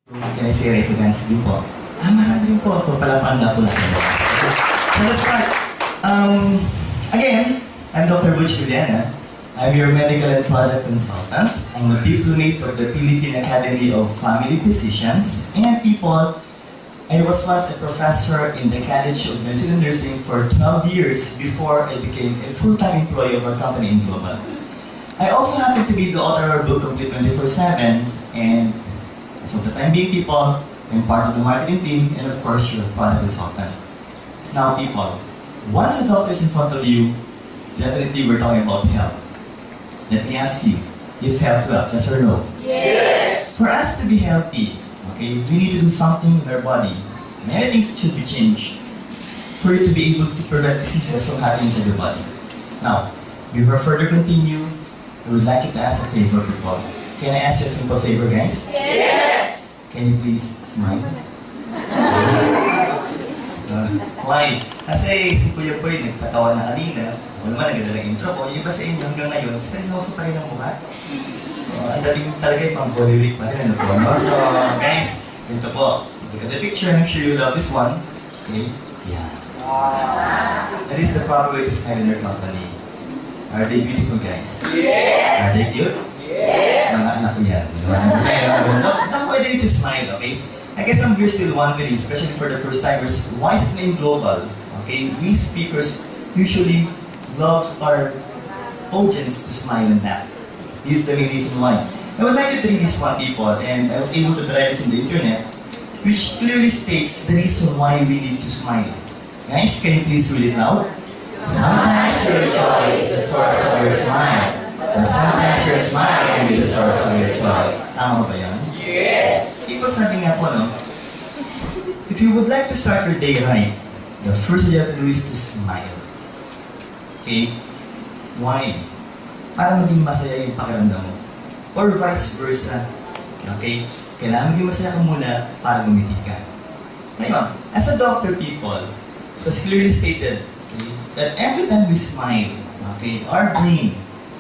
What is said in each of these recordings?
Can I say residence din po? Marami rin po. So, palapan nga po natin. So, let's start. Again, I'm Dr. Butch, Villena. I'm your medical and product consultant. I'm a diplomate of the Philippine Academy of Family Physicians. And people, I was once a professor in the College of Medicine and Nursing for 12 years before I became a full-time employee of our company in Global. I also happen to be the author of our book, Complete 24/7, and so the time being, people, I'm part of the marketing team, and of course, your product consultant. Now, people, once a doctor is in front of you, definitely we're talking about health. Let me ask you, is health wealth, yes or no? Yes! For us to be healthy, okay, we need to do something with our body. Many things should be changed for you to be able to prevent diseases from happening inside your body. Now, before further continue, I would like you to ask a favor, people. Can I ask you a simple favor, guys? Yes! Can you please smile? Why? Kasi si Kuya Boy nagpatawa na kanina. Wala naman, naganda ng intro ko. Yung iba sa inyo hanggang ngayon, seryoso pa rin ang mukha. Ang dating talaga yung pang-bollywood pa rin. Ano po, no? So, guys, ito po. Look at the picture. I'm sure you love this one. Okay? Yeah. That is the proper way to smile in your company. Are they beautiful, guys? Yes! Are they cute? Yes! Mga anak ko yan. Now, why do you to smile, okay? I guess I'm here still wondering, especially for the first timers, why is it named Global? Okay, we speakers usually love our audience to smile and laugh. This is the main reason why. I would like you to read this one, people, and I was able to drive this in the internet, which clearly states the reason why we need to smile. Guys, can you please read it loud? Sometimes your joy is the source of your smile, and sometimes your smile can be the source of your joy. Tama ba yan? Yes! People, sabi nga po, no? If you would like to start your day right, the first thing you have to do is to smile. Okay? Why? Para maging masaya yung pakiramdam mo. Or vice versa. Okay? Kailangan maging masaya ka muna para gumiti ka. Ngayon, as a doctor, people, it was clearly stated, okay, that every time we smile, okay, our brain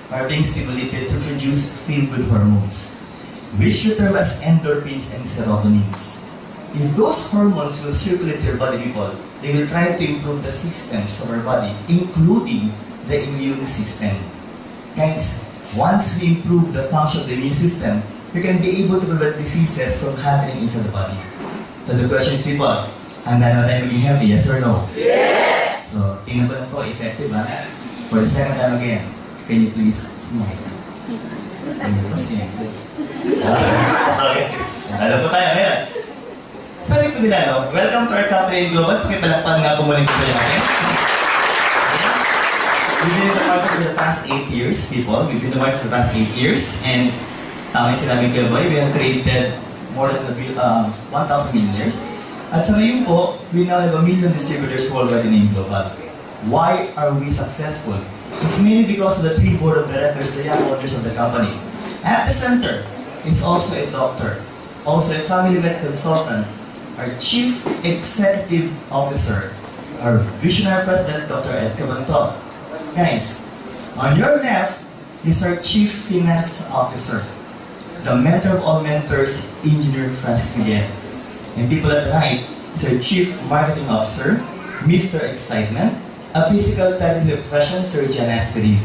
are being stimulated to produce feel-good hormones, which we term as endorphins and serotonins. If those hormones will circulate your body, people, they will try to improve the systems of our body, including the immune system. Guys, once we improve the function of the immune system, we can be able to prevent diseases from happening inside the body. So the question is, people, handa na tayo maging healthy, yes or no? Yes! So, tingnan ko lang po, effective ha? For the second time again, can you please smile? Ano po siya? Sorry. Alam po tayo, ngayon. Sabi po nila, no? Welcome to our company in Global. Pakipalakpan nga po muli ko yung akin. We've been in the market for the past 8 years, people. We've been in the market for the past 8 years. And, tama yung sinabi ko, boy, we have created more than 1,000 millionaires. At sa ngayon po, we now have 1 million distributors worldwide in Global. Why are we successful? It's mainly because of the 3 board of directors, the young owners of the company. At the center is also a doctor, also a family med consultant, our chief executive officer, our visionary president, Dr. Ed Cabanto. Guys, on your left is our chief finance officer, the mentor of all mentors, Engineer Francis Miguel. And people at the right is our chief marketing officer, Mr. Excitement, a physical therapy profession, Sir Jan Asperin.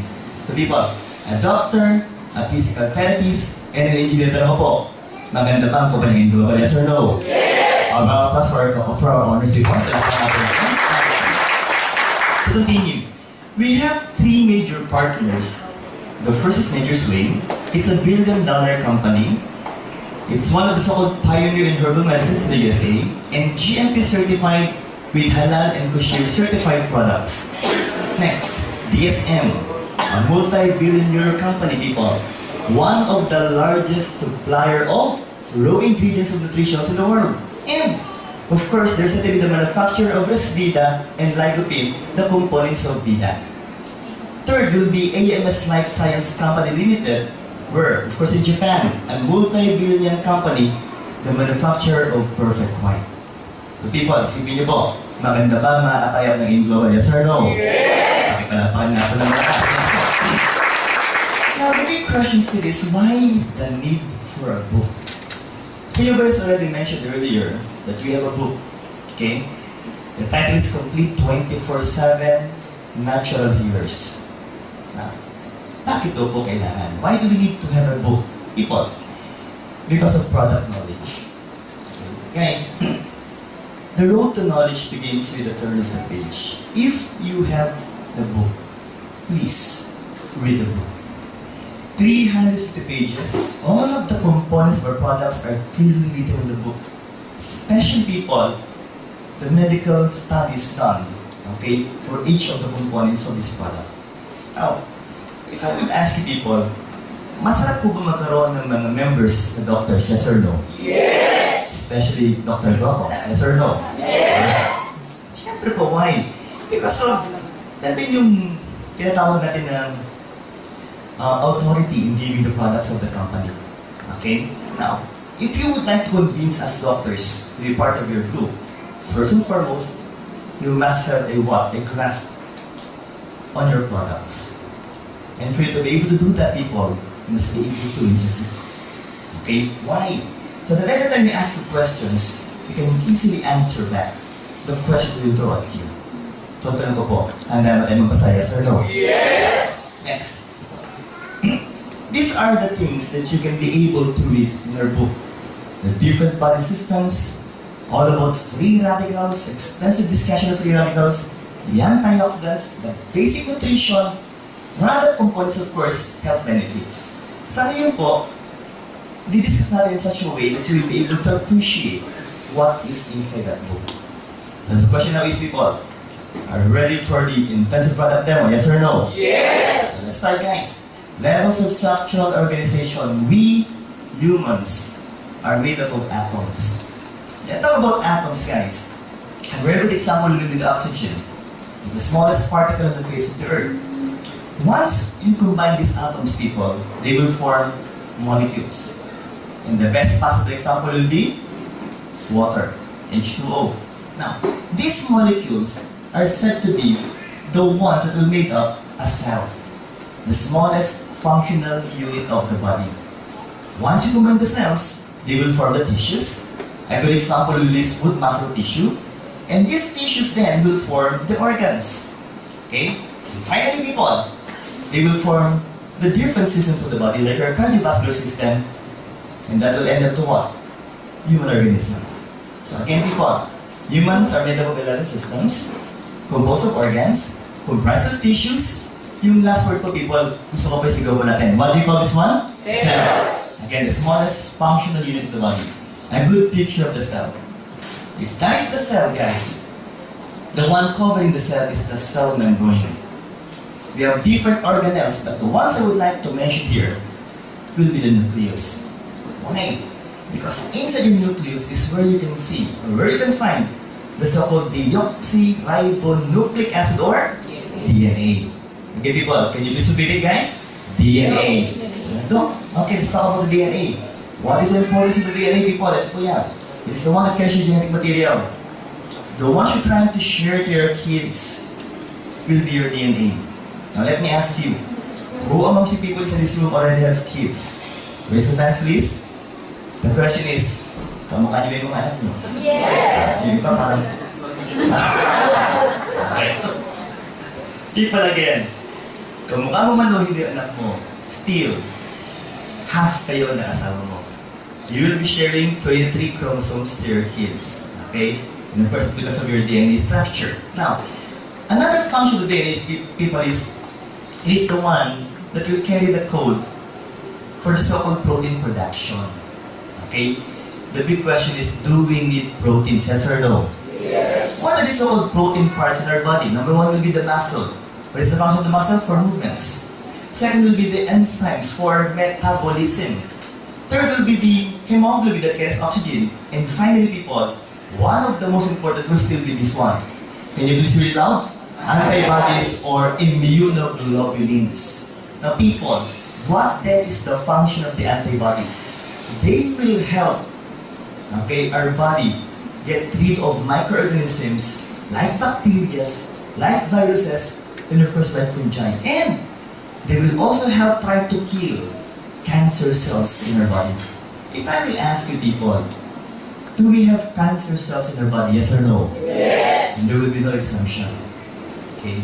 So people, a doctor, a physical therapist, and an engineer. Tanong po, maganda ba ang kumpanya ng Global, yes or no? Yes! Our mga pass for our honors report. To continue, we have 3 major partners. The first is Nature's Way. It's a $1 billion company. It's one of the so-called pioneer in herbal medicines in the USA, and GMP certified with halal and kosher certified products. Next, DSM, a multi-billion euro company, people. One of the largest supplier of raw ingredients of nutrition in the world. And, of course, there's a the manufacturer of Resvida and Lycopene, the components of Vida. Third will be AMS Life Science Company Limited, where, of course, in Japan, a multi-billion company, the manufacturer of Perfect White. So people, isipin niyo po, maganda ba makakatayap ng Global, yes or no? Yes! Pakipalapakan nga po ng mga. Now, the big question still is, why the need for a book? You guys already mentioned earlier that we have a book, okay? The title is Complete 24/7 Natural Healers. Now, bakit daw po kailangan? Why do we need to have a book? People, because of product knowledge. Okay. Guys, the road to knowledge begins with the turn of the page. If you have the book, please read the book. 350 pages, all of the components of our products are clearly written in the book. Especially people, the medical studies done, okay, for each of the components of this product. Now, if I would ask you people, masarap po ba magkaroon ng mga members na doctors, yes or no? Yes! Especially Dr. Gopo, yes or no? Yes! Siyempre po, why? Because of, natin yung tinatawag natin ng authority in giving the products of the company. Okay? Now, if you would like to convince us doctors to be part of your group, first and foremost, you must have a what? A grasp on your products. And for you to be able to do that, people, you must be able to read the book. Okay? Why? So that every time you ask the questions, you can easily answer back the questions we will throw at you. So, tanong ko po, handa ba tayo magpasaya, yes or no? Yes! Next. These are the things that you can be able to read in our book. The different body systems, all about free radicals, extensive discussion of free radicals, the antioxidants, the basic nutrition, other components, of course, health benefits. Sana yun po, di-discuss natin in such a way that you will be able to appreciate what is inside that book. And the question now is, people, are you ready for the intensive product demo? Yes or no? Yes! So let's start, guys. Levels of structural organization. We humans are made up of atoms. Let's talk about atoms, guys. A very good example will be the oxygen. It's the smallest particle on the face of the earth. Once you combine these atoms, people, they will form molecules. And the best possible example will be water, H2O. Now, these molecules are said to be the ones that will make up a cell, the smallest functional unit of the body. Once you combine the cells, they will form the tissues. A good example will be smooth muscle tissue. And these tissues then will form the organs. Okay? And finally, people, they will form the different systems of the body, like our cardiovascular system, and that will end up to what? Human organism. So again, people, humans are made up of 11 systems, composed of organs, comprised of tissues. Yung last word ko, people, gusto ko pa isigaw natin. What do you call this one? Cells. Again, the smallest functional unit of the body. A good picture of the cell. If that is the cell, guys, the one covering the cell is the cell membrane. We have different organelles, but the ones I would like to mention here will be the nucleus. Why? Because inside the nucleus is where you can see, or where you can find, the so-called deoxyribonucleic acid or DNA. Okay, people, can you please repeat it, guys? DNA. Okay, let's talk about the DNA. What is the importance of the DNA, people? Ito po yan. It is the one that carries your genetic material. The ones you're trying to share to your kids will be your DNA. Now, let me ask you, who amongst you people in this room already have kids? Raise your hands, please. The question is, kamukha niyo ba yung mga anak niyo? Yes! Yung iba parang... Okay, so, people again, kamukha mo man o hindi anak mo, still, half kayo na asawa mo. You will be sharing 23 chromosomes to your kids. Okay? And of course, it's because of your DNA structure. Now, another function of the DNA people is, it is the one that will carry the code for the so-called protein production. Okay? The big question is, do we need proteins, yes or no? Yes! What are the so-called protein parts in our body? Number one will be the muscle. What is the function of the muscle? For movements. Second will be the enzymes for metabolism. Third will be the hemoglobin that carries oxygen. And finally, people, one of the most important will still be this one. Can you please read it loud? Antibodies or immunoglobulins. Now, people, what then is the function of the antibodies? They will help, okay, our body get rid of microorganisms like bacteria, like viruses, and of course like fungi. And they will also help try to kill cancer cells in our body. If I will ask you people, do we have cancer cells in our body, yes or no? Yes. And there will be no exemption. Okay?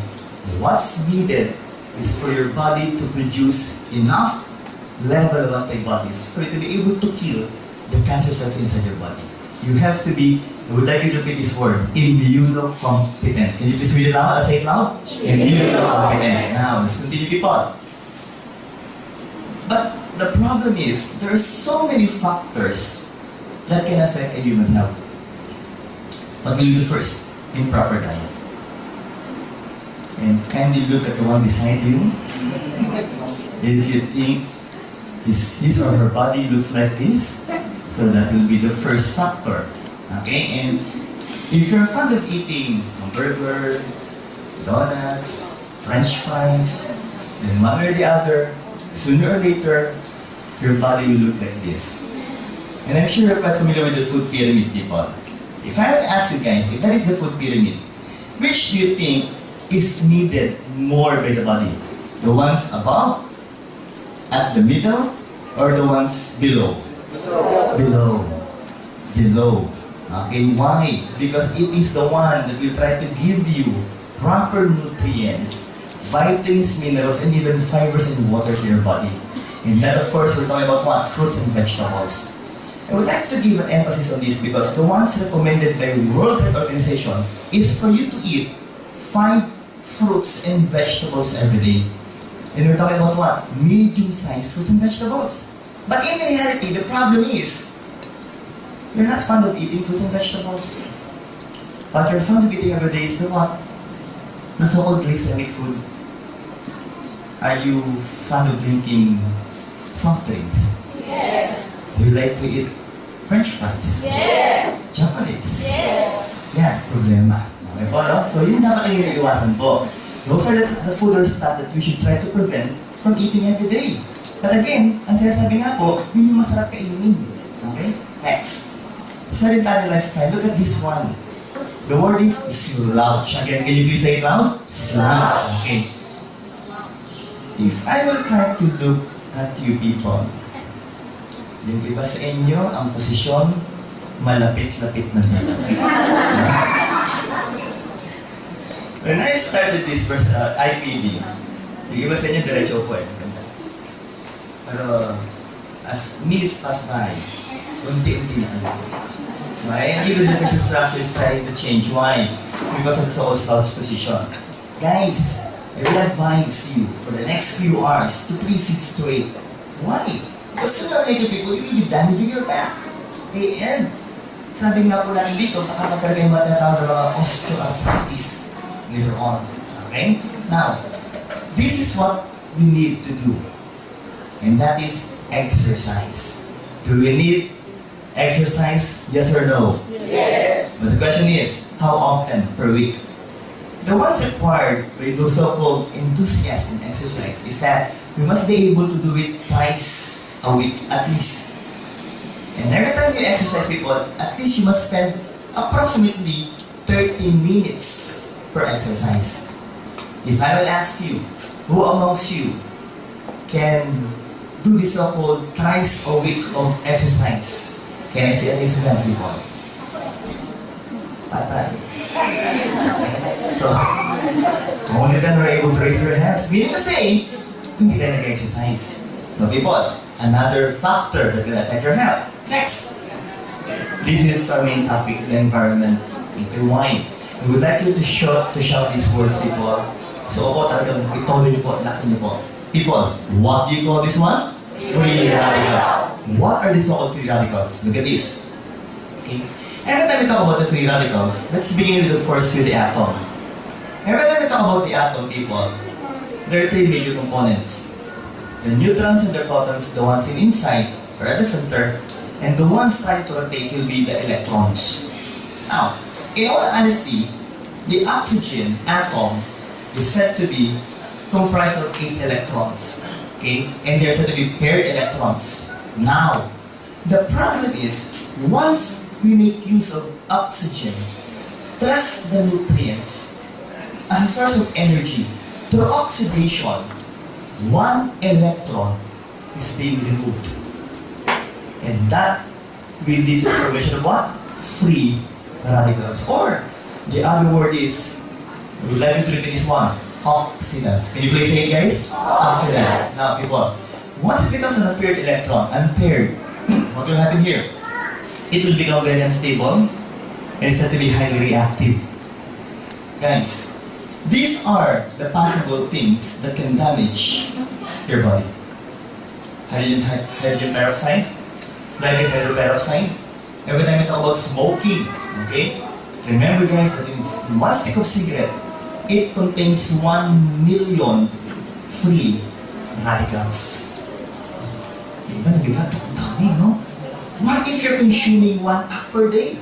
What's needed is for your body to produce enough level of antibodies for you to be able to kill the cancer cells inside your body. You have to be, I would like you to repeat this word, immunocompetent. Can you please read it loud? Say it loud. Immunocompetent. Now, let's continue, people. But the problem is, there are so many factors that can affect a human health. What will you do first? Improper diet. And kindly look at the one beside you. If you think his or her body looks like this, so that will be the first factor. Okay? And if you're fond of eating burger, donuts, French fries, then one or the other, sooner or later, your body will look like this. And I'm sure you're quite familiar with the food pyramid, people. If I would ask you guys, if that is the food pyramid, which do you think is needed more by the body? The ones above, at the middle, or the ones below? Below. Below. Okay, why? Because it is the one that will try to give you proper nutrients, vitamins, minerals, and even fibers and water to your body. And then, of course, we're talking about what? Fruits and vegetables. I would like to give an emphasis on this because the ones recommended by World Health Organization is for you to eat 5 fruits and vegetables every day. And we're talking about what? Medium-sized fruits and vegetables. But in reality, the problem is, you're not fond of eating fruits and vegetables. But you're fond of eating every day is the what? The so-called glycemic food. Are you fond of drinking soft drinks? Yes. Do you like to eat French fries? Yes. Chocolates? Yes. Yan, problema. Okay po, no? So yun dapat ang iniiwasan po. Those are the food or stuff that we should try to prevent from eating every day. But again, ang sinasabi nga po, yun yung masarap kainin. Okay? Next. Sedentary lifestyle. Look at this one. The word is slouch. Again, can you please say it loud? Slouch. Okay. If I will try to look at you people, yung iba sa inyo, ang posisyon, malapit-lapit na dito. When I started this IPD, yung iba sa inyo, diretso po eh. Pero, as minutes pass by, unti-unti na kayo. Right? And even the facial structure is trying to change. Why? Because of the so-called slouch position. Guys, I will advise you for the next few hours to please sit straight. Why? Because sooner or later, people, you will be damaging your back. Okay, and sabi nga po natin dito, baka magkaroon kayo matatawag na mga osteoarthritis later on. Okay? Now, this is what we need to do. And that is exercise. Do we need exercise? Yes or no? Yes. But the question is, how often per week? The ones required by those so-called enthusiasts in exercise is that we must be able to do it twice a week at least. And every time you exercise, people, at least you must spend approximately 30 minutes per exercise. If I will ask you, who amongst you can do this so-called thrice a week of exercise? Can I see at least hands, people? Patay. So, only then we're able to raise your hands. Meaning to say, hindi ka nag-exercise. So people, another factor that will affect your health. Next. This is our main topic, the environment. Okay, why? We would like you to shout these words, people. So opo, talagang itodo niyo po, laksan niyo po. People, what do you call this one? Free radicals. What are these so-called free radicals? Look at this. Okay. Every time we talk about the free radicals, let's begin with, of course, with the atom. Every time we talk about the atom, people, there are 3 major components. The neutrons and the protons, the ones inside or at the center, and the ones trying to rotate will be the electrons. Now, in all honesty, the oxygen atom is said to be comprised of 8 electrons. Okay? And they're said to be paired electrons. Now, the problem is, once we make use of oxygen plus the nutrients as a source of energy through oxidation, 1 electron is being removed. And that will lead to the formation of what? Free radicals. Or, the other word is, we would like you to repeat this one, oxidants. Can you please say it, guys? Oxidants. Now, people, once it becomes an unpaired electron, unpaired, what will happen here? It will become very unstable, and it's said to be highly reactive. Guys, these are the possible things that can damage your body. Hydrogen peroxide, hydroperoxide. Every time we talk about smoking, okay? Remember guys that in one stick of cigarette, it contains 1 million free radicals. Diba, nabigat ang dami, no? What if you're consuming 1 pack per day?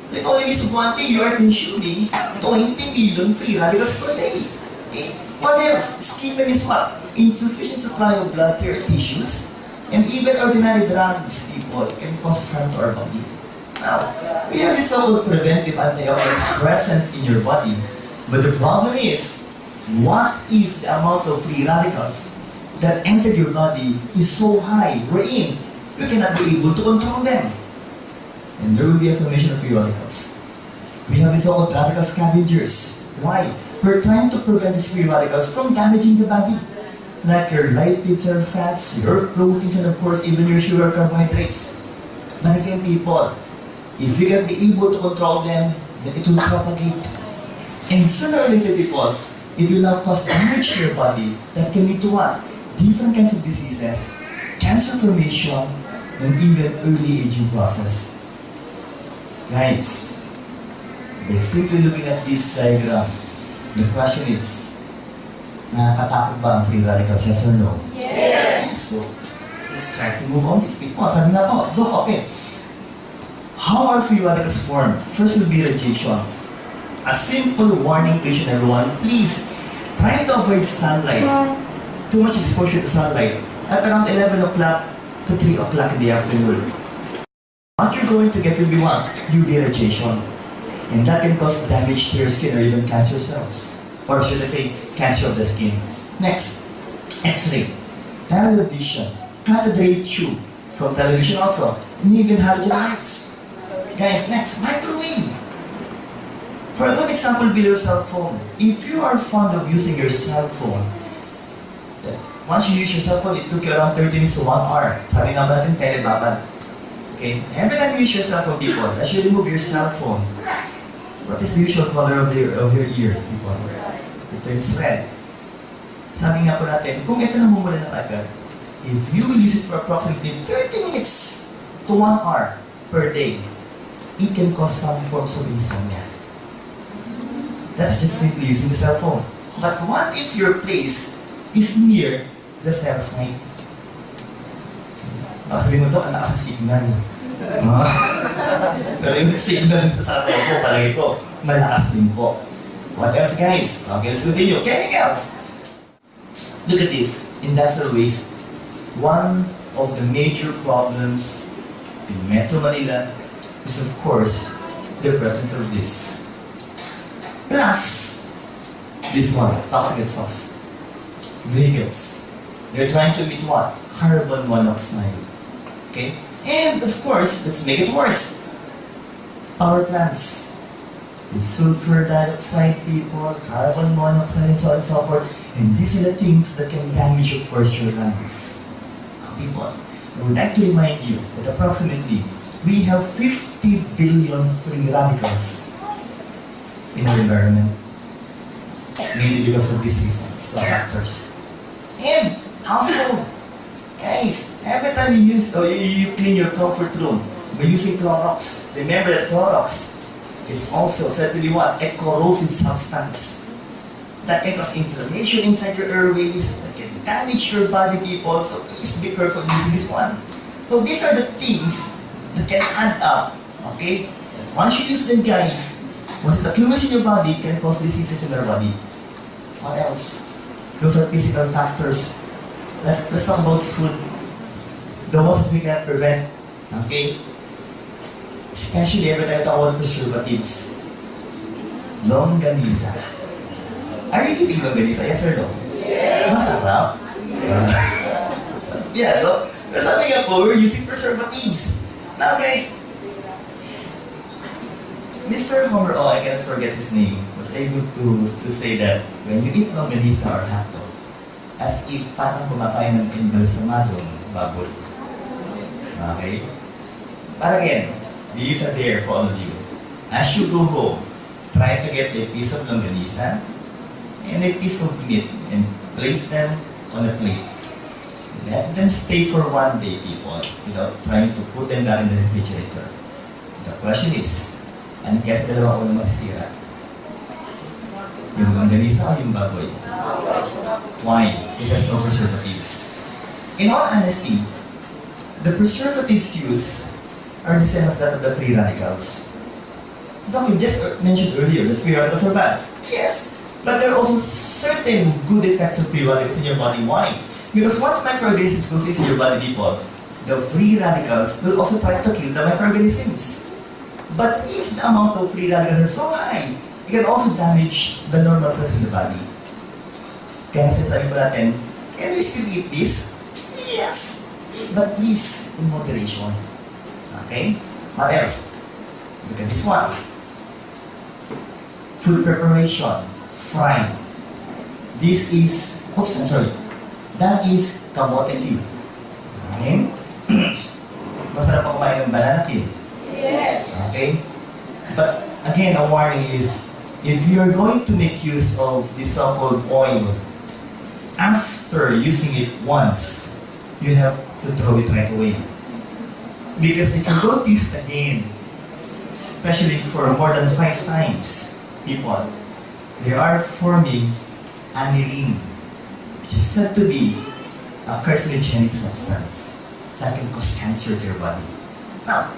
So it only means one thing, you are consuming 20 million free radicals per day. What else? Ischemia means what? Insufficient supply of blood to your tissues, and even ordinary drugs, people, can cause harm to our body. Now, we have this so-called preventive antioxidants present in your body, but the problem is, what if the amount of free radicals that entered your body is so high, wherein you cannot be able to control them? And there will be a formation of free radicals. We have these so-called radical scavengers. Why? We're trying to prevent these free radicals from damaging the body. Like your lipids or fats, your proteins, and of course, even your sugar carbohydrates. But again, people, if you can be able to control them, then it will propagate. And sooner or later, people, it will now cause damage to your body that can lead to what? Different kinds of diseases, cancer formation, and even early aging process. Guys, by simply looking at this diagram, the question is, nakakatakot ba ang free radicals? Yes or no? Yes. So, let's try to move on. These people, sabi nga po, Doc, okay. How are free radicals formed? First will be radiation. A simple warning to each and everyone, please try to avoid sunlight. Too much exposure to sunlight at around 11 o'clock to 3 o'clock in the afternoon. What you're going to get will be what? UV radiation. And that can cause damage to your skin or even cancer cells. Or should I say, cancer of the skin. Next, X-ray. Television. Cathode ray tube. From television also. And even halogen lights. Guys, next, microwave. For a good example, be your cell phone. If you are fond of using your cell phone, once you use your cell phone, it took you around 30 minutes to 1 hour. Sabi nga ba natin, telebabad. Okay? Every time you use your cell phone, people, as you remove your cell phone, what is the usual color of your ear, people? It turns red. Sabi nga po natin, kung ito namumula ng agad, if you will use it for approximately 30 minutes to 1 hour per day, it can cause some forms of insomnia. That's just simply using the cell phone. But what if your place is near the cell site? Baka sabihin mo ito, anak sa signal. Pero yung signal nito sa atin ko, palagi ko, malakas din po. What else, guys? Okay, let's continue. Chemicals! Look at this. Industrial waste. One of the major problems in Metro Manila is, of course, the presence of this. Plus, this one, toxic exhaust. Vehicles. They're trying to emit what? Carbon monoxide. Okay? And of course, let's make it worse. Power plants. With sulfur dioxide, people, carbon monoxide, and so on and so forth. And these are the things that can damage, of course, your lungs. Now, people, I would like to remind you that approximately we have 50 billion free radicals in our environment. Mainly because of these reasons, factors. And household. Guys, every time you use or you clean your comfort room by using Clorox, remember that Clorox is also said to be what? A corrosive substance that can cause inflammation inside your airways, that can damage your body, people. So please be careful using this one. So these are the things that can add up, okay? That once you use them, guys, once it accumulates in your body, it can cause diseases in our body. What else? Those are physical factors. Let's talk about food. The ones that we can prevent. Okay? Especially every time we talk about preservatives. Longganisa. Are you eating longganisa? Yes or no? Yes. Masarap. Yeah, no? Pero sabi nga po, we're using preservatives. Now guys, Mr. Homer, oh, I cannot forget his name, was able to say that when you eat longganisa or hotdog, as if parang kumakain ng embalsamadong baboy. Okay? But again, these are there for all of you. As you go home, try to get a piece of longganisa and a piece of meat and place them on a plate. Let them stay for one day, people, without trying to put them down in the refrigerator. The question is, ano kaya sa dalawang ulo masisira? Yung longganisa o yung baboy? Why? It has no preservatives. In all honesty, the preservatives used are the same as that of the free radicals. Doc, you just mentioned earlier that free radicals are bad. Yes, but there are also certain good effects of free radicals in your body. Why? Because once microorganisms goes into your body, people, the free radicals will also try to kill the microorganisms. But if the amount of free radicals is so high, it can also damage the normal cells in the body. Kaya sinasabi po natin, can we still eat this? Yes! But please, in moderation. Okay? What else? Look at this one. Food preparation, frying. This is, oops, I'm sorry. That is kamote peel. Okay? Masarap pa kumain ng banana peel. Yes. Okay? But again, a warning is, if you're going to make use of this so-called oil, after using it once, you have to throw it right away. Because if you're going to use it again, especially for more than 5 times, people, they are forming aniline, which is said to be a carcinogenic substance that can cause cancer to your body. Now,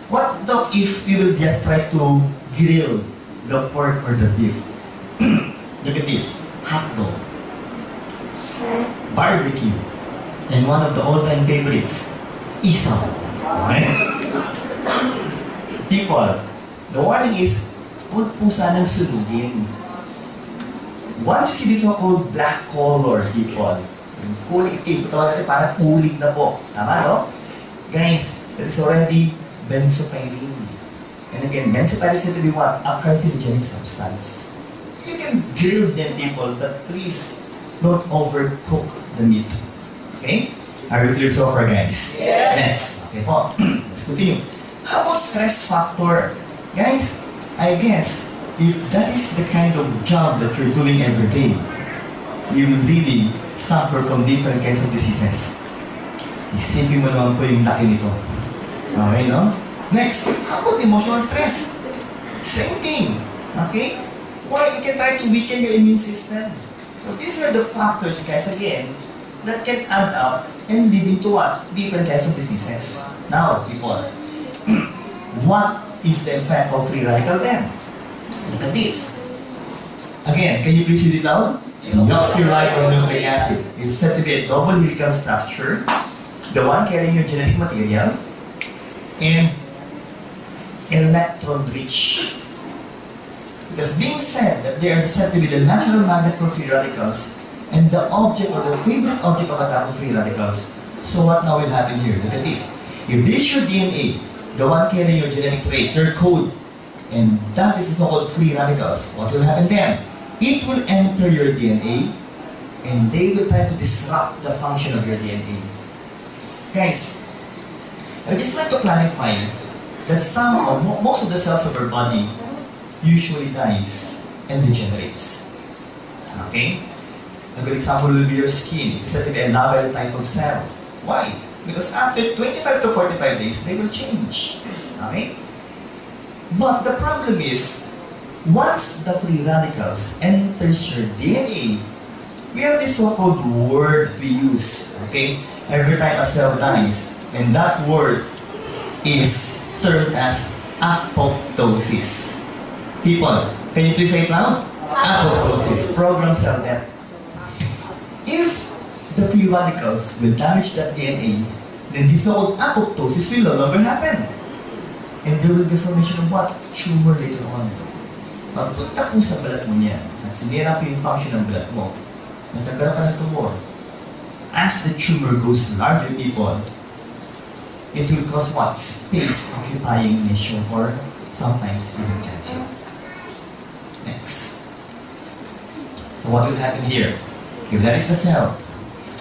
what though if we will just try to grill the pork or the beef? Look at this, hot dog, barbecue, and one of the all-time favorites, isaw. Right? People, the warning is, huwag po sanang sunugin. Once you see this so-called black color, people, yung kulay itim, ito natin parang ulig na po. Tama, no? Guys, that is already benzopyrene. And again, benzopyrene is said to be what? A carcinogenic substance. You can grill them, people, but please don't overcook the meat. Okay? Are we clear so far, guys? Yes. Okay po. Let's continue. How about stress factor? Guys, I guess, if that is the kind of job that you're doing every day, you will really suffer from different kinds of diseases. Isipin mo naman po yung laki nito. Okay, no? Next, how about emotional stress? Same thing. Okay? Or you can try to weaken your immune system. So these are the factors, guys, again, that can add up and lead into what? Different kinds of diseases. Now, people, what is the effect of free radical then? Look at this. Again, can you please read it out? Deoxyribose or nucleic acid is said to be a double helical structure, the one carrying your genetic material, and electron-rich. Because being said that they are said to be the natural magnet for free radicals and the object or the favorite object of attack of free radicals. So what now will happen here? Look at this. If this is your DNA, the one carrying your genetic trait, your code, and that is the so-called free radicals, what will happen then? It will enter your DNA and they will try to disrupt the function of your DNA. Guys, I would just like to clarify that some or most of the cells of our body usually dies and regenerates. Okay? A good example will be your skin. It's said to be a novel type of cell. Why? Because after 25 to 45 days, they will change. Okay? But the problem is, once the free radicals enters your DNA, we have this so-called word we use. Okay? Every time a cell dies, and that word is termed as apoptosis. People, can you please say it loud? Apoptosis, programmed cell death. If the free radicals will damage that DNA, then this so-called apoptosis will no longer happen. And there will be formation of what? Tumor later on. Pagpunta po sa balat mo niyan, at sinira po yung function ng balat mo, nagkakaroon ka ng tumor. as the tumor goes larger, people, it will cause what? Space occupying lesion or sometimes even cancer. Next. So what will happen here? If that is the cell,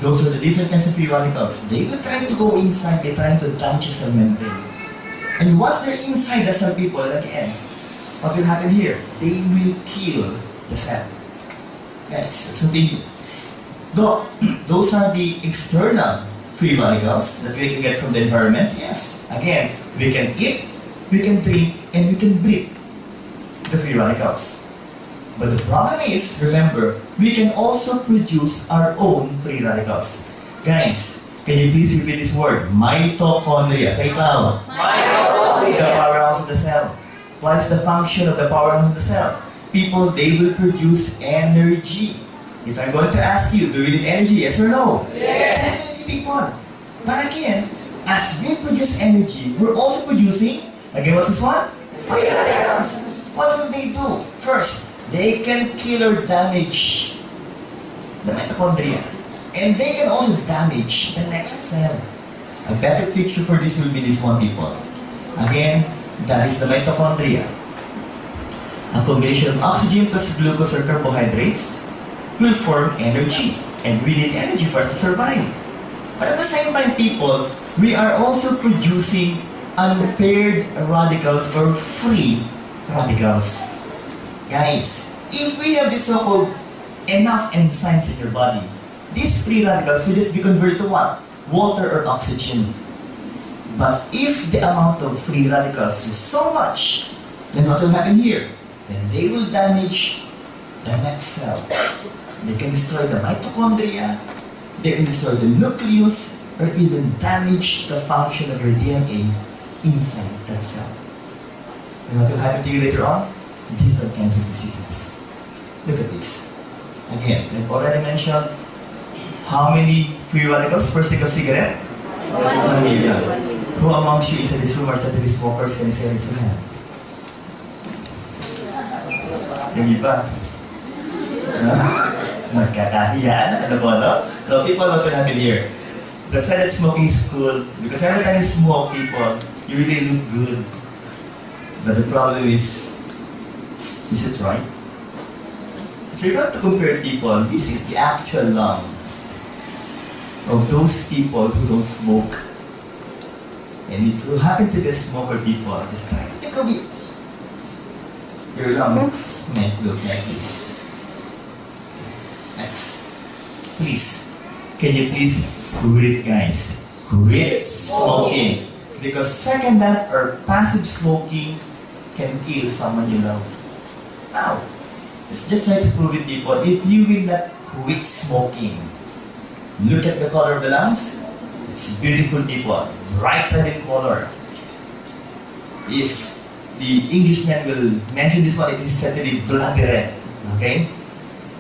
those are the different kinds of free radicals. They will try to go inside, they try to damage the cell membrane. And once they're inside the cell, people, again, what will happen here? They will kill the cell. Yes, so those are the external free radicals that we can get from the environment. Yes, again, we can eat, we can drink, and we can breathe the free radicals. But the problem is, remember, we can also produce our own free radicals. Guys, can you please repeat this word? Mitochondria. Say it loud. Mitochondria. The powerhouse of the cell. What is the function of the powerhouse of the cell? People, they will produce energy. If I'm going to ask you, do we need energy? Yes or no? Yes. Definitely, people. But again, as we produce energy, we're also producing, again, what's this one? Free radicals. What will they do? First, they can kill or damage the mitochondria. And they can also damage the next cell. A better picture for this will be this one, people. Again, that is the mitochondria. A combination of oxygen plus glucose or carbohydrates will form energy. And we need energy for us to survive. But at the same time, people, we are also producing unpaired radicals or free radicals. Guys, if we have this so-called enough enzymes in your body, these free radicals will just be converted to what? Water or oxygen. But if the amount of free radicals is so much, then what will happen here? Then they will damage the next cell. They can destroy the mitochondria, they can destroy the nucleus, or even damage the function of your DNA inside that cell. And what will happen to you later on? Different kinds of diseases. Look at this. Again, I've already mentioned how many free radicals per stick of cigarette? 1 million. Who amongst you inside this room are suddenly smokers? Can you say raise your hand? Yung iba. Nagkakahiyaan. Ano po, no? So people, what will happen here? The silent smoking is cool because every time you smoke, people, you really look good. But the problem is it right? If you're going to compare people, this is the actual lungs of those people who don't smoke. And if you happen to be a smoker, people, just try to think of it. Your lungs might look like this. Next. Please, can you please quit, guys? Quit smoking. Because second that or passive smoking can kill someone you love. Now, let's just try to prove it, people. If you will not quit smoking, look at the color of the lungs. It's beautiful, people. Bright red in color. If the Englishman will mention this one, it is said to be bloody red. Okay?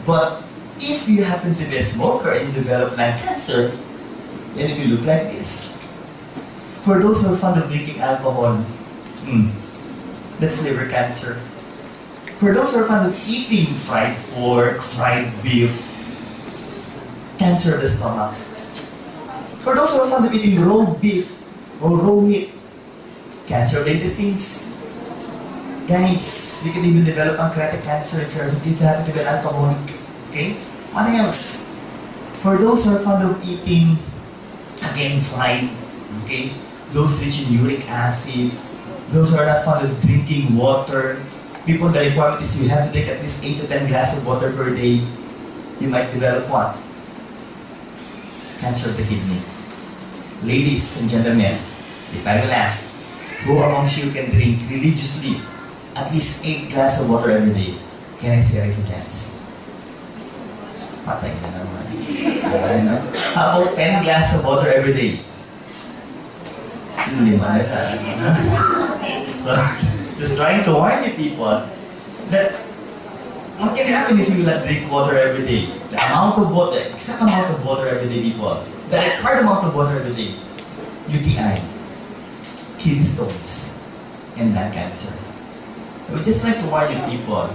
But if you happen to be a smoker and you develop lung cancer, then it will look like this. For those who are fond of drinking alcohol, that's liver cancer. For those who are fond of eating fried pork, fried beef, cancer of the stomach. For those who are fond of eating raw beef or raw meat, cancer of the intestines. Guys, you can even develop pancreatic cancer if you happen to be an alcoholic. Okay? What else? For those who are fond of eating, again, fried, okay? Those rich in uric acid, those who are not fond of drinking water, people, the requirement is you have to drink at least 8 to 10 glasses of water per day. You might develop what? Cancer of the kidney. Ladies and gentlemen, if I will ask, who amongst you can drink religiously at least 8 glasses of water every day? Can I see raise your hands? Patay na naman. How about 10 glasses of water every day? 5 na lang. So, just trying to warn you people that what can happen if you will not drink water every day? The amount of water, exact amount of water every day, people. The required amount of water every day. UTI, kidney stones, and lung cancer. I would just like to warn you people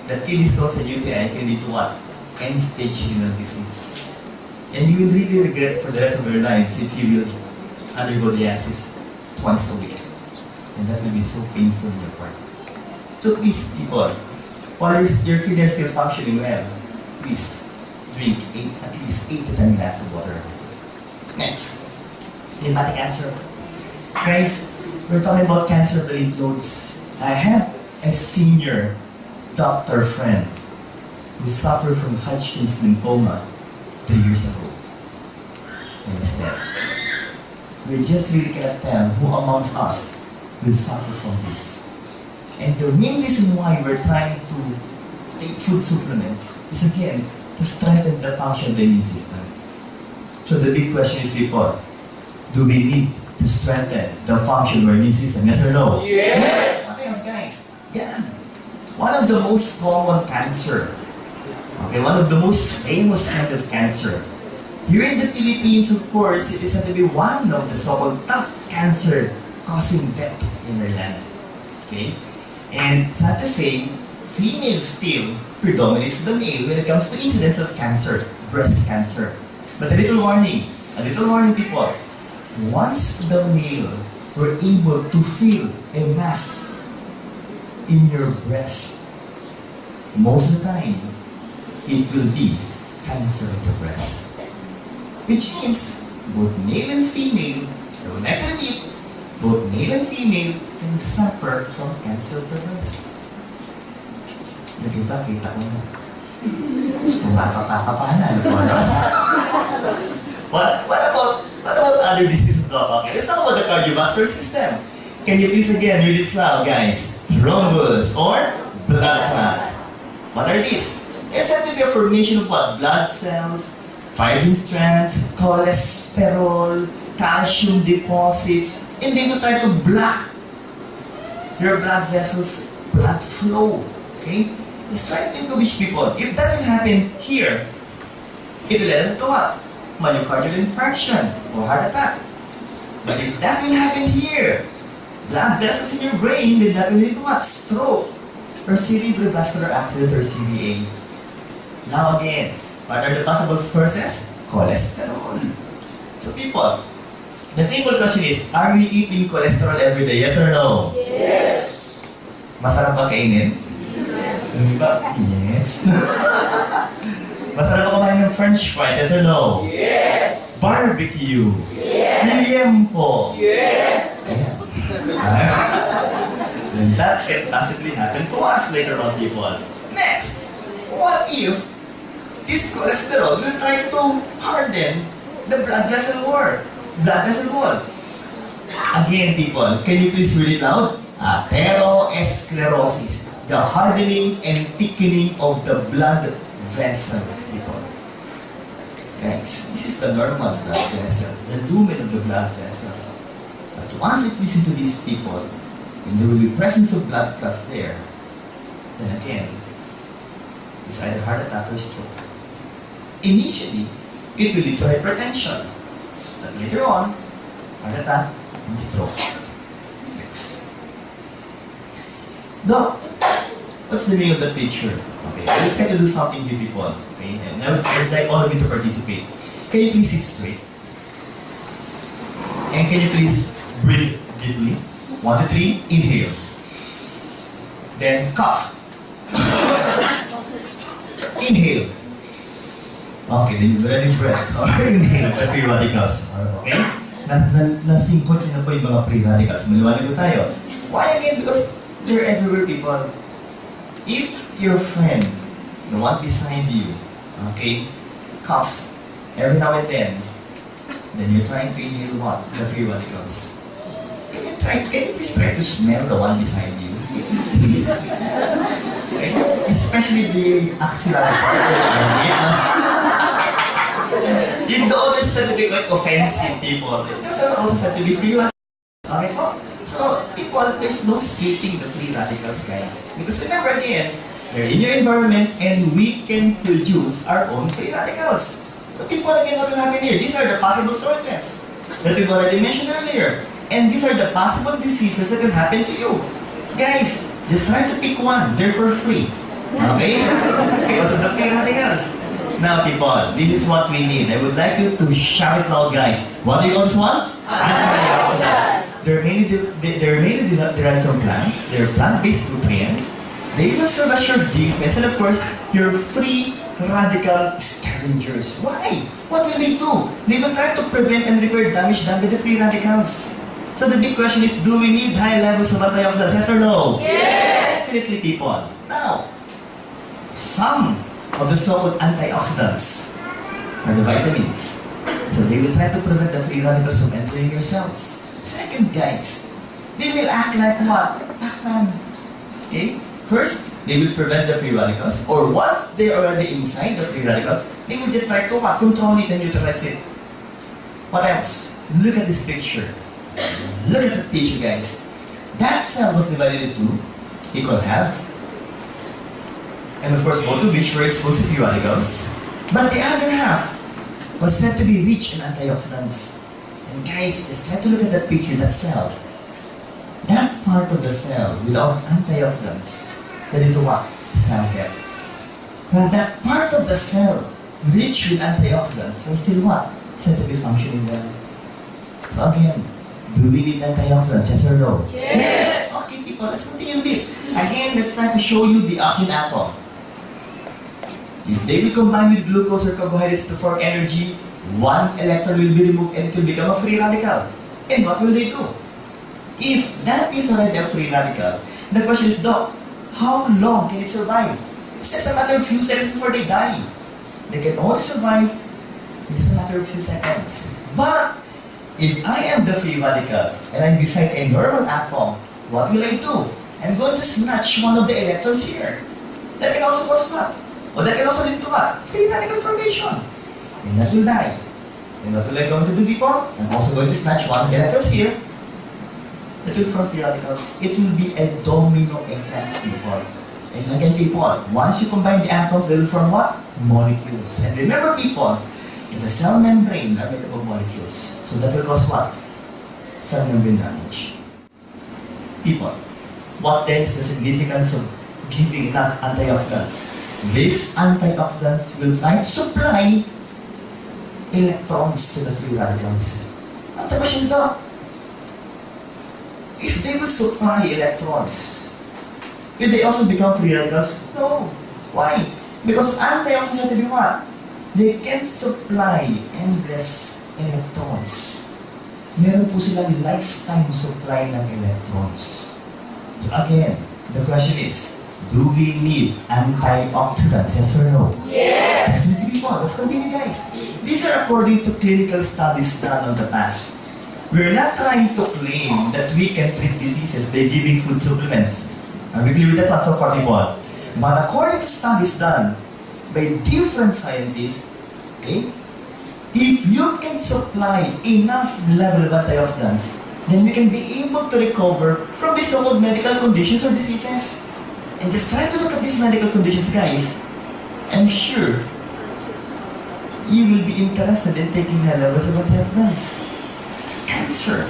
that kidney stones and UTI can lead to what? End-stage renal disease. And you will really regret for the rest of your lives if you will undergo dialysis twice a week. And that will be so painful in your part. So please, people, while your kidney are still functioning well, please drink at least 8 to 10 glasses of water. Next, lymphatic cancer. Guys, we're talking about cancer of the lymph nodes. I have a senior doctor friend who suffered from Hodgkin's lymphoma 3 years ago. And is dead. We just really cannot tell who amongst us will suffer from this. And the main reason why we're trying to take food supplements is again to strengthen the function of the immune system. So the big question is, people, do we need to strengthen the function of our immune system? Yes or no? Yes! What else, guys? Yeah. One of the most common cancer, okay, one of the most famous kind of cancer. Here in the Philippines, of course, it is said to be one of the so-called top cancer causing death in our land. Okay? And sad to say, female still predominates the male when it comes to incidence of cancer, breast cancer. But a little warning, people. Once the male were able to feel a mass in your breast, most of the time, it will be cancer of the breast. Which means, both male and female, no matter it, both male and female can suffer from cancer of the breast. Diba, kita ko na. Kumapapapapana, What about other diseases, Doc? Okay, let's talk about the cardiovascular system. Can you please again read this loud, guys? Thrombus or blood clots. What are these? They're said to be a formation of what? Blood cells, fibrin strands, cholesterol, calcium deposits, and they will try to block your blood vessels, blood flow. Okay? Just try to think of which people. If that will happen here, it will lead to what? Myocardial infarction or heart attack. But if that will happen here, blood vessels in your brain, then that will lead to what? Stroke or cerebrovascular accident or CVA. Now again, what are the possible sources? Cholesterol. So people, the simple question is, are we eating cholesterol every day? Yes or no? Yes! Masarap ba kainin? Diba? Yes. Masarap ba kumain ng french fries? Yes or no? Yes! Barbecue? Yes! Liempo? Yes! Ayan. Then that can possibly happen to us later on, people. Next, what if this cholesterol will try to harden the blood vessel wall? Again, people, can you please read it loud? Atherosclerosis, the hardening and thickening of the blood vessel, people. Guys, this is the normal blood vessel, the lumen of the blood vessel. But once it gets into these people, and there will be presence of blood clots there, then again, it's either heart attack or stroke. Initially, it will lead to hypertension. But later on, heart attack and stroke. Next. Now, what's the meaning of the picture? Okay, I will try to do something here, people. Okay, and I would like all of you to participate. Can you please sit straight? And can you please breathe deeply? 1, 2, 3, inhale. Then cough. Inhale. Okay, then you're ready breath. Inhale, the free radicals. Okay? Nasingkot nyo na po yung mga free radicals. Maliwanag ko tayo. Why again? Because they're everywhere, people. If your friend, the one beside you, okay, coughs every now and then you're trying to inhale what? The free radicals. Can you please try to smell the one beside you? Please. Okay? Especially the axillary part. If the others said to be quite offensive, people, those are also said to be free radicals. Okay po? So, people, there's no escaping the free radicals, guys. Because remember again, they're in your environment and we can produce our own free radicals. So people, again, what will happen here? These are the possible sources that we've already mentioned earlier. And these are the possible diseases that can happen to you. Guys, just try to pick one. They're for free. Okay? Because of the free radicals. Now people, this is what we need. I would like you to shout it loud, guys. What do you always want? Antioxidants. They're mainly derived from plants. They're plant-based nutrients. They will serve as your defense and of course, your free radical scavengers. Why? What will they do? They will try to prevent and repair damage done by the free radicals. So the big question is, do we need high levels of antioxidants? Yes or no? Yes! Definitely, people. Now, some of the so-called antioxidants are the vitamins. So they will try to prevent the free radicals from entering your cells. Second, guys, they will act like what? Pac-Man. Okay? First, they will prevent the free radicals, or once they are already inside the free radicals, they will just try to what? Control it and neutralize it. What else? Look at this picture. Look at the picture, guys. That cell was divided into equal halves, and of course, both of which were exposed to free radicals. But the other half was said to be rich in antioxidants. And guys, just try to look at that picture, that cell. That part of the cell without antioxidants, then into what? Cell death. And that part of the cell rich with antioxidants was still what? Said to be functioning well. So again, do we need antioxidants? Yes or no? Yes! Okay, people, let's continue this. Again, let's try to show you the oxygen atom. If they will combine with glucose or carbohydrates to form energy, one electron will be removed and it will become a free radical. And what will they do? If that is already a free radical, the question is, Doc, how long can it survive? It's just a matter of few seconds before they die. They can only survive in just a matter of few seconds. But if I am the free radical and I'm beside a normal atom, what will I do? I'm going to snatch one of the electrons here. That can also cause what? Or that can also lead to what? Free radical formation. And that will die. And what will I going to do, people? I'm also going to snatch one electrons here. That will form free radicals. It will be a domino effect, people. And again, people, once you combine the atoms, they will form what? Molecules. And remember, people, in the cell membrane are made up of molecules. So that will cause what? Cell membrane damage. People, what then is the significance of giving enough antioxidants? These antioxidants will try to supply electrons to the free radicals. And the question is now, if they will supply electrons, will they also become free radicals? No. Why? Because antioxidants have to be what? They can supply endless electrons. Meron po silang lifetime supply ng electrons. So again, the question is, do we need antioxidants? Yes or no? Yes! Let's continue, guys. These are according to clinical studies done in the past. We're not trying to claim that we can treat diseases by giving food supplements. Are we clear with that one so far, people? But according to studies done by different scientists, okay, if you can supply enough level of antioxidants, then we can be able to recover from these so-called medical conditions or diseases. And just try to look at these medical conditions, guys. I'm sure you will be interested in taking high levels of antioxidants. Cancer,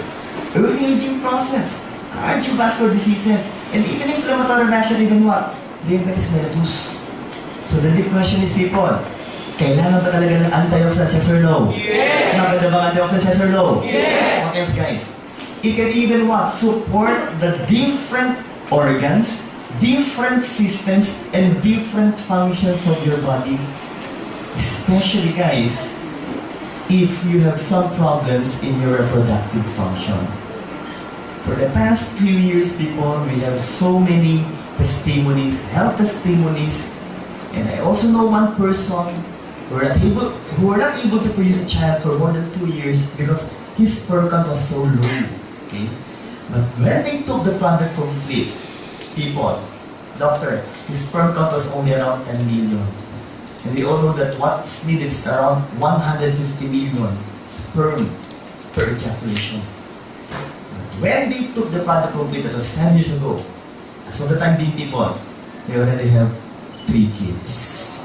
early aging process, cardiovascular diseases, and even inflammatory reaction, even what? Diabetes mellitus. So the big question is, people, kailangan ba talaga ng antioxidants, yes or no? Yes! Maganda ba antioxidants, yes or no? Yes! What else, guys? It can even what? Support the different organs, different systems, and different functions of your body. Especially, guys, if you have some problems in your reproductive function. For the past few years, people, we have so many testimonies, health testimonies, and I also know one person who were not able to produce a child for more than 2 years because his sperm count was so low. Okay? But when they took the product complete, people, doctor, his sperm count was only around 10 million. And they all know that what's needed is around 150 million sperm per ejaculation. But when they took the product complete, that was 7 years ago, as of the time being, people, they already have 3 kids.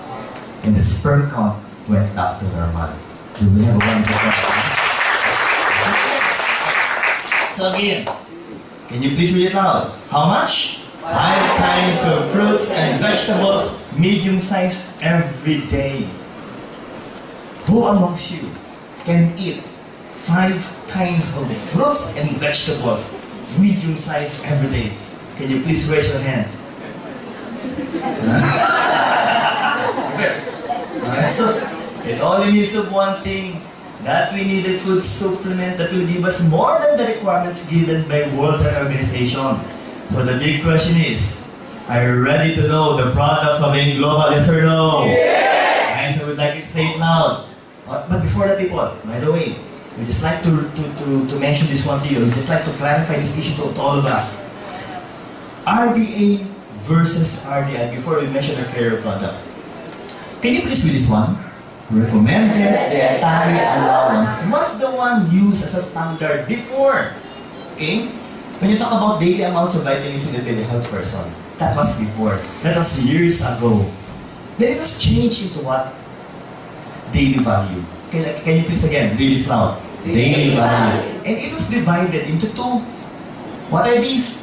And the sperm count went back to normal. Do we have a wonderful So again, can you please read it out? How much? 5 kinds of fruits and vegetables, medium size every day. who amongst you can eat 5 kinds of fruits and vegetables, medium size every day? Can you please raise your hand? Okay, so it only means of one thing, that we need a food supplement that will give us more than the requirements given by World Health Organization. So the big question is, are you ready to know the products of being global, yes or no? Yes! I would like you to say it loud. But before that, people, by the way, we just like to mention this one to you. We just like to clarify this issue to all of us. RDA versus RDI before we mention our carrier product. Can you please read this one? Recommended dietary allowance was the one used as a standard before. Okay? When you talk about daily amounts of vitamins in a health person, that was before. That was years ago. Then it was changed into what? Daily value. Can you please again read this loud? Daily value. And it was divided into 2. What are these?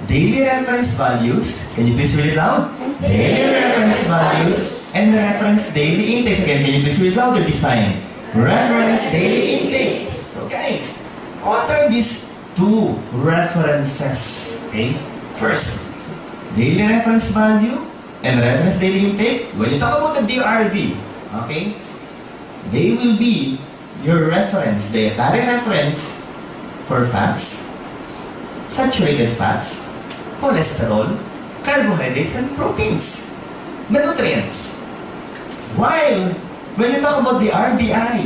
Daily reference values. Can you please read it loud? Daily reference values. And the reference daily intakes. Again, can you please read louder this time? Reference daily intakes. So guys, what are these 2 references? Okay? First, daily reference value and reference daily intake. When you talk about the DRV, okay, they will be your reference, dietary reference for fats, saturated fats, cholesterol, carbohydrates, and proteins, the nutrients. While when you talk about the RDI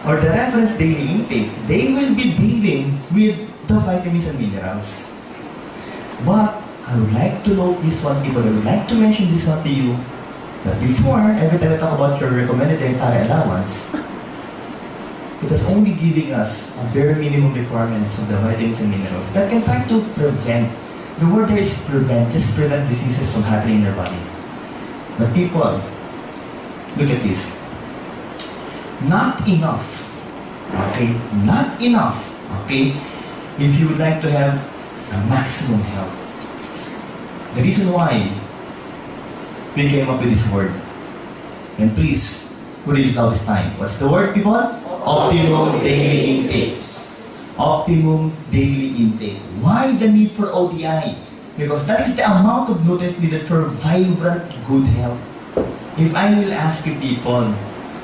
or the reference daily intake, they will be dealing with the vitamins and minerals. But I would like to note this one, people. I would like to mention this one to you, that before, every time I talk about your recommended dietary allowance, it is only giving us a bare minimum requirements of the vitamins and minerals that can try to prevent. The word there is prevent, just prevent diseases from happening in your body. But people, look at this. Not enough, okay? Not enough, okay? If you would like to have a maximum health. The reason why we came up with this word, and please, put it out this time. What's the word, people? Optimum daily intake. Optimum daily intake. Why the need for ODI? Because that is the amount of nutrients needed for vibrant, good health. If I will ask you people,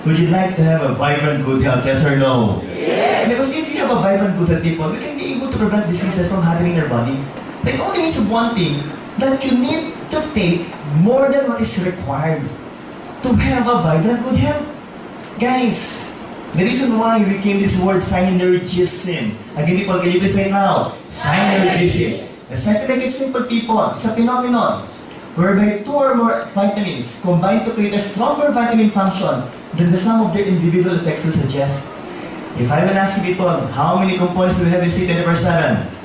would you like to have a vibrant, good health, yes or no? Yes! Because if you have a vibrant, good health, people, we can be able to prevent diseases from happening in your body. It only means one thing, that you need to take more than what is required to have a vibrant, good health. Guys, the reason why we came this word synergism. Again, people, can you please say it now? Synergism. Let's try to make it simple, people. It's a phenomenon whereby 2 or more vitamins combine to create a stronger vitamin function than the sum of their individual effects will suggest. If I will ask you, people, how many components do we have in C24/7?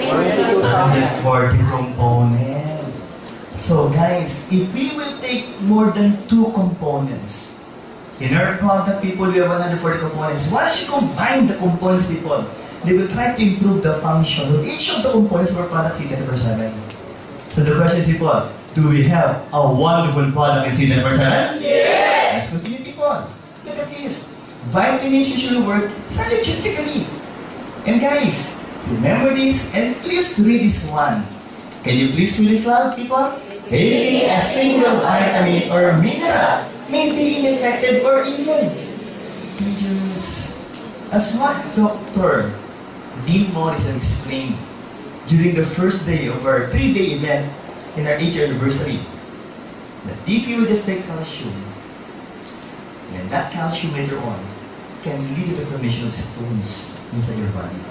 140 components. So guys, if we will take more than 2 components, in our product, people, we have 140 components. Once you combine the components, people, they will try to improve the function of each of the components of our product C24/7. So the question is, people, do we have a wonderful product in C24/7? Yes! Let's continue, people. Look at this. Vitamins usually work synergistically. And guys, remember this and please read this one. Can you please read this loud, people? Taking a single vitamin or mineral may be ineffective or even dangerous. As what Dr. Dean Morrison explained during the first day of our 3-day event in our 8th anniversary, that if you just take calcium, then that calcium later on can lead to the formation of stones inside your body.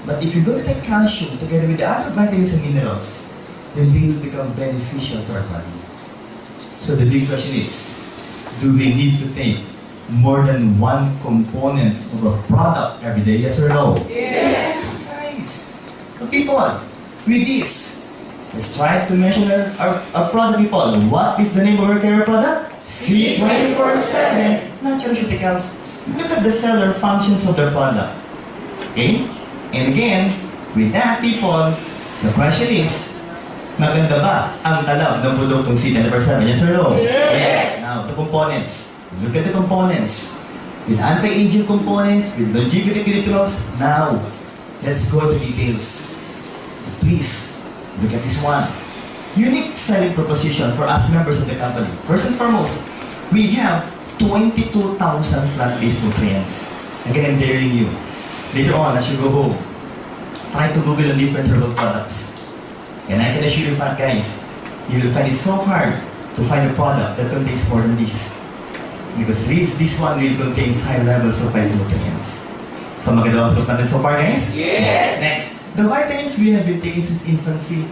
But if you don't take calcium together with the other vitamins and minerals, then they will become beneficial to our body. So the big question is, do we need to take more than 1 component of a product every day, yes or no? Yes! Guys, so people, with this, let's try to mention our product, people. What is the name of our care product? C24/7 Nutraceuticals. Look at the cellular functions of the product. Okay? And again, with that, people, the question is, maganda ba ang talab ng produktong C24/7? Yes or no? Yes! Now, the components. Look at the components. With anti-aging components, with longevity critical. Now, let's go to details. Please, look at this one. Unique selling proposition for us members of the company. First and foremost, we have 22,000 plant-based nutrients. Again, I'm daring you. Later on, as you go home, try to Google the different herbal products. And I can assure you, fat guys, you will find it so hard to find a product that contains more than this. Because this one really contains high levels of nutrients. So maganda ba ito so far, guys? Yes. Next, the vitamins we have been taking since infancy,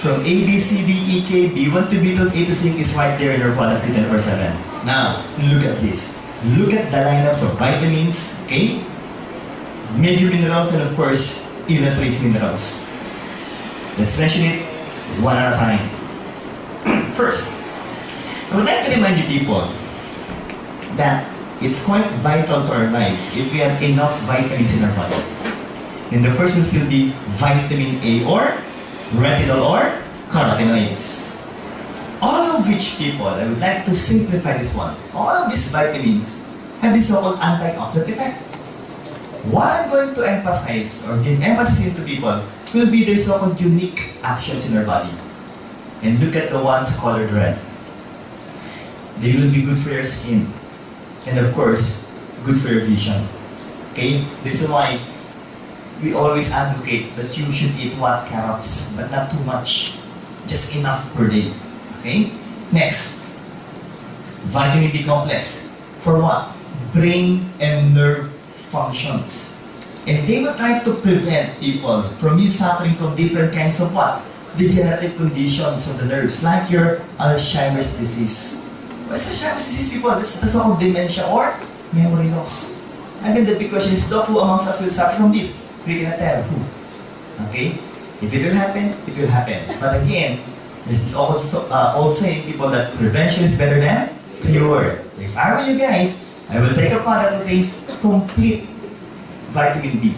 from A, B, C, D, E, K, B1 to B12, A to C is right there in our products 24/7. Now, look at this. Look at the lineups of vitamins, okay? Major minerals, and of course, even trace minerals. Let's mention it one at a time. First, I would like to remind you people that it's quite vital to our lives if we have enough vitamins in our body. And the first will still be vitamin A or retinol or carotenoids. All of which people, I would like to simplify this one. All of these vitamins have this so-called antioxidant effect. What I'm going to emphasize or give emphasis into people will be their so-called unique actions in our body. And look at the ones colored red. They will be good for your skin. And of course, good for your vision. Okay? This is why we always advocate that you should eat what? Carrots, but not too much. Just enough per day. Okay? Next, vitamin B complex. For what? Brain and nerve functions. And they will try to prevent people from you suffering from different kinds of what? Degenerative conditions of the nerves, like your Alzheimer's disease. What's Alzheimer's disease, people? That's the so-called dementia or memory loss. And then the big question is, Doc, who amongst us will suffer from this? We cannot tell who. Okay? If it will happen, it will happen. But again, there's this also old saying, people, that prevention is better than cure. So if I were you guys, I will take a product that contains complete vitamin B.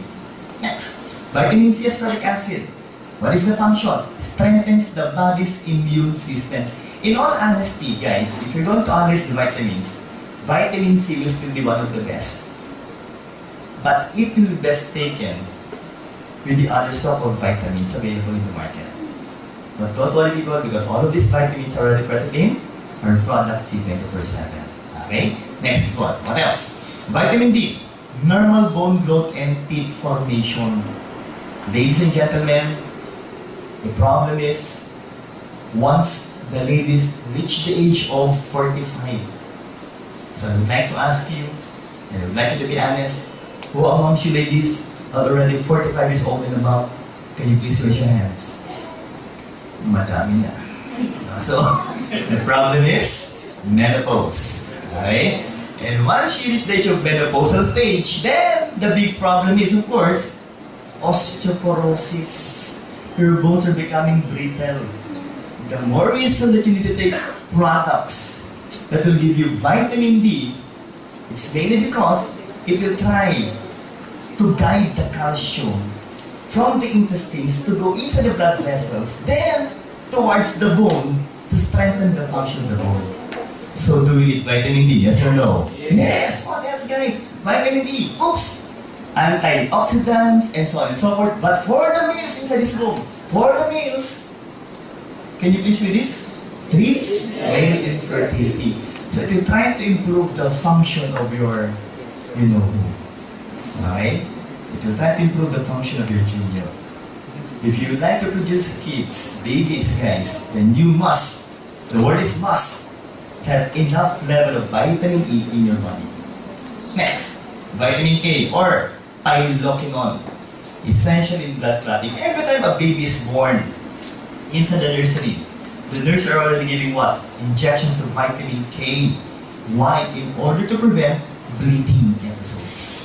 Next, vitamin C ascorbic acid. What is the function? Strengthens the body's immune system. In all honesty, guys, if you're going to analyze the vitamins, vitamin C will still be one of the best. But it will be best taken with the other so-called vitamins available in the market. But don't worry, people, because all of these vitamins are already present in our product C24/7. Okay? Next one. What else? Vitamin D. Normal bone growth and teeth formation. Ladies and gentlemen, the problem is, once the ladies reach the age of 45. So I would like to ask you, and I would like you to be honest, who amongst you ladies are already 45 years old and above? Can you please raise your hands? Madami na. So, the problem is menopause. Okay? And once you reach the age of menopausal stage, then the big problem is, of course, osteoporosis. Your bones are becoming brittle. The more reason that you need to take products that will give you vitamin D, it's mainly because it will try to guide the calcium from the intestines to go inside the blood vessels, then towards the bone to strengthen the function of the bone. So do we need vitamin D, yes or no? Yes! What else, guys? Vitamin D, oops! Antioxidants and so on and so forth. But for the males inside this room, for the males, can you please read this? Treats male infertility. So it will try to improve the function of your, who. Okay? It will try to improve the function of your junior. If you would like to produce kids, babies, guys, then you must, the word is must, have enough level of vitamin E in your body. Next, vitamin K or piloquinone. Essential in blood clotting. Every time a baby is born, inside the nursery, the nurses are already giving what? Injections of vitamin K. Why? In order to prevent bleeding episodes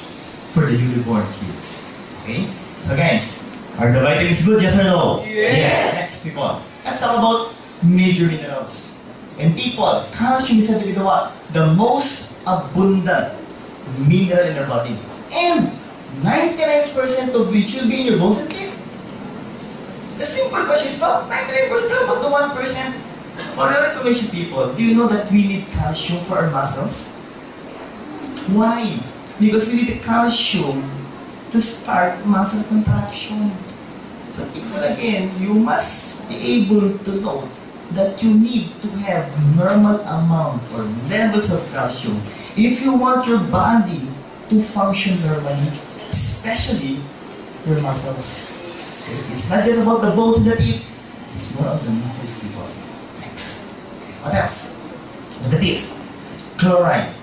for the newly born kids. Okay? So guys, are the vitamins good? Yes or no? Yes. Next, people. Let's talk about major minerals. And people, calcium is said to be the what? The most abundant mineral in our body. And 99% of which will be in your bones and teeth. The simple question is, well, 99%, how about the 1%? For your information, people, do you know that we need calcium for our muscles? Why? Because we need the calcium to start muscle contraction. So people again, you must be able to know that you need to have normal amount or levels of calcium if you want your body to function normally, especially your muscles. Okay? It's not just about the bones that eat, it's more of the muscles, people. Next. What else? Look at this. Chloride.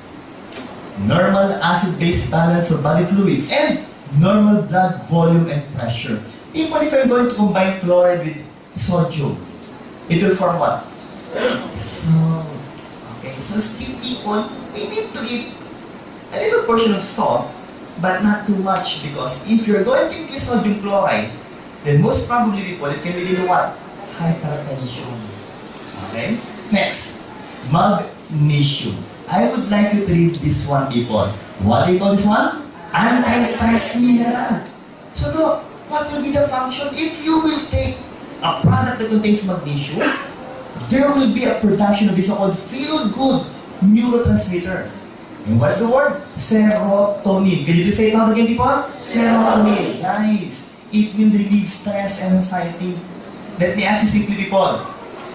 Normal acid-base balance of body fluids and normal blood volume and pressure. People, if you're going to combine chloride with sodium, it will form what? Salt. Okay, so still people, we need to eat a little portion of salt, but not too much, because if you're going to increase sodium chloride, then most probably people, it can lead to what? Hypertension. Okay? Next, magnesium. I would like you to read this one, people. What do you call this one? Anti-stress mineral. So look, what will be the function? If you will take a product that contains magnesium, there will be a production of this so-called feel-good neurotransmitter. And what's the word? Serotonin. Can you please say it out again, people? Serotonin. Guys, it will relieve stress and anxiety. Let me ask you simply, people.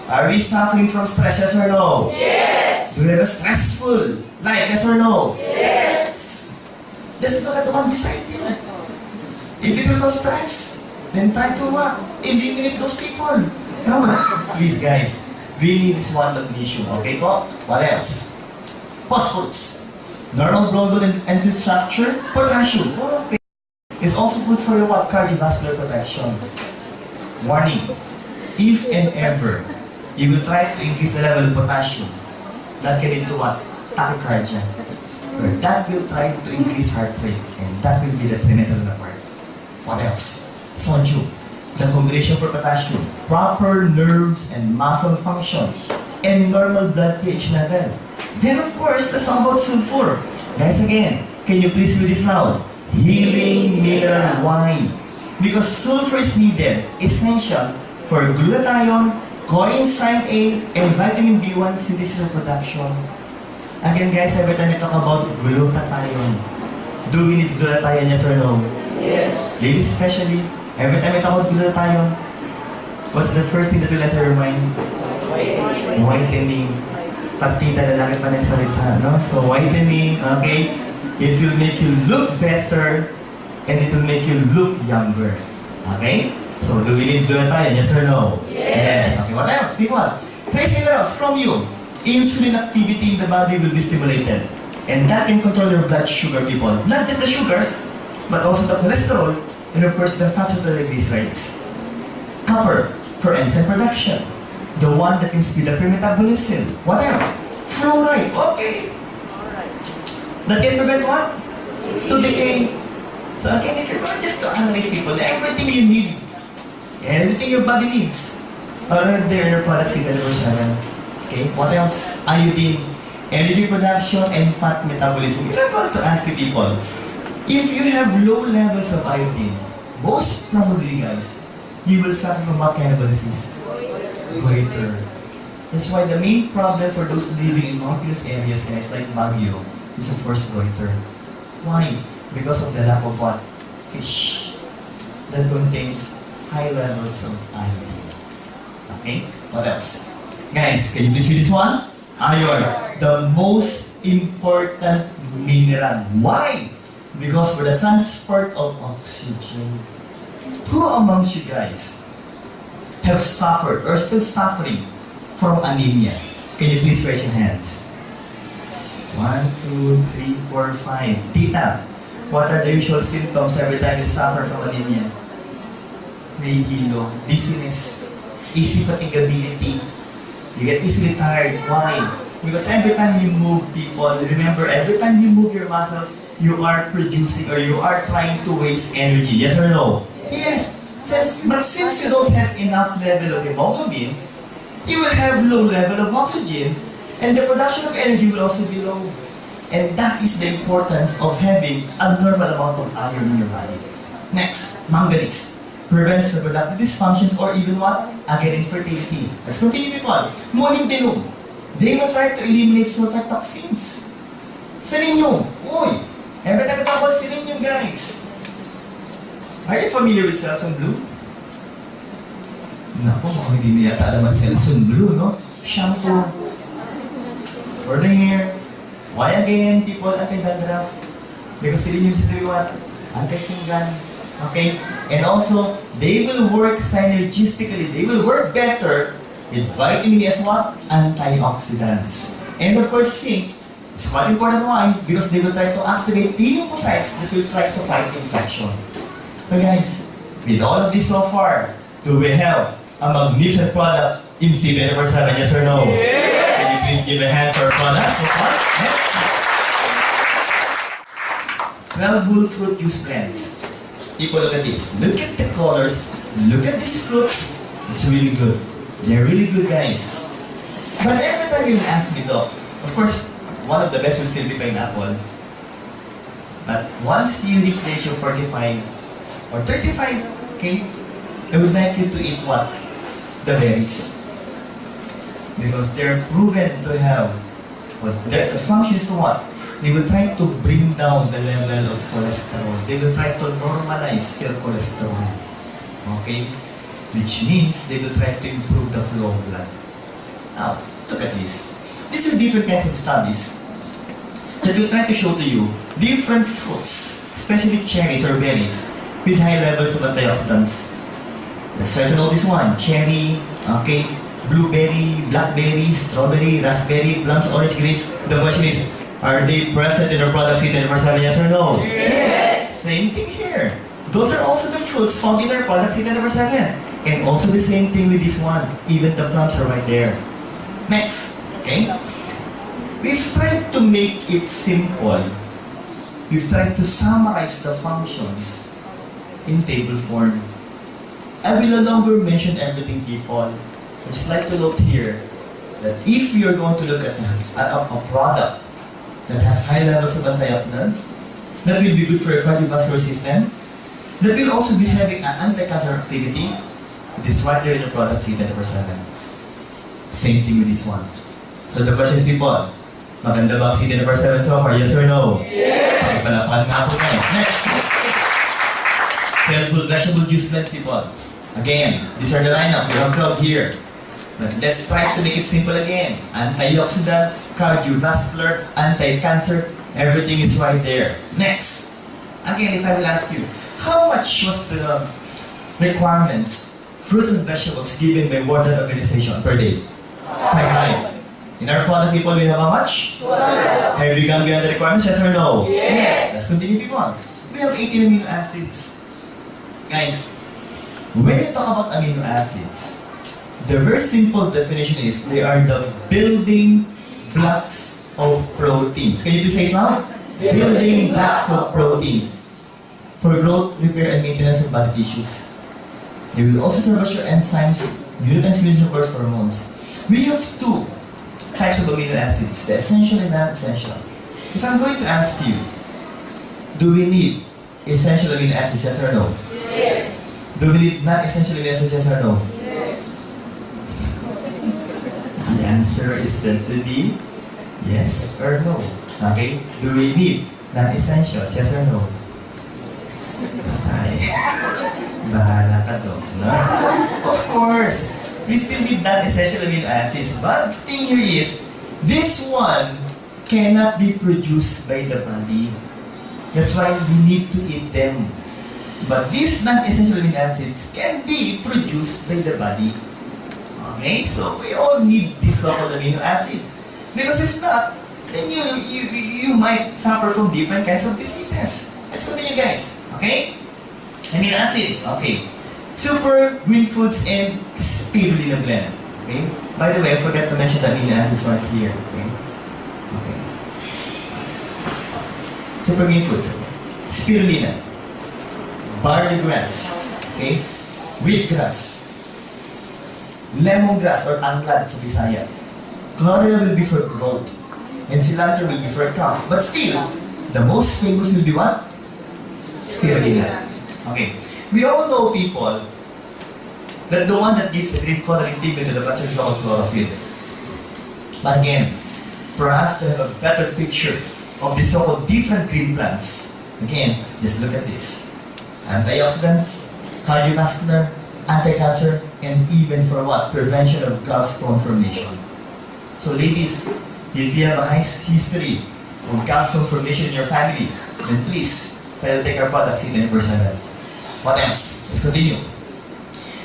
Are we suffering from stress, yes or no? Yes. Do we have a stressful life, yes or no? Yes. Just look at the one beside you. If it will cause stress, then try to what? Eliminate those people. No, please guys, we need this one magnesium, okay po? What else? Phosphorus. Normal bone and tooth structure. Potassium. Okay. It's also good for your what? Cardiovascular protection. Warning. If and ever you will try to increase the level of potassium, that can lead to what? Tachycardia. Or that will try to increase heart rate, and that will be detrimental na part. What else? Sodium. The combination for potassium, proper nerves and muscle functions, and normal blood pH level. Then of course, let's talk about sulfur. Guys again, can you please read this loud? Healing mineral. Why? Because sulfur is needed, essential for glutathione, coenzyme A, and vitamin B1 synthesis and production. Again guys, every time we talk about glutathione, do we need glutathione, yes or no? Yes. Ladies especially, every time we talk about glutathione, what's the first thing that will enter your mind? Whitening. Partita lalaki pa nagsalita, no? So whitening, okay? It will make you look better and it will make you look younger. Okay? So do we need glutathione, yes or no? Yes. Okay, what else? People, trace minerals from you. Insulin activity in the body will be stimulated. And that can control your blood sugar, people. Not just the sugar, but also the cholesterol, and of course the fats and triglycerides. Copper for enzyme production. The one that can speed up your metabolism. What else? Fluoride. Okay. That can prevent what? To decay. So again, if you're going just to analyze people, everything you need, everything your body needs, are there in your products in 24/7. Okay, what else? Iodine, energy production, and fat metabolism. If I'm going to ask you people, if you have low levels of iodine, most probably guys, you will suffer from what kind of a disease? Goiter. That's why the main problem for those living in mountainous areas, guys, like Baguio, is of course goiter. Why? Because of the lack of what? Fish that contains high levels of iodine. Okay? What else? Guys, can you please read this one? Iron, the most important mineral. Why? Because for the transport of oxygen. Who amongst you guys have suffered or still suffering from anemia? Can you please raise your hands? 1, 2, 3, 4, 5. Tita, what are the usual symptoms every time you suffer from anemia? Nahihilo, dizziness, easy fatigability. You get easily tired. Why? Because every time you move, people, remember, every time you move your muscles, you are producing or you are trying to waste energy. Yes or no? Yes. But since you don't have enough level of hemoglobin, you will have low level of oxygen, and the production of energy will also be low. And that is the importance of having a normal amount of iron in your body. Next, manganese. Prevents reproductive dysfunctions or even what? Again, infertility. Let's continue, people. Molybdenum. They will try to eliminate sulfite toxins. Selenium. Uy! Ever about selenium, guys? Are you familiar with Selsun Blue? Naku, mga hindi niya yata alam ang Selsun Blue, no? Shampoo. For the hair. Why again, people, anti-dandruff? Because selenium is doing what? Anti-fungal. Okay? And also, they will work synergistically. They will work better with vitamin E as what? Antioxidants. And of course, zinc is quite important. Why? Because they will try to activate T lymphocytes that will try to fight infection. So guys, with all of this so far, do we have a magnificent product in C24/7? Yes or no? Yes. Can you please give a hand for our product so far? Yes. 12 whole fruit juice blends. People, look at this. Look at the colors. Look at these fruits. It's really good. They're really good, guys. But every time you ask me, though, of course, one of the best will still be pineapple. But once you reach the age of 45 or 35, okay, I would like you to eat what? The berries. Because they're proven to have, what the function is to what? They will try to bring down the level of cholesterol. They will try to normalize your cholesterol. Okay? Which means they will try to improve the flow of blood. Now, look at this. These are different kinds of studies that will try to show to you different fruits, especially cherries or berries, with high levels of antioxidants. Let's try to know this one. Cherry, okay, blueberry, blackberry, strawberry, raspberry, plums, orange, grapes. The question is, are they present in our product C24/7? Yes or no? Yes. Same thing here. Those are also the fruits found in our product C24/7. And also the same thing with this one. Even the plums are right there. Next, okay? We've tried to make it simple. We've tried to summarize the functions in table form. I will no longer mention everything, people. I'd just like to note here that if you're going to look at a product that has high levels of antioxidants, that will be good for your cardiovascular system, that will also be having an anti-cancer activity, it is right there in the product C24/7. Same thing with this one. So the question is, people, maganda ba ang C24/7 so far? Yes or no? Yes. Pakipalapan nga po guys. Next. Helpful vegetable juice blends, people. Again, these are the lineup. We have 12 here. But let's try to make it simple again. Antioxidant, cardiovascular, anti-cancer, everything is right there. Next. Again, if I will ask you, how much was the requirements, fruits and vegetables given by World Health Organization per day? 5. In our product, people, we have how much? 12. Have we gone beyond the requirements? Yes or no? Yes. Let's continue, people. We have 18 amino acids. Guys, when you talk about amino acids, the very simple definition is they are the building blocks of proteins. Can you please say it now? Building blocks of proteins for growth, repair, and maintenance of body tissues. They will also serve as your enzymes, neurotransmission, of course, hormones. We have 2 types of amino acids, the essential and non-essential. If I'm going to ask you, do we need essential amino acids, yes or no? Yes. Do we need non-essential amino acids, yes or no? The answer is said to be yes or no. Okay? Do we need non-essentials? Yes or no? Patay. Bahala ka doon. No? Of course, we still need non-essential amino acids. But the thing here is, this one cannot be produced by the body. That's why we need to eat them. But these non-essential amino acids can be produced by the body. Okay, so we all need these so-called amino acids. Because if not, then you might suffer from different kinds of diseases. Let's continue, guys. Okay? Amino acids. Okay. Super, green foods, and spirulina blend. Okay? By the way, I forgot to mention the amino acids right here. Okay? Okay. Super green foods. Spirulina. Barley grass. Okay? Wheatgrass. Lemongrass or anglad sa Bisaya. Chlorella will be for growth. And cilantro will be for cough. But still, the most famous will be what? Spirulina. Okay. We all know, people, that the one that gives the green coloring pigment to the plants is called chlorophyll. But again, for us to have a better picture of the so-called different green plants. Again, just look at this. Antioxidants, cardiovascular, anti-cancer, and even for what? Prevention of gallstone formation. So ladies, if you have a history of gallstone formation in your family, then please, take our products in 24/7. What else? Let's continue.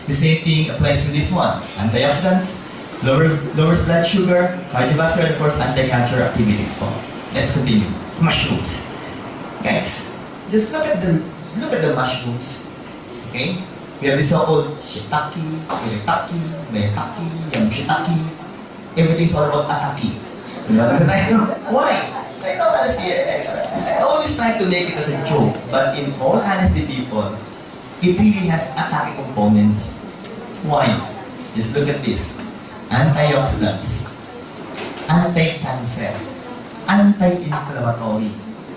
The same thing applies to this one. Antioxidants, lowers blood sugar, cardiovascular, and of course, anti-cancer activities po. Let's continue. Mushrooms. Guys, just look at the mushrooms. Okay? We have the so-called shiitake, iritake, maitake, yamashitake. Everything's all about atake. Why? I don't honestly, I always try to make it as a joke, but in all honesty, people, it really has atake components. Why? Just look at this. Antioxidants, anti-cancer, anti-inflammatory,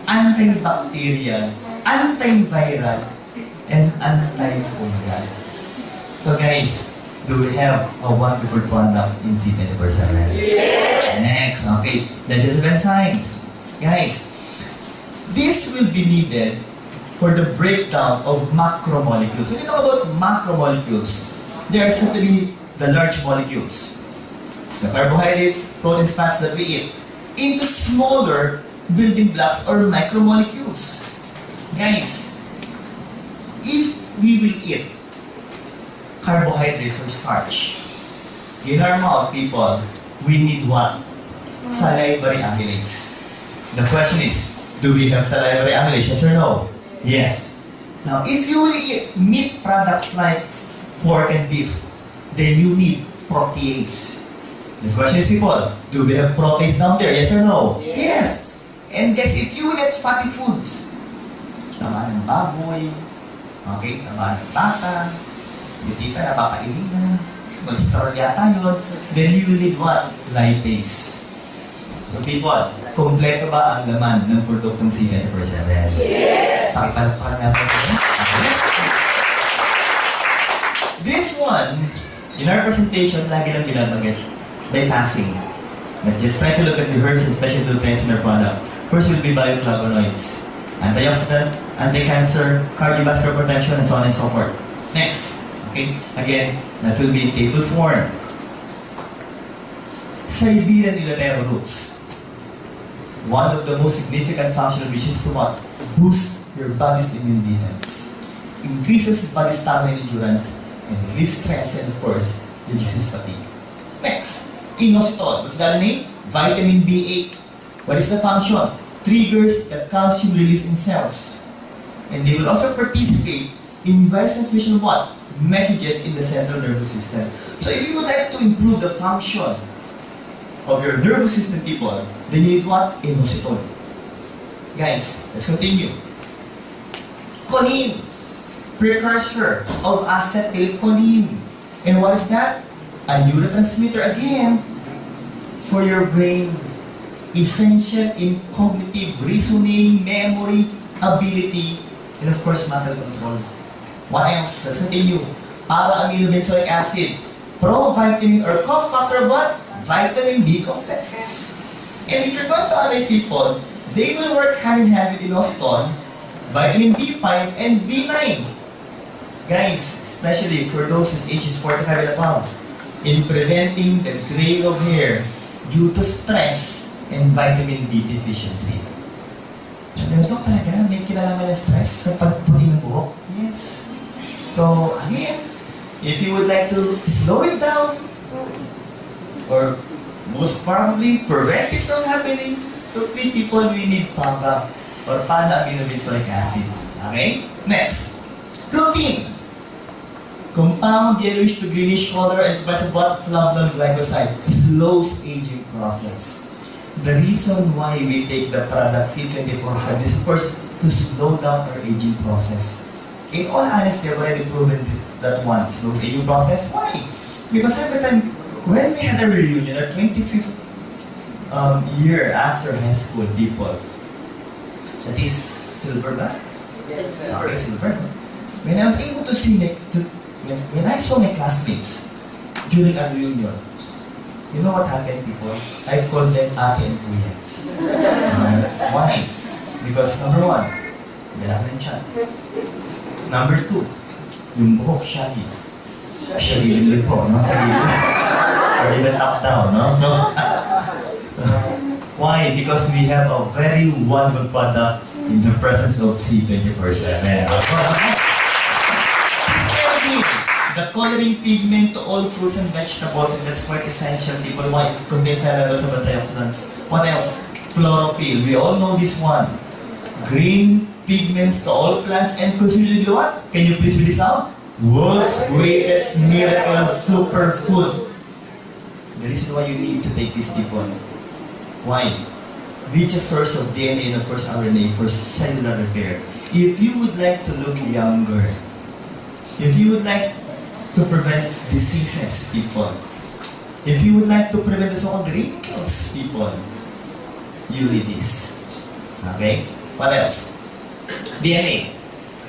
antibacterial, antiviral, and antifungal. So guys, do we have a wonderful product in C24/7? Yes! Next, okay, digestive enzymes. Guys, this will be needed for the breakdown of macromolecules. When you talk about macromolecules, there are certainly the large molecules, the carbohydrates, proteins, fats that we eat, into smaller building blocks or micromolecules. Guys, if we will eat carbohydrates or starch, in our mouth, people, we need what? Salivary amylase. The question is, do we have salivary amylase? Yes or no? Yes. Now, if you will eat meat products like pork and beef, then you need protease. The question is, people, do we have protease down there? Yes or no? Yes. And guys, if you will eat fatty foods, tama ng baboy, okay, tama ng bata, si tita napapailing na, mag-store yata yun, then you will need what? Lipase. So people, kompleto ba ang laman ng produktong C24/7? Yes! Pakipalakpakan nga po. This one, in our presentation, lagi lang binabanggit, bypassing. But just try to look at the herbs and special nutrients in their product. First will be bioflavonoids, antioxidant, anti-cancer, cardiovascular protection, and so on and so forth. Next, okay, again, that will be in table form. Siberian Ilatero roots. One of the most significant functional which is to what? Boost your body's immune defense, increases body stamina and endurance, and relieves stress, and of course, reduces fatigue. Next, inositol. What's that name? Vitamin B8. What is the function? Triggers the calcium release in cells. And they will also participate in virus transmission what? Messages in the central nervous system. So if you would like to improve the function of your nervous system, people, then you need what? Inositol. Guys, let's continue. Choline, precursor of acetylcholine. And what is that? A neurotransmitter again for your brain. Essential in cognitive reasoning, memory, ability, and of course, muscle control. What else? Let's continue. Para-aminobenzoic acid, pro-vitamin or cofactor what? Vitamin B complexes. And if you're going to analyze people, they will work hand in hand with inositol, vitamin B5, and B9. Guys, especially for those whose age is 45 and above, in preventing the gray of hair due to stress and vitamin B deficiency. Sabi ito talaga, may kinalaman ng stress sa pagputi ng buhok? Yes. So, again, if you would like to slow it down, or most probably prevent it from happening, so please people, we need PABA or pana-aminobenzoic acid. Okay? Next, protein. Compound yellowish to greenish color and provides what? Flavonol glycoside. Slows aging process. The reason why we take the product C24/7 is of course to slow down our aging process. In all honesty, I've already proven that one slows aging process. Why? Because every time when we had a reunion, our 25th year after high school, people, that is silver ba? Yes, sir. Okay, silver. When I was able to see when I saw my classmates during our reunion, You know what happened, people? I call them ate and kuya. Why? Because number one, dala ng tiyan. Number two, yung buhok shaggy. Shaggy rin po, no? Sa gilid. Or even up down, no? So, why? Because we have a very wonderful product in the presence of C24/7. The coloring pigment to all fruits and vegetables, and that's quite essential. People, why? It contains high levels of antioxidants. What else? Chlorophyll. We all know this one. Green pigments to all plants, and consider what? Can you please read this out? World's greatest miracle superfood. The reason why you need to take this, people. Why? Richest source of DNA and of course RNA for cellular repair. If you would like to look younger, if you would like to prevent diseases, people, if you would like to prevent the so-called wrinkles, people, you read this. Okay? What else? DNA,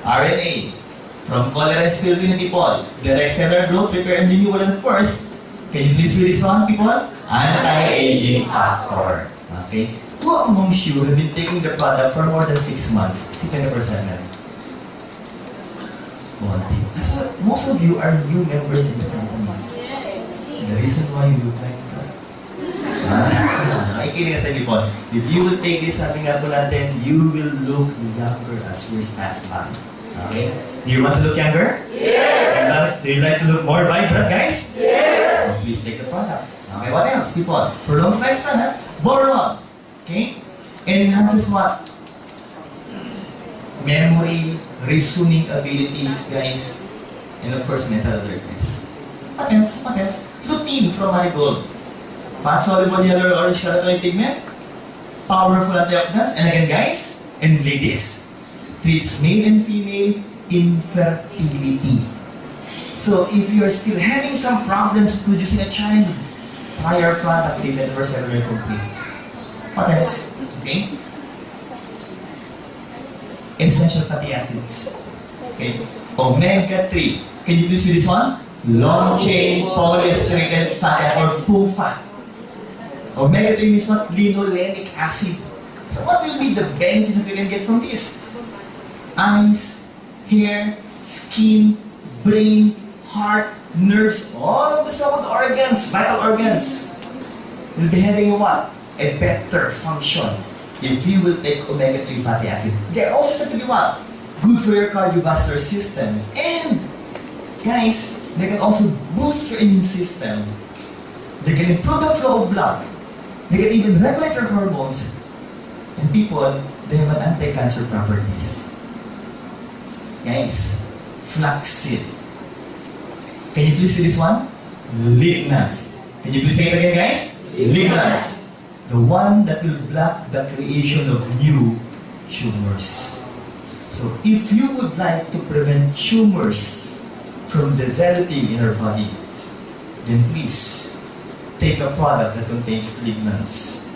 RNA, from cholera and spirulina, people, direct cellular growth, repair, and renewal, and of course, can you please read this one, people? Anti-aging factor. Okay? Who amongst you have been taking the product for more than 6 months? See 20%. So most of you are new members in the company. Yes. The reason why you look like that. Nakikinig sa people. If you will take this, sabi nga po natin, you will look younger as years pass by. Okay? Do you want to look younger? Yes. Do you like to look more vibrant, guys? Yes. So please take the product. Okay, what else, people? Prolongs lifespan, ha? Boron. Okay? Enhances what? Memory, reasoning abilities, guys. And of course, mental alertness. What else? What else? Lutein from marigold. Fat-soluble yellow or orange color pigment. Powerful antioxidants. And again, guys, and ladies, treats male and female infertility. So if you're still having some problems producing a child, try our products, say 10% complete. What else? Okay? Essential fatty acids. Okay? Omega-3. Can you please read this one? Long-chain polyunsaturated fatty or PUFA. Omega-3 means what? Linolenic acid. So what will be the benefits that we can get from this? Eyes, hair, skin, brain, heart, nerves, all of the so-called organs, vital organs, will be having a what? A better function if you will take omega-3 fatty acid. They're also said to be what? Good for your cardiovascular system. And, guys, they can also boost your immune system. They can improve the flow of blood. They can even regulate your hormones. And people, they have an anti-cancer properties. Guys, flaxseed. Can you please read this one? Lignans. Can you please say it again, guys? Lignans. The one that will block the creation of new tumors. So if you would like to prevent tumors from developing in our body, then please take a product that contains lignans.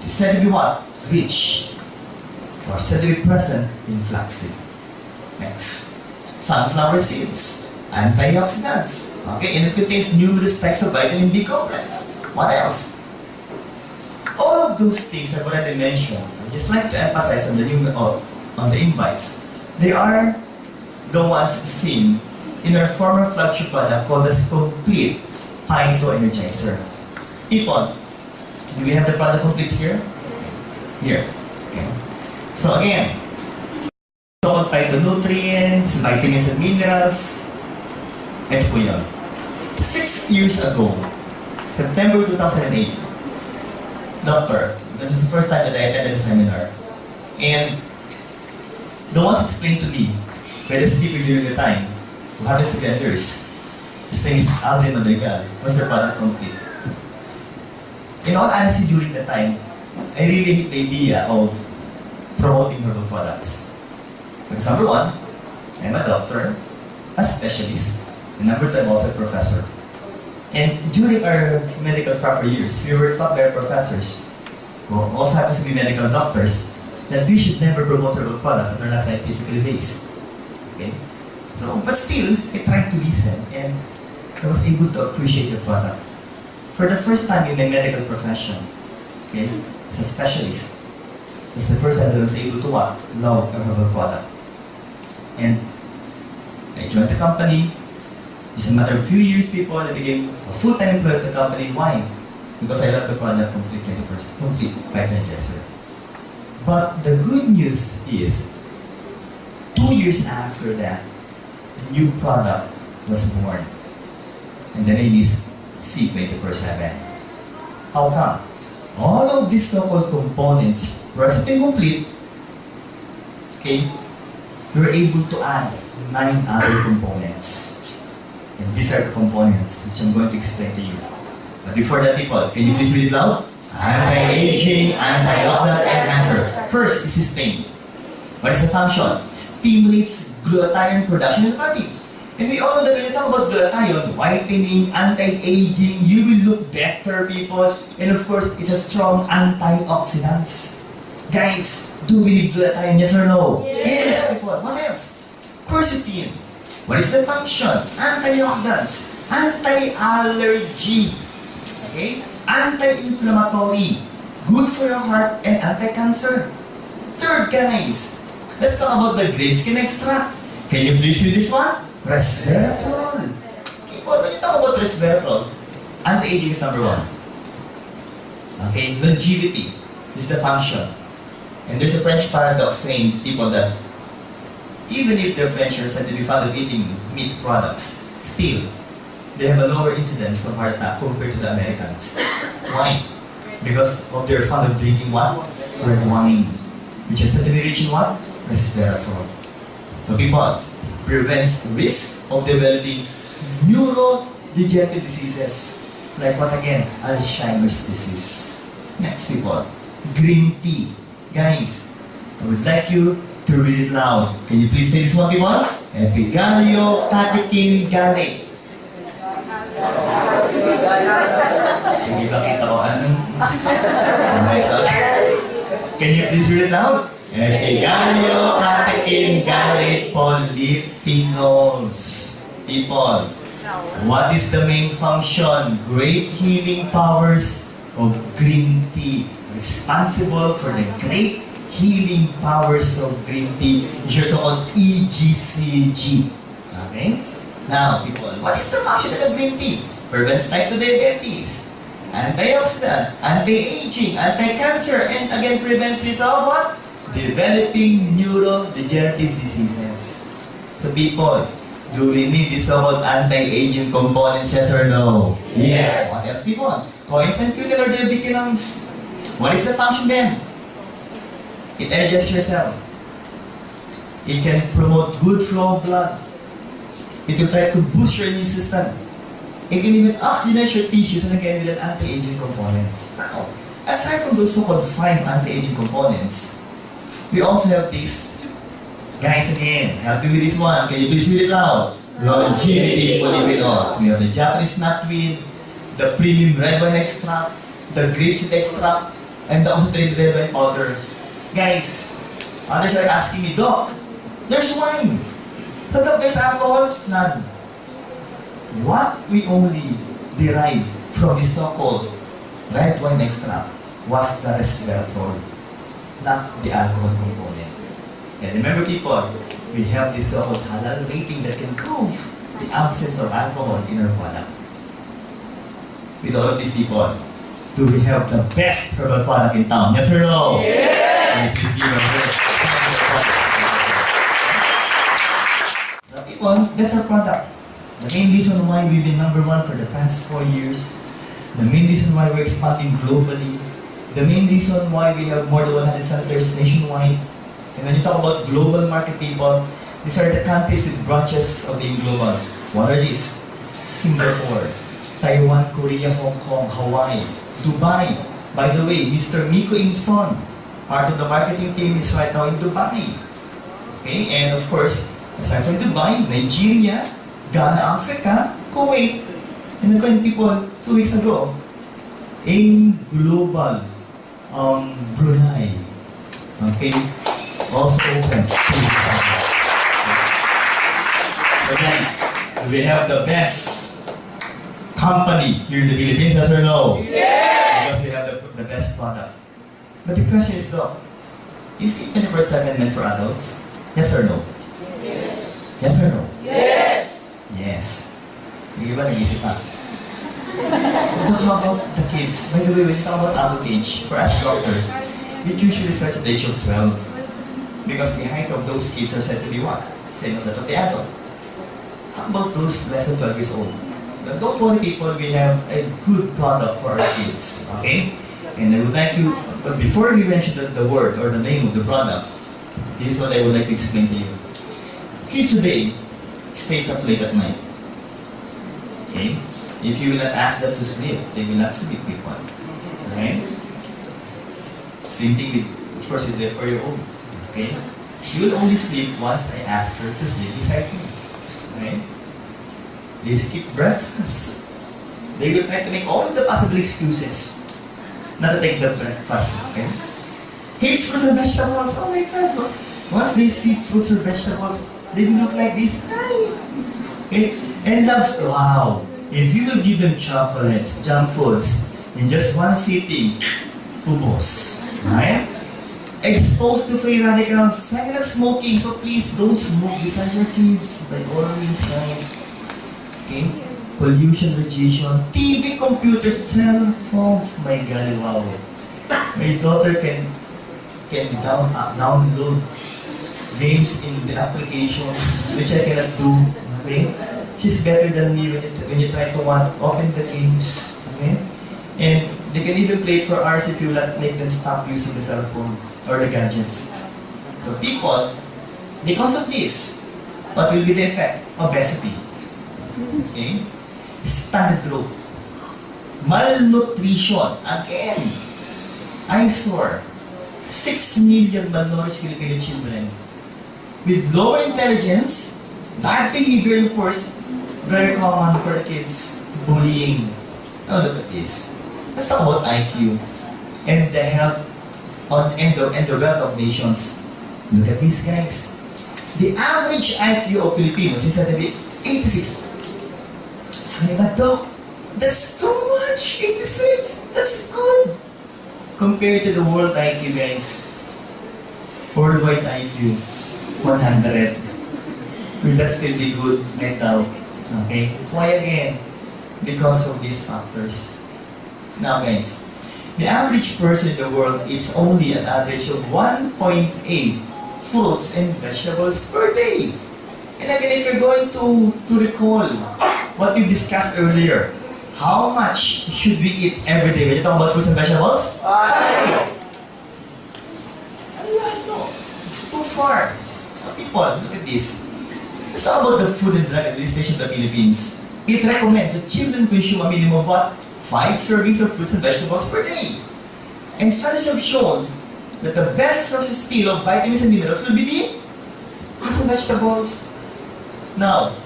It's said to be what? Rich. Or said to be present in flaxseed. Next. Sunflower seeds. Antioxidants. Okay, and it contains numerous types of vitamin B complex. What else? All of those things I've already mentioned. I'd just like to emphasize on the invites. They are the ones seen in our former flagship product called as Complete Phyto Energizer. Ipon, do we have the product complete here? Here. Okay. So again, so-called phytonutrients, vitamins and minerals. Ito po yun. 6 years ago, September 2008, doctor, this was the first time that I attended a seminar. And the ones explained to me by the speaker during the time, who happens to be a nurse, his name is Aldrin Madrigal, was their product complete. In all honesty, during the time, I really hate the idea of promoting herbal products. Because number one, I'm a doctor, a specialist, and number two, I'm also a professor. And during our medical proper years, we were taught by our professors, who also happens to be medical doctors, that we should never promote herbal products that are not scientifically based. Okay? So, but still, I tried to listen, and I was able to appreciate the product for the first time in my medical profession, okay, as a specialist, it's the first time that I was able to what? Love a herbal product. And I joined the company. It's a matter of few years, people, I became a full-time employee of the company. Why? Because I love the product completely, complete vitamin gesser. But the good news is, 2 years after that, the new product was born. And the name is C24/7. How come? All of these so-called components, recipe complete, okay, we were able to add 9 other components. And these are the components which I'm going to explain to you. But before that, people, can you please read it loud? Anti-aging, antioxidant, and cancer. First is sustain. What is the function? Stimulates glutathione production in the body. And we all know that when you talk about glutathione, whitening, anti-aging, you will look better, people. And of course, it's a strong antioxidant. Guys, do we need glutathione, yes or no? Yes, people. What else? Quercetin. What is the function? Antioxidants, anti-allergy, okay? Anti-inflammatory, good for your heart, and anti-cancer. Third, guys, let's talk about the grapeseed extract. Can you please read this one? Resveratrol. Okay, well, when you talk about resveratrol, anti-aging is number 1. Okay, longevity is the function. And there's a French paradox saying, people, that even if the French are said to be fond of eating meat products, still, they have a lower incidence of heart attack compared to the Americans. Why? Because of their fond of drinking what? Red wine, which is said to be rich in what? Resveratrol. So people, prevents risk of developing neurodegenerative diseases, like what again? Alzheimer's disease. Next, people, green tea. Guys, I would like you to read it loud. Can you please say this one, people? Epigalio catechin gallate. Hindi ba kita ko anong? Can you please read it loud? Epigalio catechin gallate polyphenols. People, what is the main function? Great healing powers of green tea. Responsible for the great healing powers of green tea, which are so-called EGCG. Okay? Now, people, what is the function of green tea? Prevents type 2 diabetes, antioxidant, anti-aging, anti-cancer, and again prevents this of what? Developing neurodegenerative diseases. So people, do we need this so-called anti-aging components, yes or no? Yes. What else, people? Coins and cuticle or diabetes. What is the function then? It energizes your cell. It can promote good flow of blood. It will try to boost your immune system. It can even oxygenate your tissues and again with anti-aging components. Now, aside from those so-called 5 anti-aging components, we also have this. Guys, again, help me with this one. Can you please read it loud? Longevity polyphenols. We have the Japanese knotweed, the premium red wine extract, the grapeseed extract, and the concentrated red wine powder. Guys, others are asking me, Doc, there's wine. But Doc, there's alcohol? None. What we only derive from this so-called red wine extract was the resveratrol, not the alcohol component. And remember, people, we have this so-called halal rating that can prove the absence of alcohol in our product. With all of these people, do we have the best herbal product in town? Yes or no? Yes! Please give a break. Now, people, that's our product. The main reason why we've been number 1 for the past 4 years, the main reason why we're expanding globally, the main reason why we have more than 100 centers nationwide. And when you talk about global market, people, these are the countries with branches of being global. What are these? Singapore, Taiwan, Korea, Hong Kong, Hawaii, Dubai. By the way, Mr. Miko Imson, part of the marketing team, is right now in Dubai. Okay, and of course, aside from Dubai, Nigeria, Ghana, Africa, Kuwait, and again, people, 2 weeks ago, in global, Brunei. Okay, also open. So guys, we have the best company here in the Philippines, yes or no? Yes! Because we have the best product. But the question is though, is it 24/7 meant for adults? Yes or no? Yes. Yes or no? Yes. Yes. Yung iba nag-isip pa. How about the kids? By the way, when you talk about adult age, for us doctors, it usually starts at the age of 12. Because the height of those kids are said to be what? Same as that of the adult. How about those less than 12 years old? But don't worry people, we have a good product for our kids. Okay? And I would like to, but before we mention the word or the name of the product, this is what I would like to explain to you. Kids today stays up late at night. Okay? If you will not ask them to sleep, they will not sleep with one. Okay? Same thing with, of course, with the 4-year-old. Okay? She will only sleep once I ask her to sleep beside me. Okay? They skip breakfast. They will try to make all the possible excuses not to take the breakfast. Okay? Hates fruits and vegetables. Oh my God! Once they see fruits or vegetables, they will look like this. Okay? And loves, wow! If you will give them chocolates, junk foods, in just one sitting, ubos. Right? Exposed to free radicals, silent smoking, so please don't smoke beside your kids. By all means, guys. Okay? Pollution, radiation, TV, computers, cell phones. My God, wow. My daughter can download games in the applications, which I cannot do. Okay? She's better than me when you try to open the games. Okay? And they can even play it for hours if you let make them stop using the cell phone or the gadgets. So people, because of this, what will be the effect? Obesity. Okay? Stunted growth. Malnutrition. Again, eyesore. 6 million malnourished Filipino children with lower intelligence, bad behavior, of course, very common for the kids. Bullying. Now look at this. Let's talk about IQ and the health and the wealth of nations. Look at these guys. The average IQ of Filipinos is said to be 86. How many ba, Doc? That's too much! 86! That's good! Compared to the world IQ, guys. Worldwide IQ, 100. Will that still be good mental? Okay? Why again? Because of these factors. Now guys, the average person in the world eats only an average of 1.8 fruits and vegetables per day. And again, if you're going to recall what we discussed earlier, how much should we eat every day when you talk about fruits and vegetables? 5! No, it's too far. People, look at this. Let's talk about the Food and Drug Administration of the Philippines. It recommends that children consume a minimum of what? 5 servings of fruits and vegetables per day. And studies have shown that the best sources still of vitamins and minerals will be the fruits and vegetables. Now,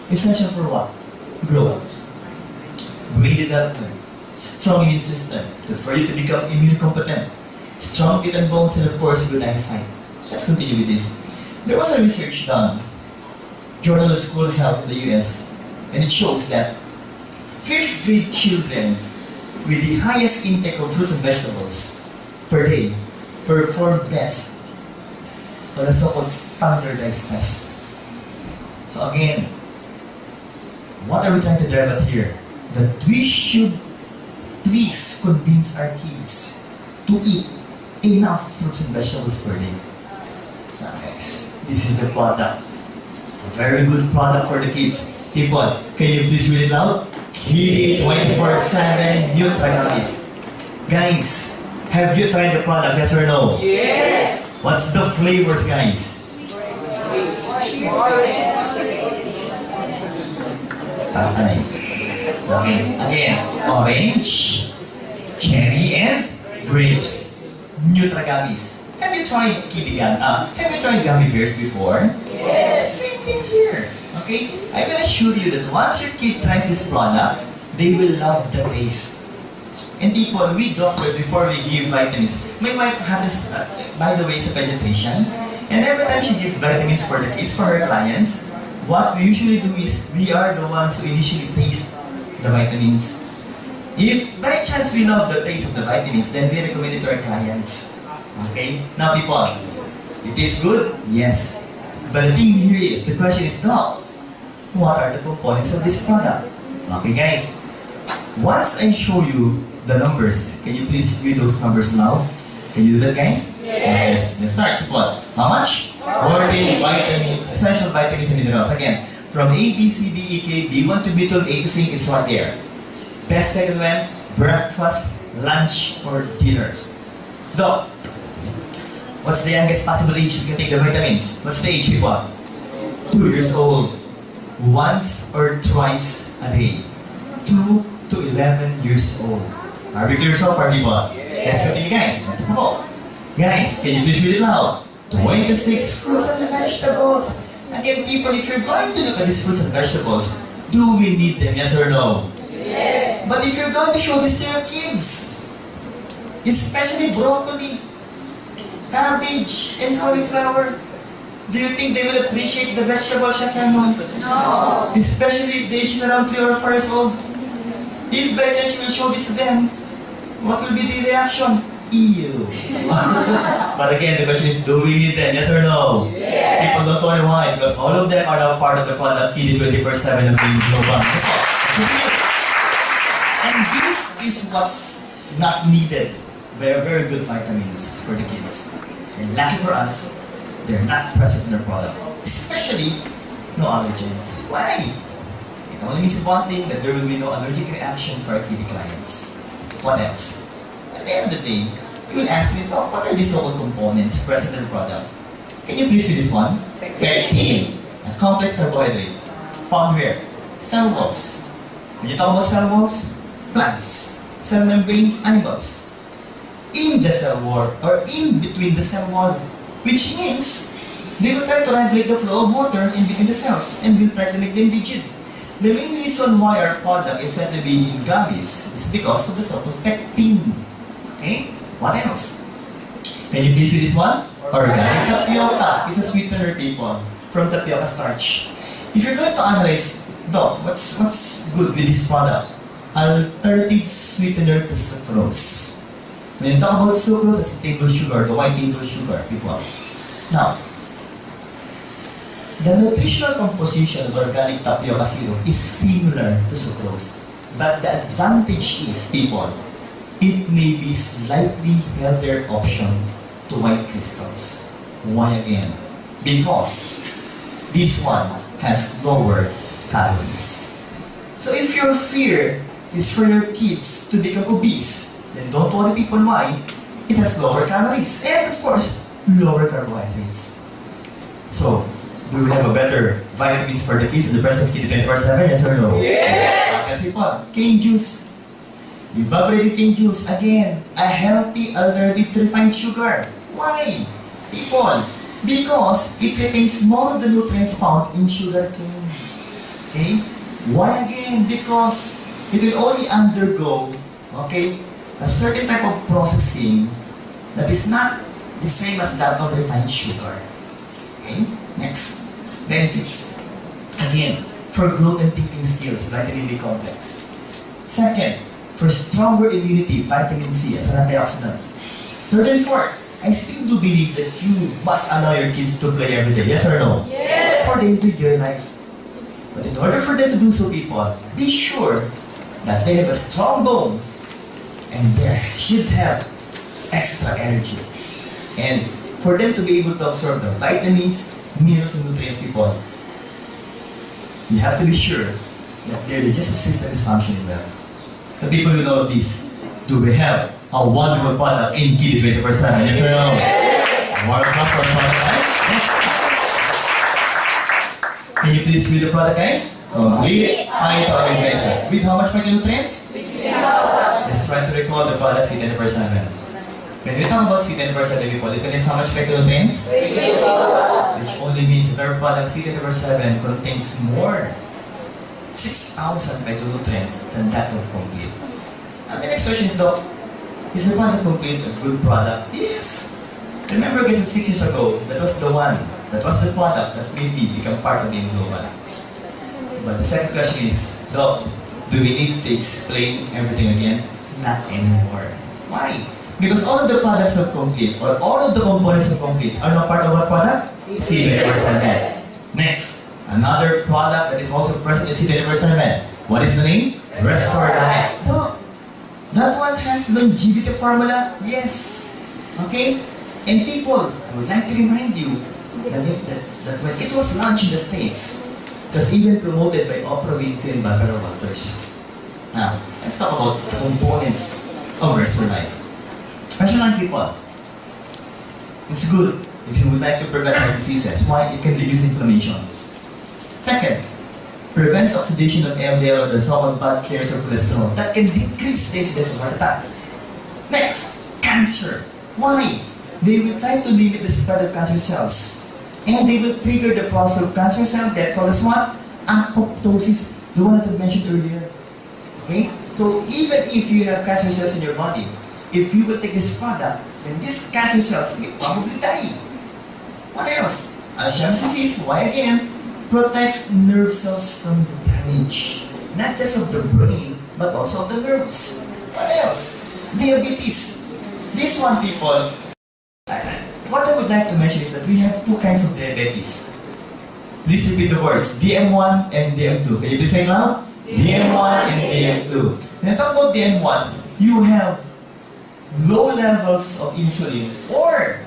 essential for what? Growth, brain development, strong immune system, for you to become immune competent, strong teeth and bones, and of course, good eyesight. Let's continue with this. There was a research done, Journal of School Health in the US, and it shows that 5th grade children with the highest intake of fruits and vegetables per day perform best on a so-called standardized test. So again, what are we trying to drive at here? That we should please convince our kids to eat enough fruits and vegetables per day. Now guys, this is the product. A very good product for the kids. People, can you please read it loud? Kitty 24/7 Nutragamis. Guys, have you tried the product, yes or no? Yes. What's the flavors, guys? Okay. Again, orange, cherry, and grapes. Nutragamis. Have you tried have you tried gummy bears before? Yes. Same thing here. Okay? I can assure you that once your kid tries this product, they will love the taste. And people, we doctors, before we give vitamins, my wife happens, by the way, is a pediatrician. And every time she gives vitamins for the kids, for her clients, what we usually do is we are the ones who initially taste the vitamins. If by chance we love the taste of the vitamins, then we recommend it to our clients. Okay? Now people, it tastes good? Yes. But the thing here is, the question is not, what are the components of this product? Okay guys, once I show you the numbers, can you please read those numbers loud? Can you do that guys? Yes. Let's start. What? How much? 40 vitamins, essential vitamins and minerals. Again, from A, B, C, D, E, K, B1 to B12, A to C, it's right there. Best taken when? Breakfast, lunch, or dinner. So, what's the youngest possible age you can take the vitamins? What's the age people? 2 years old. Once or twice a day. 2 to 11 years old. Are we clear so far people? Let's continue guys. Let's go. Guys, can you please read it loud? 26 fruits and vegetables. Again, people, if you're going to look at these fruits and vegetables, do we need them, yes or no? Yes. But if you're going to show this to your kids, especially broccoli, cabbage, and cauliflower, do you think they will appreciate the vegetables, yes or no? No. Especially if the age is around 3 or 4 years old. If by chance you will show this to them, what will be the reaction? Ew. But again, the question is, do we need them? Yes or no? Yes. People don't worry why, because all of them are now part of the product KD 24/7 of being global. And this is what's not needed by a very good vitamins for the kids. And lucky for us, they're not present in their product. Especially, no allergens. Why? It only means one thing, that there will be no allergic reaction for our KD clients. What else? At the end of the day, you will ask me, oh, what are these so-called components present in the product? Can you please read this one? Pectin, a complex carbohydrate. Found where? Cell walls. When you talk about cell walls, plants. Cell membrane, animals. In the cell wall, or in between the cell wall, which means they will try to regulate the flow of water in between the cells and will try to make them rigid. The main reason why our product is said to be in gummies is because of the so-called pectin. Okay? What else? Can you please read this one? Organic tapioca is a sweetener, people, from tapioca starch. If you're going to analyze, Doc, what's good with this product? Alternative sweetener to sucrose. When you talk about sucrose, it's the table sugar, the white table sugar, people. Now, the nutritional composition of organic tapioca syrup is similar to sucrose. But the advantage is, people, it may be slightly healthier option to white crystals. Why again? Because this one has lower calories. So if your fear is for your kids to become obese, then don't worry people why. It has lower calories and of course, lower carbohydrates. So, do we have a better vitamins for the kids in the present KD 24/7? Yes or no? Yes. Kasi po, cane juice. Evaporated cane juice, again, a healthy alternative to refined sugar. Why? People, because it retains more of the nutrients found in sugar cane. Okay? Why again? Because it will only undergo, okay, a certain type of processing that is not the same as that of refined sugar. Okay? Next, benefits. Again, for growth and thinking skills, vitamin B complex. Second, for stronger immunity, vitamin C as an antioxidant. Third and fourth, I still do believe that you must allow your kids to play every day, yes or no? Yes. For them to enjoy life. But in order for them to do so, people, be sure that they have a strong bones and they should have extra energy. And for them to be able to absorb the vitamins, minerals, and nutrients, people, you have to be sure that their digestive system is functioning well. The people with all of this, do we have a wonderful product in KD 24/7? Yes or no? Yes. Welcome for the product, guys. Next. Can you please read the product, guys? Complete phytonutrients. With how much phytonutrients? 60,000. Let's try to recall the product C 24/7. When we talk about C 24/7, people, it contains how much phytonutrients? 20,000. Which only means that our product C 24/7 contains more 6,000 phytonutrients than that of complete. And the next question is, though, is the product complete a good product? Yes. Remember guys, 6 years ago, that was the one That was the product that made me become part of the global. But the second question is, Doc, do we need to explain everything again? Not anymore. Why? Because all of the products are complete, or all of the components are complete, are now part of what product? C-7. Next, another product that is also present in C-7. What is the name? Restore Life. Doc, that one has longevity formula? Yes. Okay? And people, I would like to remind you that when it was launched in the States, it was even promoted by Oprah Winfrey and Barbara Walters. Now, let's talk about the components of Restore Life. Restore Life, people. It's good if you would like to prevent heart diseases. Why? It can reduce inflammation. Second, prevents oxidation of LDL or the so-called bad carriers of cholesterol. That can decrease the incidence of heart attack. Next, cancer. Why? They will try to limit the spread of cancer cells. And they will trigger the process of cancer cell that causes what? Apoptosis, the one that I mentioned earlier. Okay? So even if you have cancer cells in your body, if you will take this product, then these cancer cells will probably die. What else? Alzheimer's disease, why again? Protects nerve cells from damage. Not just of the brain, but also of the nerves. What else? Diabetes. This one, people, what I would like to mention is that we have two kinds of diabetes. Please repeat the words, DM1 and DM2. Can you please say it loud? DM1 and DM2. When I talk about DM1, you have low levels of insulin or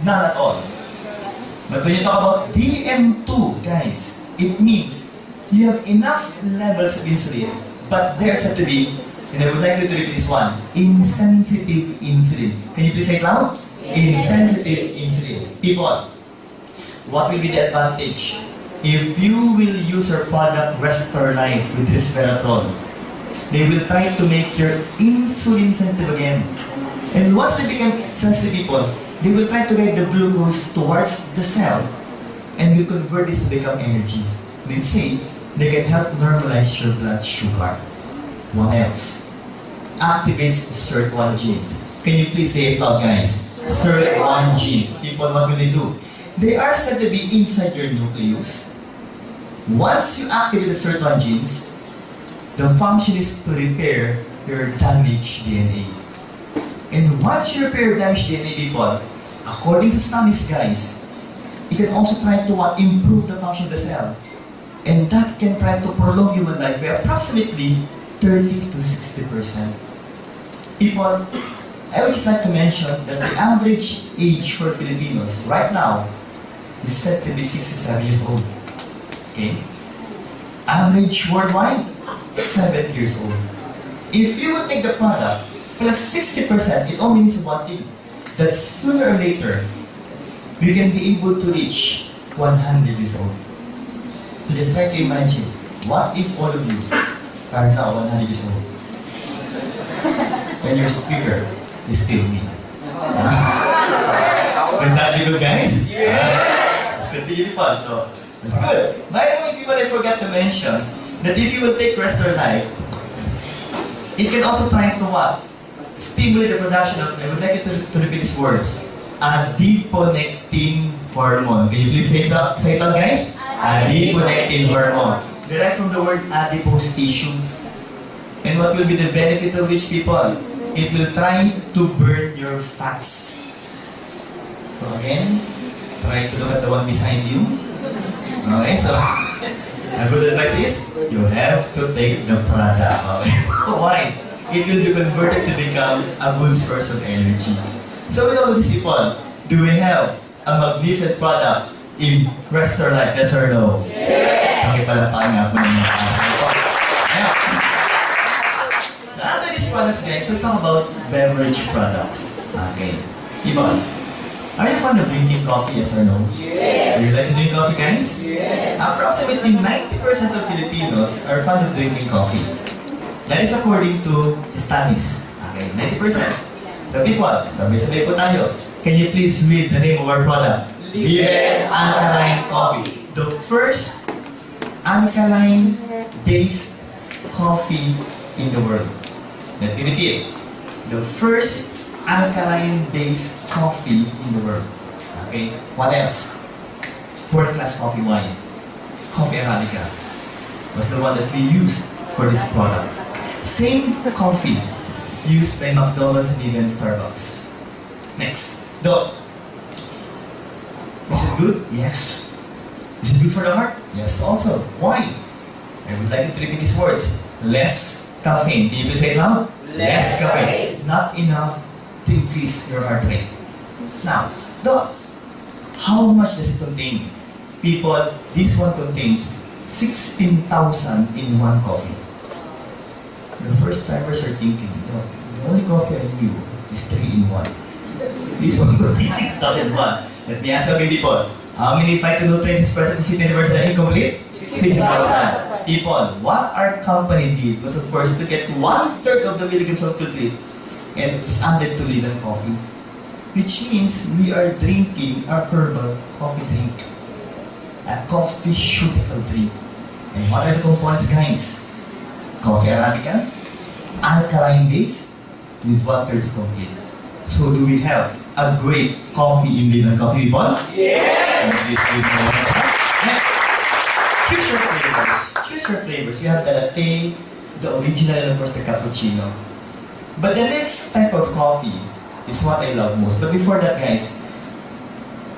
none at all. But when you talk about DM2, guys, it means you have enough levels of insulin, but there has to be, and I would like you to repeat this one, insensitive insulin. Can you please say it loud? Insensitive insulin. People, what will be the advantage? If you will use your product Restore Life with resveratrol, they will try to make your insulin sensitive again. And once they become sensitive, people, they will try to get the glucose towards the cell and will convert this to become energy. They say they can help normalize your blood sugar. What else? Activates SIRT1 genes. Can you please say it loud, guys? SIRT1 genes. People, what will they do? They are said to be inside your nucleus. Once you activate the SIRT1 genes, the function is to repair your damaged DNA. And once you repair damaged DNA, people, according to studies, guys, it can also try to improve the function of the cell. And that can try to prolong human life by approximately 30 to 60%. People, I would just like to mention that the average age for Filipinos right now is said to be 67 years old. Okay? Average worldwide, 7 years old. If you would take the product plus 60%, it only means one thing. That sooner or later, we can be able to reach 100 years old. So just try to imagine, what if all of you are now 100 years old? And your speaker is still me. Would that be good, guys? Let's continue fun. So, that's good. By the way, people, I forgot to mention that if you will take Restore Life, it can also try to what? Stimulate the production of, I would like you to repeat these words, adiponectin hormone. Can you please say it out, guys? Adiponectin hormone. Derived from the word adipose tissue. And what will be the benefit of which, people? It will try to burn your fats. So again, try to look at the one beside you. Okay, so a good advice is, you have to take the product. Okay? Why? It will be converted to become a good source of energy. So with all of these people, do we have a magnificent product in Restore Life? Yes or no? Yes! Okay, palapakan nga po ninyo. After these products, guys, let's talk about beverage products. Okay. People, are you fond of drinking coffee? Yes or no? Yes! Do you like to drink coffee, guys? Yes! Approximately 90% of Filipinos are fond of drinking coffee. That is according to studies. Okay, 90%. So people, sabay-sabay po tayo. Can you please read the name of our product? Villena Alkaline Coffee. The first alkaline-based coffee in the world. Let me repeat. The first alkaline-based coffee in the world. Okay, what else? world-class coffee wine. Coffee Arabica was the one that we used for this product. Same coffee used by McDonald's and even Starbucks. Next, Doc. Is it good? Yes. Is it good for the heart? Yes, also. Why? I would like you to repeat these words. Less caffeine. Can you please say it loud? Less caffeine. caffeine. Not enough to increase your heart rate. Now, Doc, how much does it contain? People, this one contains 16,000 in one coffee. The first timers are thinking, Doc, the only coffee I knew is 3 in 1. This one contains 6,000 in 1. Let me ask you again, people. How many phytonutrients is present in City University are incomplete? 16,000. People, what our company did was, of course, to get 1/3 of the milligrams of complete and it's added to Villena coffee. Which means we are drinking a herbal coffee drink. A coffee-ceutical drink. And what are the components, guys? Coffee Arabica, alkaline base, with 1/3 complete. So do we have a great coffee in Villena coffee, people? Yes! Next, choose your flavors. Choose your flavors. You have the latte, the original, and of course the cappuccino. But the next type of coffee is what I love most. But before that, guys,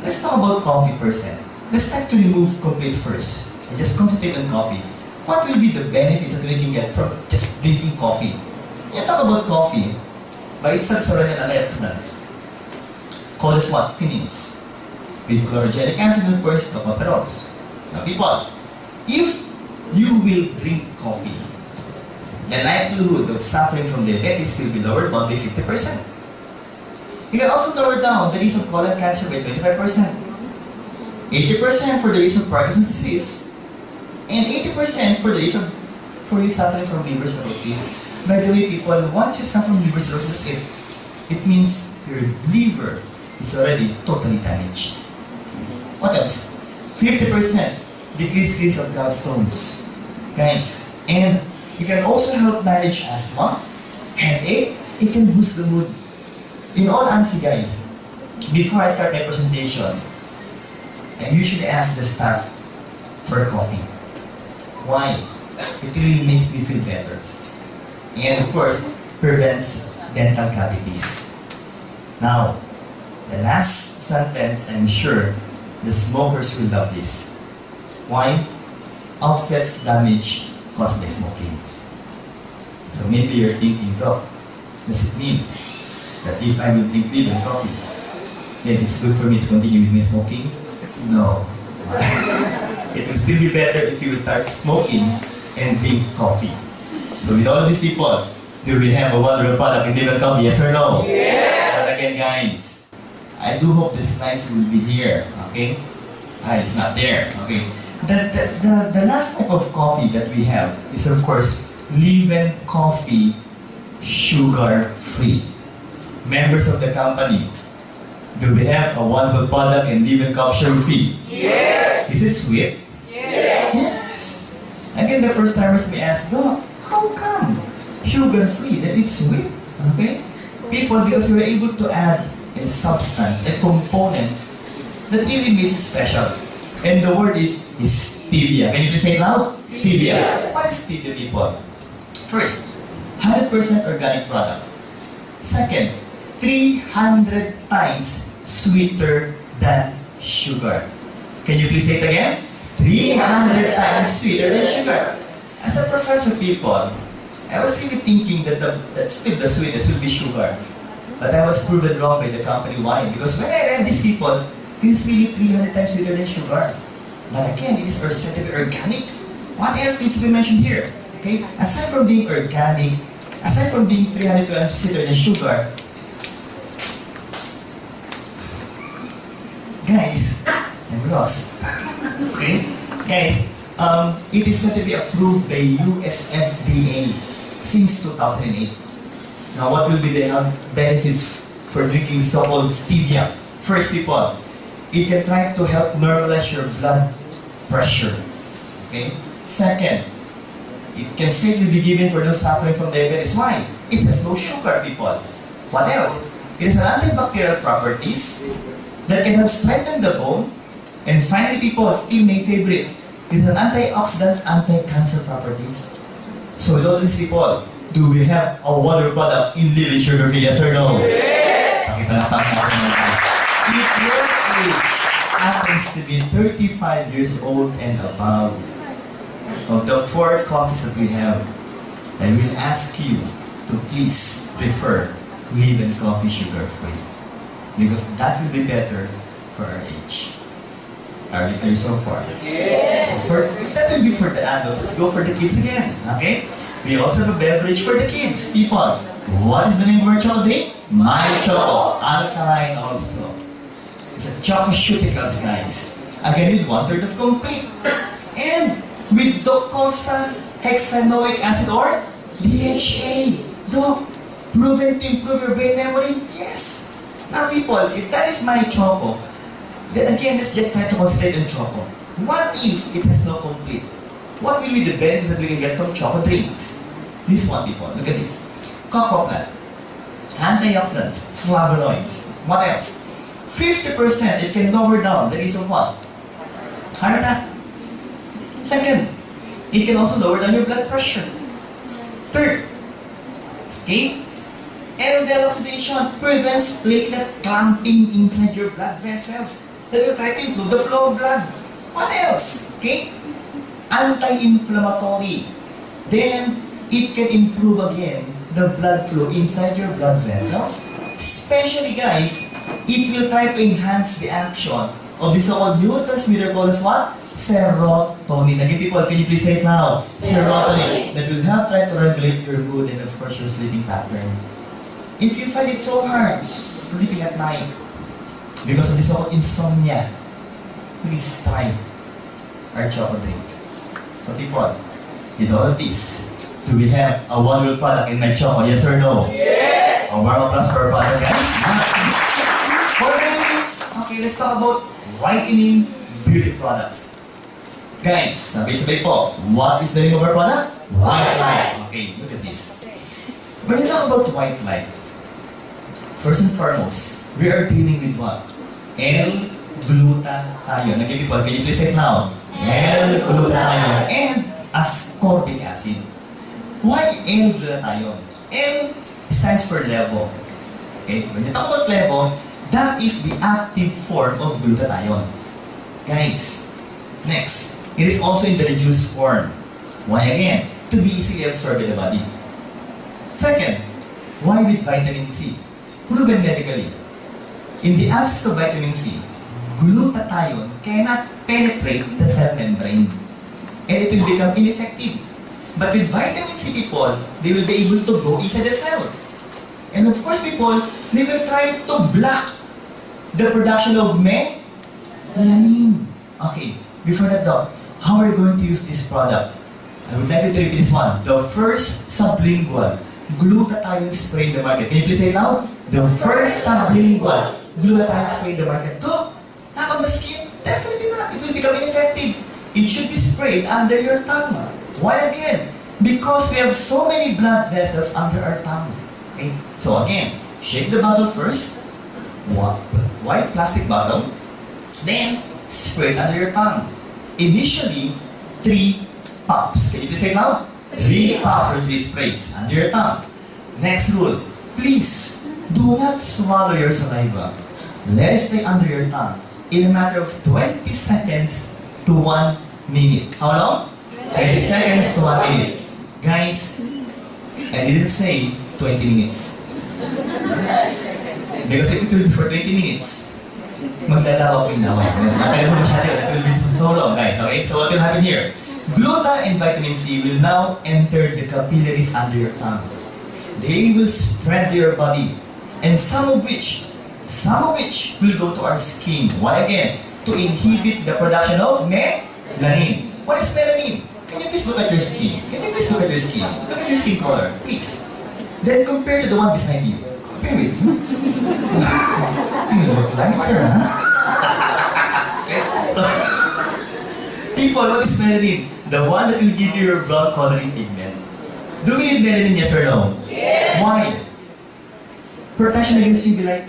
let's talk about coffee per se. Let's try to remove complete first and just concentrate on coffee. What will be the benefits that we can get from just drinking coffee? You talk about coffee, by itself already an antioxidants. Call it what? Quinines. With chlorogenic acid and of course tocopherols. Now people, if you will drink coffee, the likelihood of suffering from diabetes will be lowered by 50%. You can also lower down the risk of colon cancer by 25%. 80% for the risk of Parkinson's disease, and 80% for the risk of you suffering from liver cirrhosis. By the way, people, once you suffer from liver cirrhosis, it means your liver is already totally damaged. What else? 50% decreased risk of gallstones, guys, and it can also help manage asthma, headache. It can boost the mood. In all honesty, guys, before I start my presentation, I usually ask the staff for coffee. Why? It really makes me feel better. And of course, prevents dental cavities. Now, the last sentence, I'm sure the smokers will love this. Why? Offsets damage caused by smoking. So maybe you're thinking, Doc, does it mean that if I will drink Villena coffee, then it's good for me to continue with my smoking? No. It will still be better if you will start smoking and drink coffee. So with all of these people, do we have a wonderful product in Villena coffee? Yes or no? Yes! But again, guys, I do hope the slides will be here. Okay? It's not there. Okay. The last type of coffee that we have is of course Villena coffee, sugar-free. Members of the company, do we have a wonderful product in Villena coffee sugar-free? Yes! Is it sweet? Yes! Yes. Again, the first timers may ask, Doc, how come sugar-free? That it's sweet. Okay? People, because we were able to add a substance, a component that really makes it special. And the word is stevia. Can you please say it loud? Stevia. What is stevia, people? First, 100% organic product. Second, 300 times sweeter than sugar. Can you please say it again? 300 times sweeter than sugar. As a professor, people, I was really thinking that still the sweetest will be sugar. But I was proven wrong by the company. Why? Because when I read these people, it is really 300 times sweeter than sugar. But again, it is said to be organic. What else needs to be mentioned here? Okay? Aside from being organic, aside from being 300 times sweeter than sugar, guys, I'm lost. Okay? Guys, it is said to be approved by US FDA since 2008. Now, what will be the health benefits for drinking so-called stevia? First, people, it can try to help normalize your blood pressure. Okay? Second, it can safely be given for those suffering from diabetes. Why? It has no sugar, people. What else? It has an antibacterial properties that can help strengthen the bone, And finally, people, still my favorite, it has an antioxidant, anti-cancer properties. So with all these people, do we have a wonderful product in living sugar-free, yes or no? Yes. Pakipalakpak natin naman. If your age happens to be 35 years old and above, of the 4 coffees that we have, I will ask you to please prefer Live Coffee sugar-free. Because that will be better for our age. Are you clear so far? Yes. If that will be for the adults, let's go for the kids again. Okay? We also have a beverage for the kids. People, what is the name of our chocolate drink? My Choco. Alkaline also. It's a Chocoshuticals, guys. Again, with 1/3 of complete. And with docosahexaenoic acid or DHA. Doc, proven to improve your brain memory? Yes. Now, people, if that is My Choco, then again, let's just try to concentrate on Choco. What if it has no complete? What will be the benefits that we can get from Choco drinks? This one, people, look at this. Cocoa plant, antioxidants, flavonoids. What else? 50% it can lower down the risk of what? Heart attack. Second, it can also lower down your blood pressure. Third, okay, LDL oxidation prevents platelet clumping inside your blood vessels. That will try to improve the flow of blood. What else? Okay? Anti-inflammatory. Then, it can improve again the blood flow inside your blood vessels. Especially, guys, it will try to enhance the action of the so-called neurotransmitter called as what? Serotonin. Again, people, can you please say it now? Serotonin. That will help try to regulate your mood and, of course, your sleeping pattern. If you find it so hard sleeping at night because of the so-called insomnia, please try our chocolate drink. So people, with all of this, do we have a wonderful product in My Choco? Yes or no? Yes. A warm applause for our product, guys. For ladies, okay, let's talk about whitening beauty products. Guys, sabay-sabay po, what is the name of our product? White light. Okay, look at this. When you talk about white light, first and foremost, we are dealing with what? L-glutathione. Okay, people, can you please say it now? L-glutathione and ascorbic acid. Why L-glutathione? L stands for levo. Okay, when you talk about levo, that is the active form of glutathione. Guys, next, it is also in the reduced form. Why again? To be easily absorbed in the body. Second, why with vitamin C? Proven medically. In the absence of vitamin C, glutathione cannot penetrate the cell membrane and it will become ineffective. But with vitamin C, people, they will be able to go inside the cell. And of course, people, they will try to block the production of melanin. Okay, before that though, how are we going to use this product? I would like you to repeat this one. The first sublingual glutathione spray in the market. Can you please say it loud? The first sublingual glutathione spray in the market. To, not on the skin? Definitely not. It will become ineffective. It should be sprayed under your tongue. Why again? Because we have so many blood vessels under our tongue. Okay? So again, shake the bottle first. White plastic bottle. Then, spray it under your tongue. Initially, 3 pops. Can you please say it loud? 3 pops or 3 sprays under your tongue. Next rule, please do not swallow your saliva. Let it stay under your tongue in a matter of 20 seconds to 1 minute. How long? 20 seconds to 1 minute. Guys, I didn't say 20 minutes. Because if it will be for 20 minutes, maglalawak yung lawak. Matagal mo masyado, that will be so long, guys. Okay, so what will happen here? Gluta and vitamin C will now enter the capillaries under your tongue. They will spread to your body, and some of which will go to our skin. Why again? To inhibit the production of melanin. What is melanin? Can you please look at your skin? Can you please look at your skin? Look at your skin color, please. Then compare to the one beside you. Compare it. You look lighter, huh? People, what is melanin? The one that will give you your blood coloring pigment. Do we need melanin, yes or no? Yes. Why? Protection against UV light.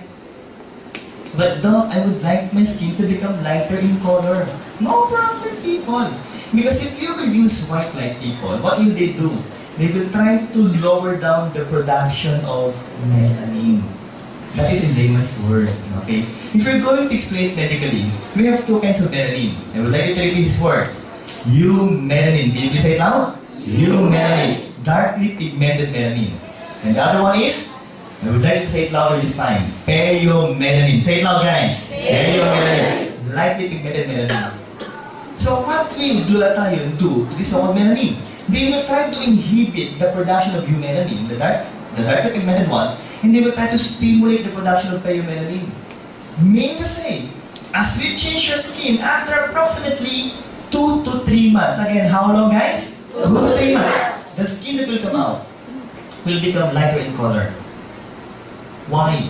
But Doc, I would like my skin to become lighter in color. No problem, people. Because if you will use white light, people, what will they do? They will try to lower down the production of melanin. That is in layman's words, okay? If you're going to explain it medically, we have two kinds of melanin. I would like you to repeat these words. Eumelanin. Can you please say it now? Eumelanin. Darkly pigmented melanin. And the other one is, I would like you to say it louder this time. Peomelanin. Say it loud, guys. Peomelanin. Lightly pigmented melanin. So what will glutathione do to this so-called melanin? They will try to inhibit the production of eumelanin, the darkly pigmented one, and they will try to stimulate the production of peomelanin. Mean to say, as we change your skin after approximately 2 to 3 months. Again, how long, guys? 2 to 3 months. The skin that will come out will become lighter in color. Why?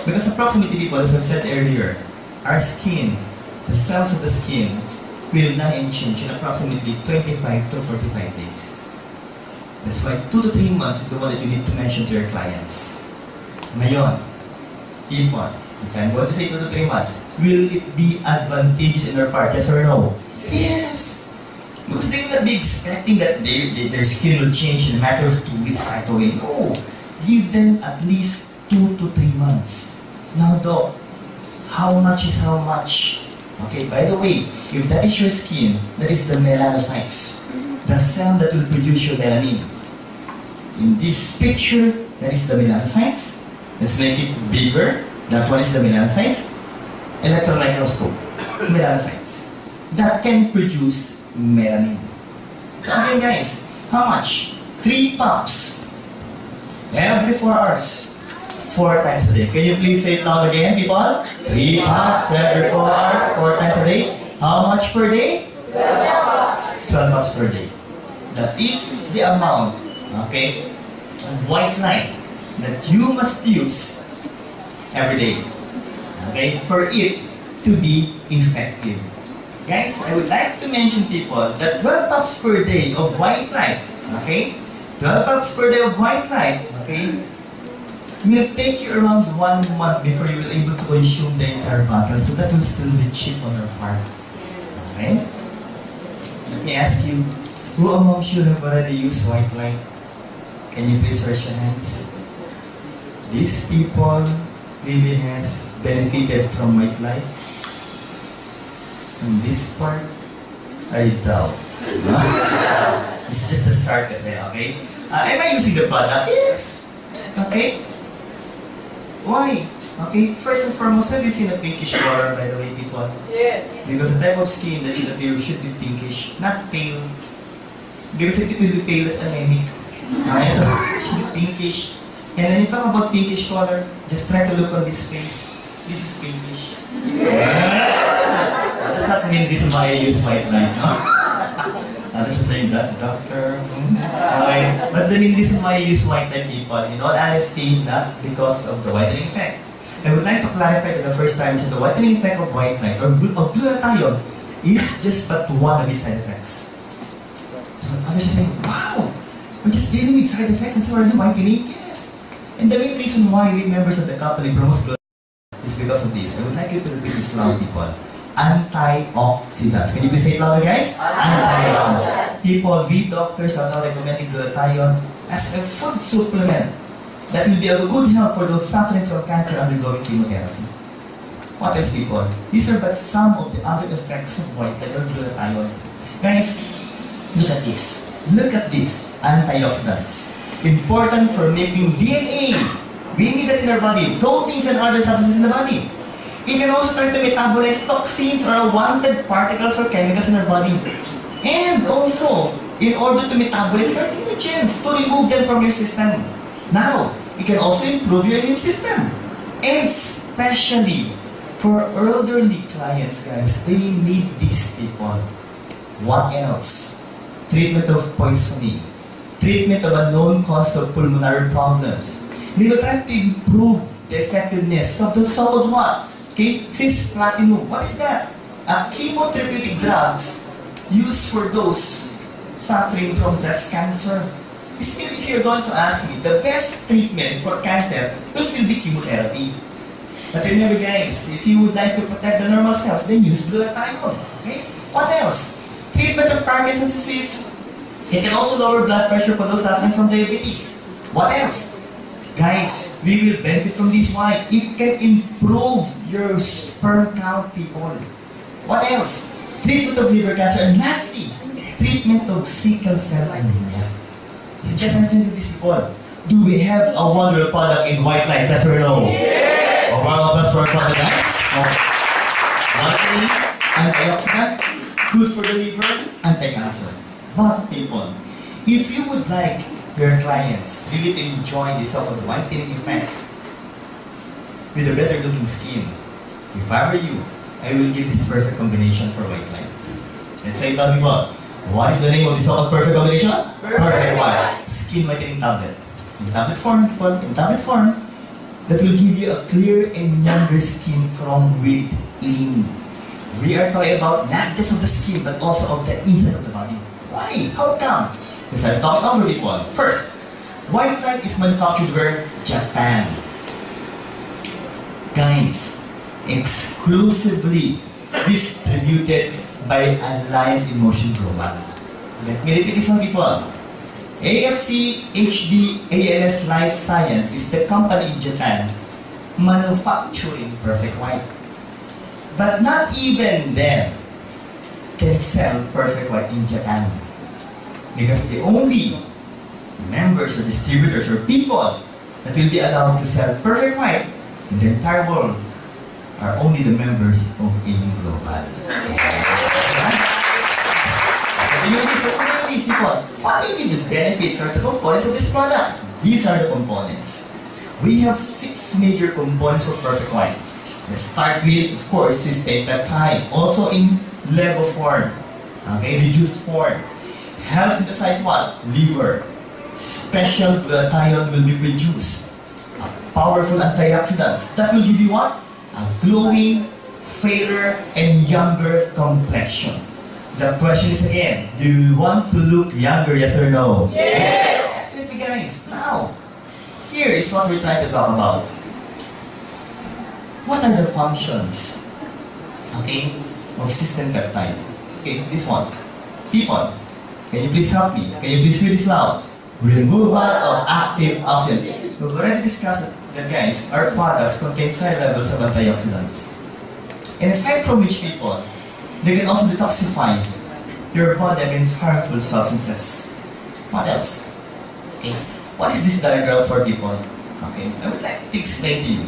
Because approximately, people, as I've said earlier, our skin, the cells of the skin, will die and change in approximately 25 to 45 days. That's why 2 to 3 months is the one that you need to mention to your clients. Ngayon, people, if I'm going to say 2 to 3 months, will it be advantageous in their part? Yes or no? Yes! Because they will not be expecting that their skin will change in a matter of 2 weeks right away. No! Give them at least 2 to 3 months. Now, Doc, how much is how much? Okay, by the way, if that is your skin, that is the melanocytes, the cell that will produce your melanin. In this picture, that is the melanocytes. Let's make it bigger. That one is the melanocytes. Electron microscope, melanocytes. That can produce melanin. So again, guys, how much? 3 pumps every 4 hours. 4 times a day. Can you please say it loud again, people? 3 pumps every 4 hours, 4 times a day. How much per day? 12 pumps per day. That is the amount, okay, of white light that you must use every day, okay, for it to be effective. Guys, I would like to mention, people, that 12 pumps per day of white light, okay, 12 pumps per day of white light, okay, will take you around 1 month before you will be able to consume the entire bottle. So that will still be cheap on your part. Okay? Let me ask you, who amongst you have already used white light? Can you please raise your hands? These people really has benefited from white light. And this part, I doubt. It's just a start kasi, okay? Am I using the product? Yes. Okay? Why? Okay, first and foremost, have you seen a pinkish color, by the way, people? Yes. Because the type of skin that should appear should be pinkish, not pale. Because if it will be pale, it's anemic. Okay, so it should be pinkish. And when you talk about pinkish color, just try to look on this face. This is pinkish. That's not the main reason why I use white light, no? Others are saying that, doctor. Okay. That's the main reason why I use white light, people. In all honesty, not because of the whitening effect. I would like to clarify that the first time that the whitening effect of white light or of glutathione is just but one of its side effects. So others are saying, wow, we're just dealing with side effects and so are you whitening? Yes. And the main reason why we members of the company promote glutathione is because of this. I would like you to repeat this loud, people. Antioxidants. Can you please say it louder, guys? Antioxidants. People, we doctors are now recommending glutathione as a food supplement that will be of good help for those suffering from cancer undergoing chemotherapy. What else, people? These are but some of the other effects of white light or glutathione. Guys, look at this. Look at this. Antioxidants. Important for making DNA. We need that in our body. Proteins and other substances in the body. It can also try to metabolize toxins or unwanted particles or chemicals in our body. And also, in order to metabolize carcinogens, to remove them from your system. Now, it can also improve your immune system. And especially for elderly clients, guys, they need these, people. What else? Treatment of poisoning. Treatment of a known cause of pulmonary problems. They will try to improve the effectiveness of the so-called what? Okay, cisplatinum. What is that? Chemotherapeutic drugs used for those suffering from breast cancer. Still, if you're going to ask me, the best treatment for cancer will still be chemotherapy. But remember guys, if you would like to protect the normal cells, then use glutathione. Okay? What else? Treatment of Parkinson's disease. It can also lower blood pressure for those suffering from diabetes. What else? Guys, we will benefit from this. Why? It can improve your sperm count, people. What else? Treatment of liver cancer. And lastly, treatment of sickle cell anemia. So just attend to this, people. Do we have a wonderful product in white light? Yes or no? Yes. A round of applause for our product, guys. Vitamin, antioxidant, good for the liver, anti-cancer. But people, if you would like your clients really to enjoy the so-called whitening effect with a better looking skin, if I were you, I will give this perfect combination for white light. Let's say it out, people. What is the name of this so-called perfect combination? Perfect white. Skin whitening tablet. In tablet form, people, in tablet form, that will give you a clear and younger skin from within. We are talking about not just of the skin, but also of the inside of the body. Why? How come? Because I'm talking over people. First, white light is manufactured where? Japan. Guys, exclusively distributed by Alliance in Motion Global. Let me repeat this one, people. AFC HD ALS Life Science is the company in Japan manufacturing perfect white. But not even them can sell perfect white in Japan. Because the only members or distributors or people that will be allowed to sell perfect white in the entire world are only the members of AIM Global. What will be the benefits or the components of this product? These are the components. We have 6 major components for perfect white. Let's start with, of course, cysteine peptide, also in level form, okay, reduced form. Helps synthesize what? Liver. Special glutathione will be produced. A powerful antioxidants that will give you what? A glowing, fairer, and younger complexion. The question is again, do you want to look younger, yes or no? Yes! Definitely guys. Now, here is what we're trying to talk about. What are the functions, okay, of cysteine peptide? Okay, this one. People, can you please help me? Can you please read this loud? Removal of active oxygen. We've already discussed that guys, our products contain high levels of antioxidants. And aside from which people, they can also detoxify your body against harmful substances. What else? Okay. What is this diagram for people? Okay. I would like to explain to you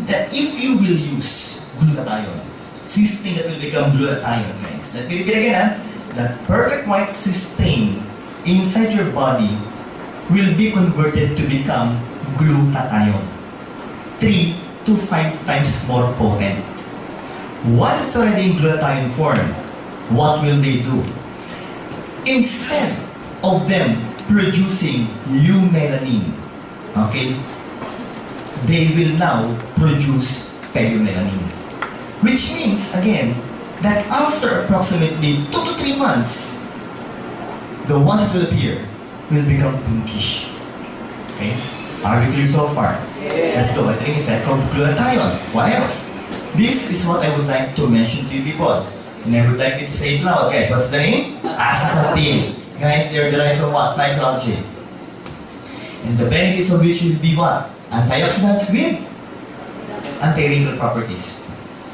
that if you will use glutathione, cysteine that will become glutathione, guys. Let me repeat again, that perfect white cysteine inside your body will be converted to become glutathione. 3 to 5 times more potent. Once it's already in glutathione form, what will they do? Instead of them producing eumelanin, okay, they will now produce perimelanin. Which means, again, that after approximately 2 to 3 months, the ones that will appear will become pinkish. Okay? Are we clear so far? Yes. Let's go. I think effect of glutathione. What else? This is what I would like to mention to you people. And I would like you to say it loud. Guys, what's the name? Astaxanthin. Guys, they are derived from what? Psychology. And the benefits of which will be what? Antioxidants with anti-wrinkle properties.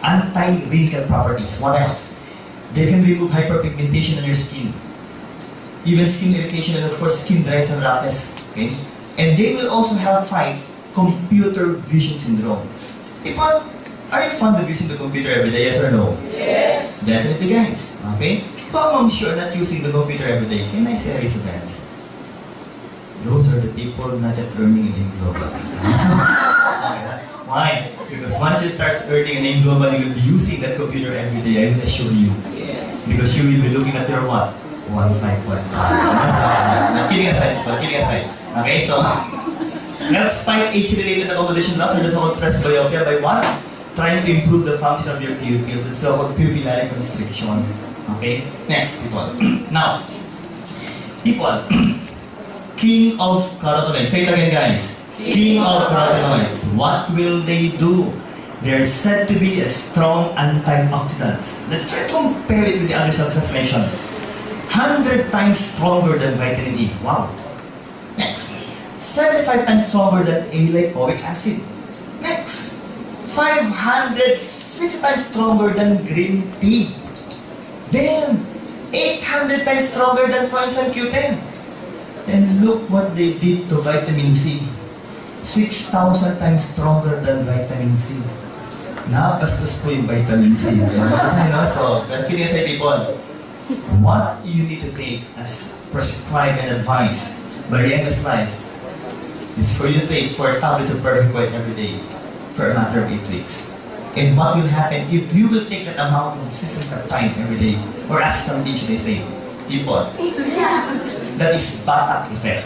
Anti-wrinkle properties. What else? They can remove hyperpigmentation on your skin. Even skin irritation and of course skin dryness and roughness. Okay? And they will also help fight computer vision syndrome. People, are you fond of using the computer every day, yes or no? Yes! Definitely guys, okay? But I'm sure not using the computer every day. Can I say raise of hands? Those are the people not yet earning in global. Why? Because once you start earning an name global, you will be using that computer every day, I will assure you. Yes! Because you will be looking at your what? 151. Kidding aside. Okay, so let's fight age-related accommodation loss or the so-called presbyopia by what? Trying to improve the function of your pupils, the so-called pupillary constriction. Okay? Next, people. Now, people, king of carotenoids. Say it again, guys. king of carotenoids. What will they do? They're said to be a strong antioxidants. Let's try to compare it with the other substances mentioned. 100 times stronger than vitamin E. Wow. Next. 75 times stronger than A-lipoic acid. Next. 560 times stronger than green tea. Then, 800 times stronger than coenzyme Q10. And look what they did to vitamin C. 6,000 times stronger than vitamin C. Nakakastos po yung vitamin C. So, can you say, people, what you need to take as prescribed and advised by Rienga's life is for you to take 4 tablets of perfect white every day for a matter of 8 weeks. And what will happen if you will take that amount of systemic time every day, or as some should they say, people, that is batak effect.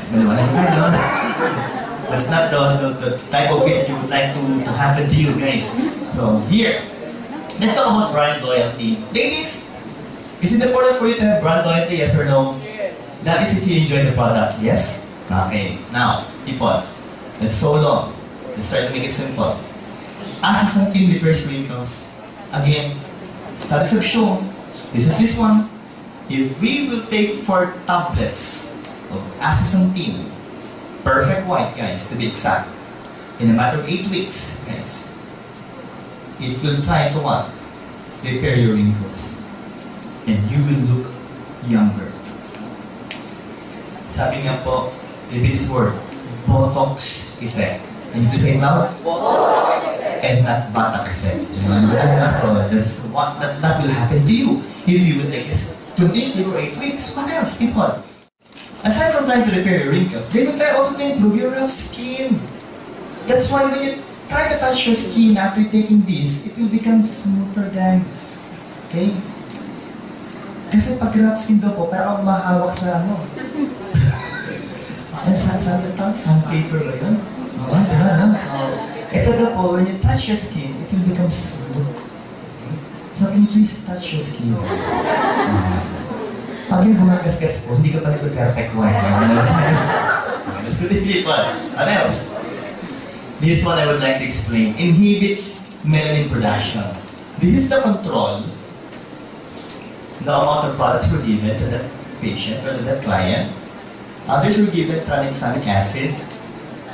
That's not the type of it you would like to happen to you guys. So here, let's talk about brand loyalty. Ladies, is it important for you to have brand loyalty, yes or no? Yes. That is if you enjoy the product, yes? Okay, now, people, that's so long. Let's try to make it simple. Astaxanthin repairs wrinkles. Again, studies have shown, this is this one, if we will take 4 tablets of astaxanthin, perfect white, guys, to be exact, in a matter of 8 weeks, guys, it will try to what? Repair your wrinkles. And you will look younger. Sabi nga po, repeat this word, Botox effect. Can you please say it loud? Botox. And not batak effect. So that will happen to you if you will take this continuously for 8 weeks. What else, people? Aside from trying to repair your wrinkles, they will try also to improve your rough skin. That's why when you try to touch your skin after taking this, it will become smoother, guys. Okay? Kasi pag rough skin daw po, parang mahawak sa ano. Sandpaper ba yun? Oo, diba, no? Ito daw po, when you touch your skin, it will become smooth. Okay? So can you please touch your skin? Pag yung humagasgas po, hindi ka pa nag-perfect white. Let's do the people. What else? This one I would like to explain. Inhibits melanin production. This is the control. The amount of products were given to the patient or to the client. Others were given tranexamic acid.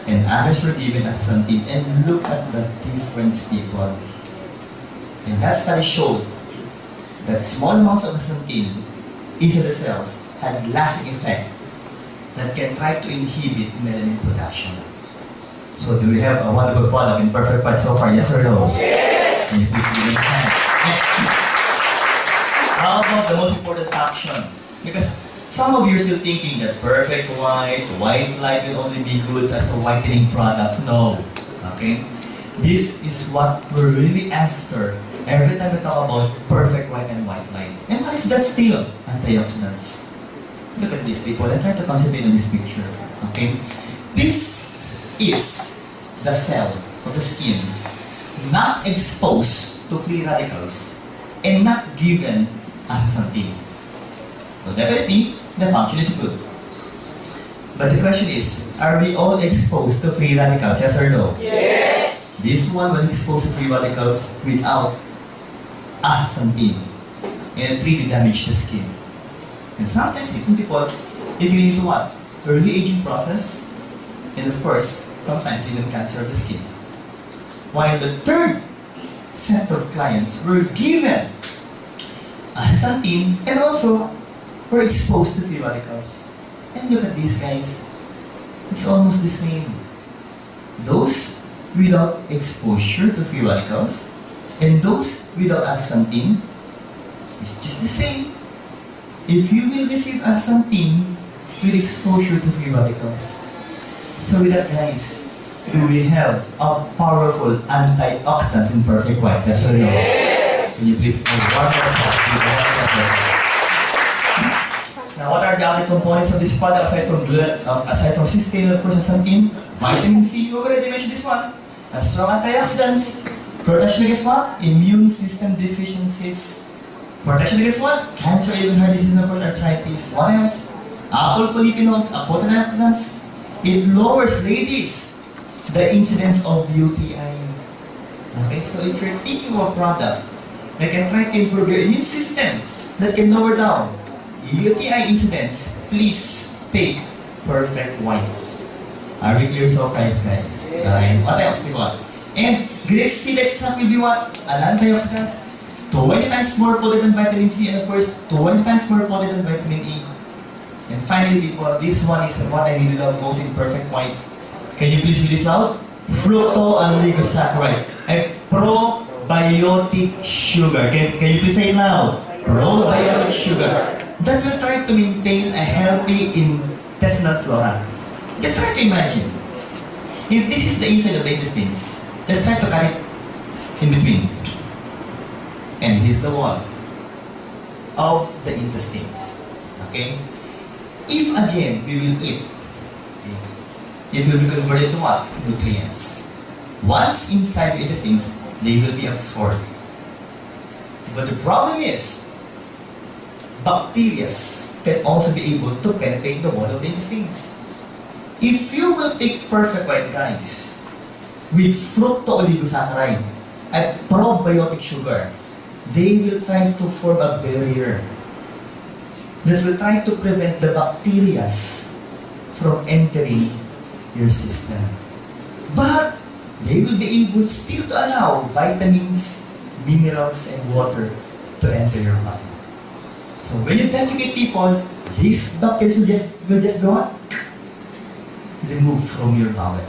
And others were given astaxanthin. And look at the difference, people. And that study showed that small amounts of astaxanthin inside the cells had lasting effect that can try to inhibit melanin production. So do we have a wonderful product in perfect white so far, yes or no? Yes. Can you please give me a hand? How about the most important action? Because some of you are still thinking that perfect white light will only be good as a whitening products. No. Okay? This is what we're really after every time we talk about perfect white and white light. And what is that still? Antioxidants. Look at this, people, and try to concentrate on this picture. Okay? This is the cell of the skin not exposed to free radicals and not given astaxanthin. So definitely, the function is good. But the question is, are we all exposed to free radicals, yes or no? Yes. This one was exposed to free radicals without astaxanthin, and it really damaged the skin. And sometimes even people, it can lead to what? Early aging process, and of course, sometimes even cancer of the skin. While the third set of clients were given astaxanthin and also were exposed to free radicals. And look at these guys. It's almost the same. Those without exposure to free radicals and those without astaxanthin, it's just the same. If you will receive astaxanthin with exposure to free radicals. So with that, guys, we have a powerful antioxidants in perfect white. That's what we know. Can you please give one more applause? Now, what are the other components of this product aside from cysteine and astaxanthin? Vitamin C, you already mentioned this one. A strong antioxidants. Protection against what? Immune system deficiencies. Protection against what? Cancer, even heart disease, and arthritis. What else? Apple polyphenols, potent antioxidants. It lowers, ladies, the incidence of UTI. Okay, so if you're taking a product that can try to improve your immune system, that can lower down UTI incidence, please take Perfect White. Are we clear so far, guys? And what else do you want? And grape seed extract will be what? An antioxidants. 20 times more potent than vitamin C, and of course, 20 times more potent than vitamin E. And finally, people, this one is what I really love most in Perfect White. Can you please read this loud? Fructo-oligosaccharide. A probiotic sugar. Can you please say it loud? Probiotic sugar. That will try to maintain a healthy intestinal flora. Just try to imagine. If this is the inside of the intestines, let's try to cut it in between. And this is the wall of the intestines. Okay? If again we will eat, okay, it will be converted to what? Nutrients. Once inside the intestines, they will be absorbed. But the problem is, bacteria can also be able to penetrate the wall of the intestines. If you will take Perfect White, guys, with fructo-oligosaccharide and probiotic sugar, they will try to form a barrier that will try to prevent the bacteria from entering your system. But they will be able still to allow vitamins, minerals, and water to enter your body. So when you defecate, people, these bacteria will just go on, remove from your bowel.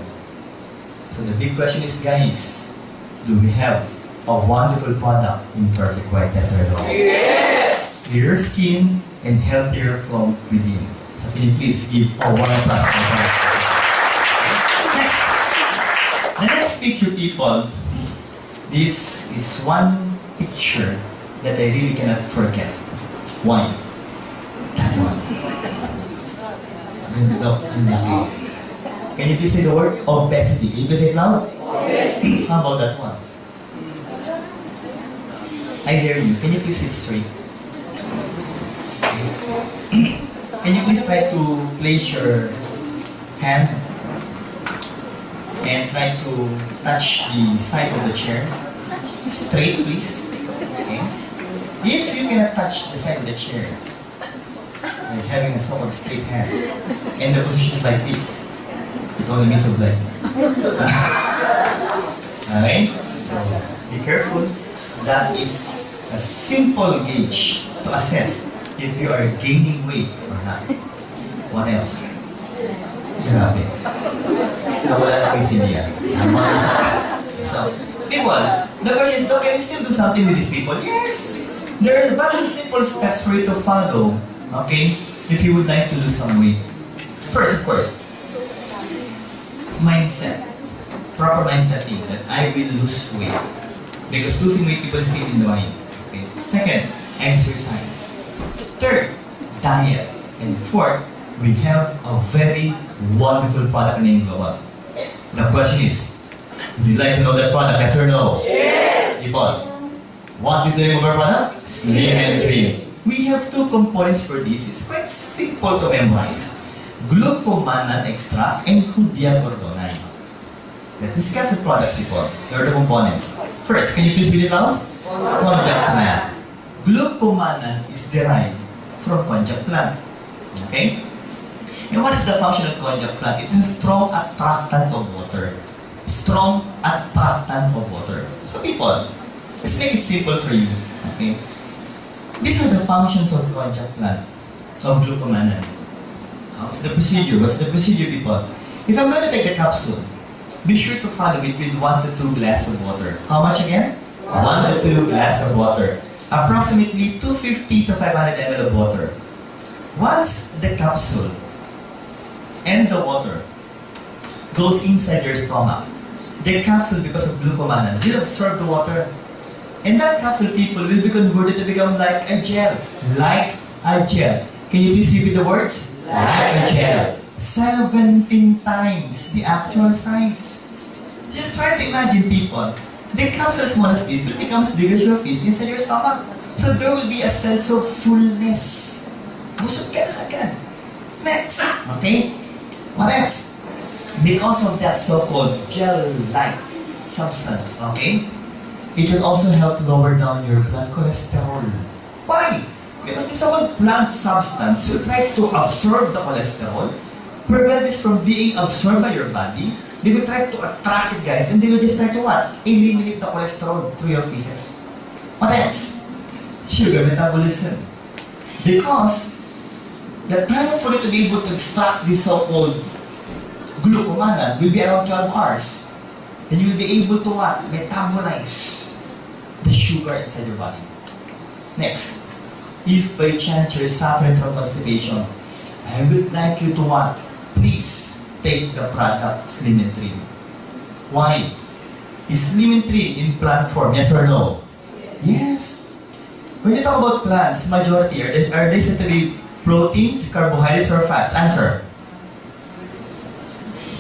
So the big question is, guys, do we have a wonderful product in Perfect White? Yes or no? Yes! Clearer skin and healthier from within. So can you please give a warm applause? Next. The next picture, people, this is one picture that I really cannot forget. Why? That one. Can you please say the word obesity? Can you please say it loud? Obesity. How about that one? I hear you. Can you please sit straight? Can you please try to place your hands and try to touch the side of the chair? Straight, please. Okay. If you cannot touch the side of the chair, like having a sort of straight hand, and the position is like this, it only means of blessing. Alright? So, be careful. That is a simple gauge to assess if you are gaining weight or not. What else? Grabe. Nawala na kayo si Lia. So, people, the question is, can we still do something with these people? Yes! There are but simple steps for you to follow, okay? If you would like to lose some weight. First, of course, mindset. Proper mindset thing that I will lose weight. Because losing weight, people sleep in the mind. Okay. Second, exercise. Third, diet. And fourth, we have a very wonderful product named Global. The question is, would you like to know that product, yes or no? Yes! People, what is the name of our product? Slim and Trim. We have two components for this. It's quite simple to memorize. Glucomannan extract and Hoodia cordonine. Let's discuss the products, people. Here are the components. First, can you please read it out? Konjac plant. Glucomannan is derived from konjac plant. Okay? And what is the function of konjac plant? It's a strong attractant of water. Strong attractant of water. So people, let's make it simple for you. Okay? These are the functions of konjac plant, of glucomannan. How's the procedure? What's the procedure, people? If I'm going to take a capsule, be sure to follow it with 1 to 2 glasses of water. How much again? 1 to 2 glasses of water. Approximately 250 to 500 ml of water. Once the capsule and the water goes inside your stomach, the capsule, because of glucomannan, will absorb the water. And that capsule, people, will be converted to become like a gel. Like a gel. Can you please repeat the words? Like a gel. 17 times the actual size. Just try to imagine, people. The capsule, as small as this, will become bigger as your fist inside your stomach. So there will be a sense of fullness. Busog ka na agad. Next. Okay? What else? because of that so-called gel-like substance, okay? It will also help lower down your blood cholesterol. Why? Because the so-called plant substance will try to absorb the cholesterol, prevent this from being absorbed by your body. They will try to attract it, guys, and they will just try to what? Eliminate the cholesterol through your feces. What else? Sugar metabolism. Because the time for you to be able to extract this so-called glucomannan will be around 12 hours. Then you will be able to what? Metabolize the sugar inside your body. Next, if by chance you're suffering from constipation, I would like you to what? Please take the product Slim and Trim. Why? Is Slim and Trim in plant form? Yes or no? Yes. When you talk about plants, majority, are they said to be proteins, carbohydrates, or fats? Answer.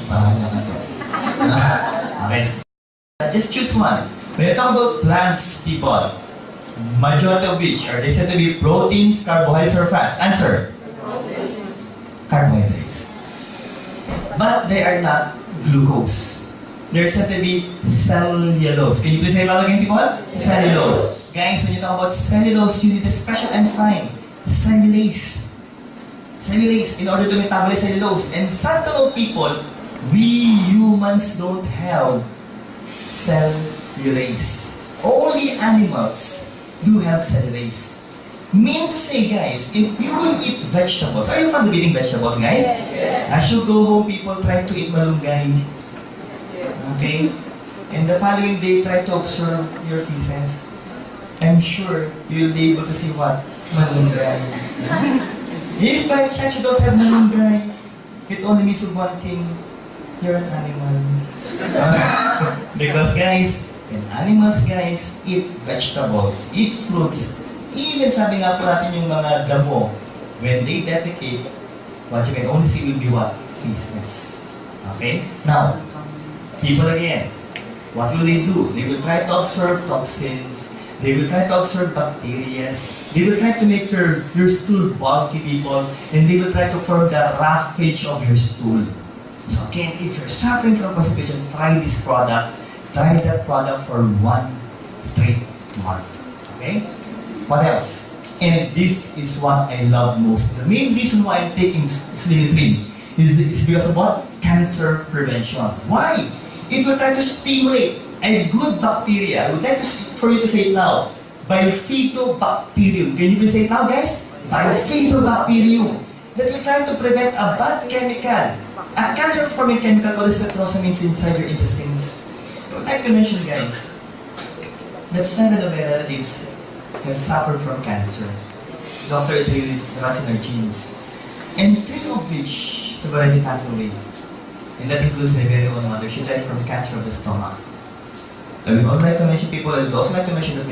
Bahala ka to. Okay. Just choose one. When you talk about plants, people, majority of which are they said to be proteins, carbohydrates, or fats? Answer. Carbohydrates. But they are not glucose. They're said to be cellulose. Can you please say it loud again, people? Cellulose. Guys, when you talk about cellulose, you need a special enzyme, cellulase. Cellulase in order to metabolize cellulose. And sad to know, people, we humans don't have cellulase. Only animals do have cellulase. Mean to say, guys, if you will eat vegetables, are you fond of eating vegetables, guys? Yes. As you go home, people try to eat malunggay. Okay? And the following day, try to observe your feces. I'm sure you'll be able to see what? Malunggay. If by chance you don't have malunggay, it only means of one thing, you're an animal. Because guys, when animals guys eat vegetables, eat fruits, even sabi nga po natin yung mga damo, when they defecate, what you can only see will be what? Feces. Okay? Now, people again, what will they do? They will try to observe toxins. They will try to observe bacteria. They will try to make your stool bulky, people. And they will try to form the roughage of your stool. So again, if you're suffering from constipation, try this product. Try that product for 1 straight month. Okay? What else? And this is what I love most. The main reason why I'm taking Slim and Trim is because of what? Cancer prevention. Why? It will try to stimulate a good bacteria. I would like for you to say it now. Bifidobacterium. Can you please say it now, guys? Bifidobacterium. That will try to prevent a bad chemical, a cancer-forming chemical called streptosamines inside your intestines. I would like to mention, guys, that 7 of my relatives have suffered from cancer. Doctor, it really runs in our genes. And 3 of which have already passed away. And that includes my very own mother. She died from cancer of the stomach. I would also like to mention people, I would also like to mention that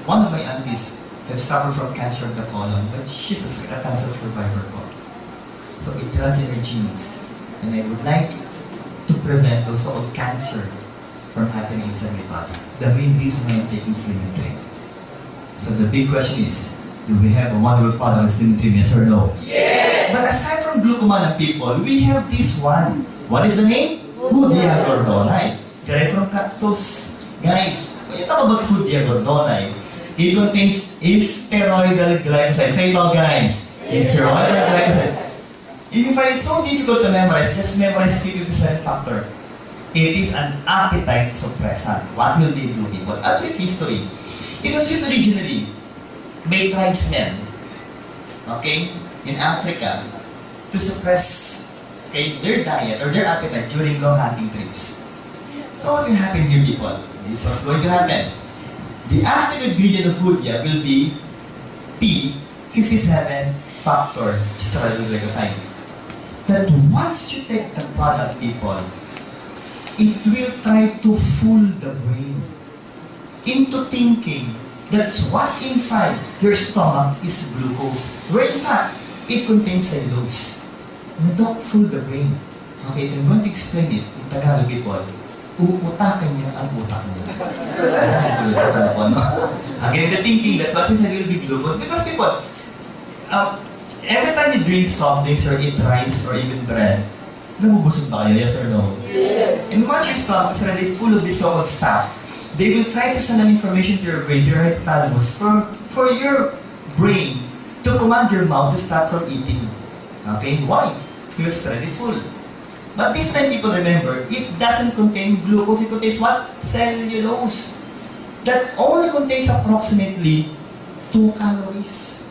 one of my aunties have suffered from cancer of the colon, but she's a cancer survivor. So it runs in her genes. And I would like to prevent those sort of cancer from happening inside my body. The main reason why I'm taking Slim and Trim. So the big question is, do we have a wonderful product of Slim and Trim, yes or no? Yes. But aside from glucomannan, people, we have this one. What is the name? Hoodia gordonite. Derived from cactus. Guys, when you talk about Hoodia gordonite, it contains steroidal glycoside. Say it all, guys. Steroidal glycoside. If you find it so difficult to memorize, just memorize 57 factor. It is an appetite suppressant. What will they do, people? A brief history. It was used originally by tribesmen, okay, in Africa, to suppress their diet or their appetite during long hunting trips. So what will happen here, people? This is what's going to happen. The active ingredient of Hoodia will be P57 factor steroidal glycoside. That once you take the product, people, it will try to fool the brain into thinking that's what's inside your stomach is glucose, where in fact, it contains cellulose. And don't fool the brain. Okay, if I'm going to explain it in Tagalog, people, uutakan niya ang utak mo. Again, the thinking that's what's inside will be glucose. Because people, every time you drink soft drinks or eat rice or even bread, Namubusog ba kayo? Yes or no? Yes. And once your stomach is already full of this so-called stuff, they will try to send an information to your brain, to your hypothalamus, for your brain to command your mouth to stop from eating. Okay? Why? Because it's already full. But this time, people remember, it doesn't contain glucose. It contains what? Cellulose. That only contains approximately 2 calories.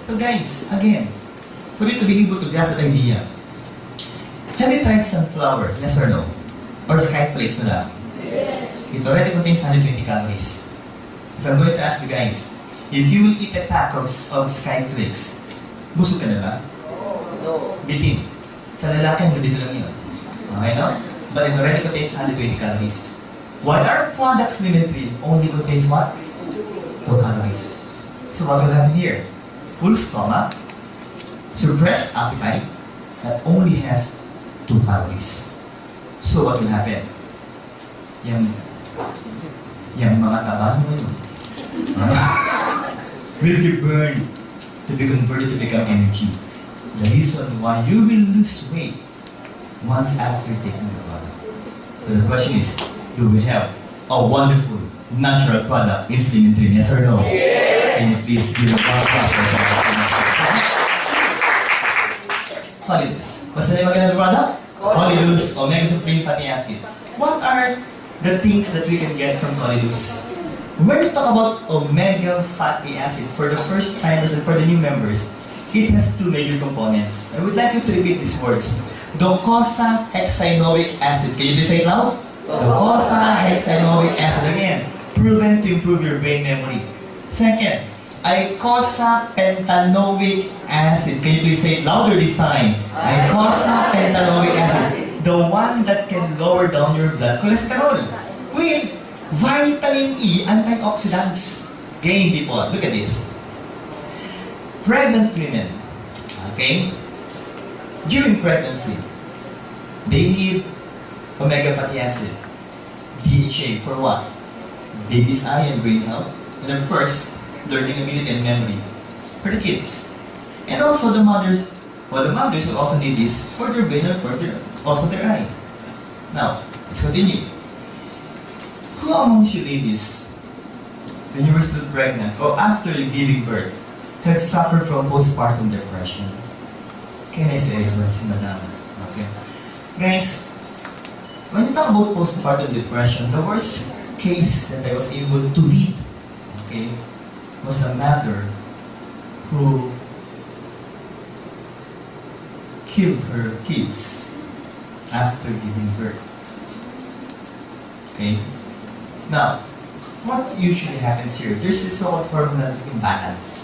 So guys, again, for you to be able to grasp that idea, have you tried sunflower? Yes or no? Or skyflakes na lang? Yes. It already contains 120 calories. If I'm going to ask you guys, if you will eat a pack of skyflakes, busog ka na ba? No. Bitin. Sa lalaki, hanggang dito lang yun. Okay, no? But it already contains 120 calories. While our products limited only contains what? 2 calories. So what will happen here? Full stomach, suppressed appetite, that only has 2 calories. So what will happen? Yung mga taba mo yun, will be burned to be converted to become energy. The reason why you will lose weight once after taking the product. So the question is, do we have a wonderful natural product in Slim and Trim? Yes or no? Yes. Can you please give a clap for Holidus. What's the name again of the product? Holidus Omega Supreme Fatty Acid. What are the things that we can get from Holidus? When we talk about omega fatty acid, for the first timers and for the new members, it has 2 major components. I would like you to repeat these words. Docosahexaenoic acid. Can you please say it loud? Docosahexaenoic acid. Again, proven to improve your brain memory. Second, eicosapentaenoic acid. Can you please say it louder this time? Eicosapentaenoic acid. The one that can lower down your blood cholesterol. With vitamin E antioxidants. Again, people, look at this. Pregnant women, okay? During pregnancy, they need omega fatty acid, DHA, for what? Baby's eye and brain health, and of course, learning ability and memory for the kids. And also the mothers, well, the mothers will also need this for their brain and of course also their eyes. Now, let's continue. Who amongst you ladies, when you were still pregnant or after giving birth, have suffered from postpartum depression? Can I say so, si Madam? Okay. Guys, when you talk about postpartum depression, the worst case that I was able to read, okay, was a mother who killed her kids after giving birth. Okay? Now, what usually happens here? There's this so-called hormonal imbalance.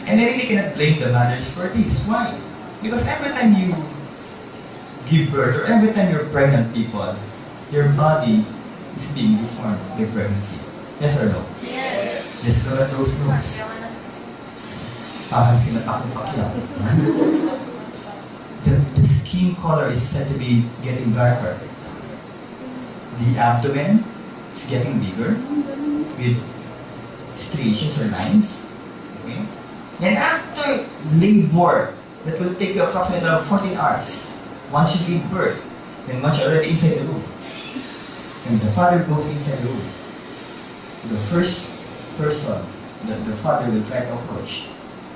And I really cannot blame the mothers for this. Why? Because every time you give birth or every time you're pregnant, people, your body is being deformed by pregnancy. Yes or no? Yes. Just look at those moves. Parang sinatakot Pacquiao. The skin color is said to be getting darker. The abdomen is getting bigger with striations or lines. Okay? And after labor, that will take you approximately 14 hours. Once you give birth, then once you're already inside the room, and the father goes inside the room, the first person that the father will try to approach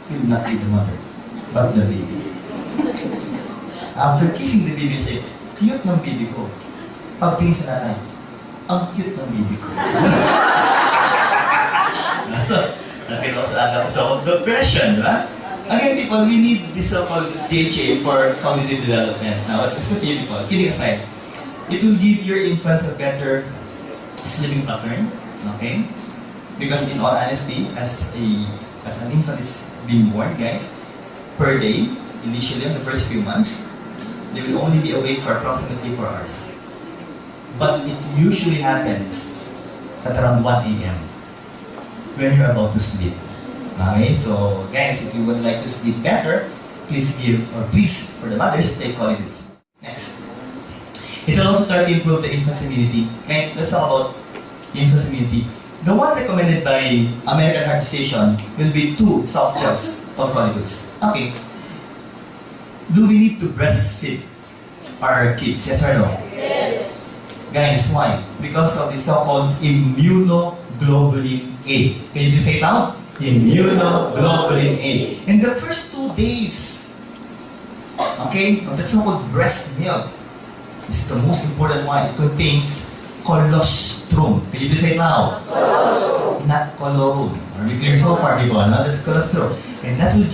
will not be the mother, but the baby. After kissing the baby, say, cute ng baby ko. Pagtingin sa nanay, ang cute ng baby ko. So, that can also add up sa depression, di ba? Again, people, we need this so-called DHA for cognitive development. Now, let's continue, people. Kidding aside, it will give your infants a better sleeping pattern, okay? Because in all honesty, as an infant is being born, guys, per day, initially in the first few months, they will only be awake for approximately 4 hours. But it usually happens at around 1 a.m. when you're about to sleep. Okay, so guys, if you would like to sleep better, please for the mothers, take Holidus. Next. It will also try to improve the infant's immunity. Guys, let's talk about infant's immunity. The one recommended by American Heart Association will be 2 soft gels of Holidus. Okay. Do we need to breastfeed our kids, yes or no? Yes. Guys, why? Because of the so-called immunoglobulin A. Can you please say it out? Immunoglobulin A. In the first 2 days, okay, of the so-called breast milk is the most important one. It contains colostrum. Can you please say it now? Colostrum. Not colostrum. Are we clear so far, people? No, that's colostrum. And that will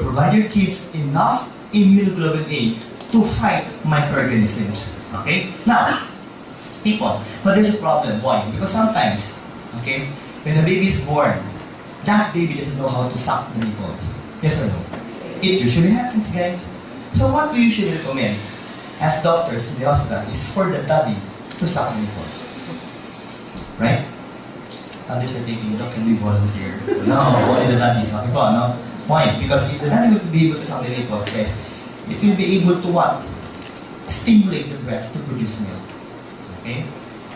provide your kids enough immunoglobulin A to fight microorganisms. Okay? Now, people, but there's a problem. Why? Because sometimes, okay, when a baby is born, that baby doesn't know how to suck the nipples. Yes or no? It usually happens, guys. So what we usually recommend as doctors in the hospital is for the daddy to suck the nipples. Right? Others are thinking, Doc, can we volunteer? No, only the daddy is okay po, no? Why? Because if the daddy will be able to suck the nipples, guys, it will be able to what? Stimulate the breast to produce milk. Okay?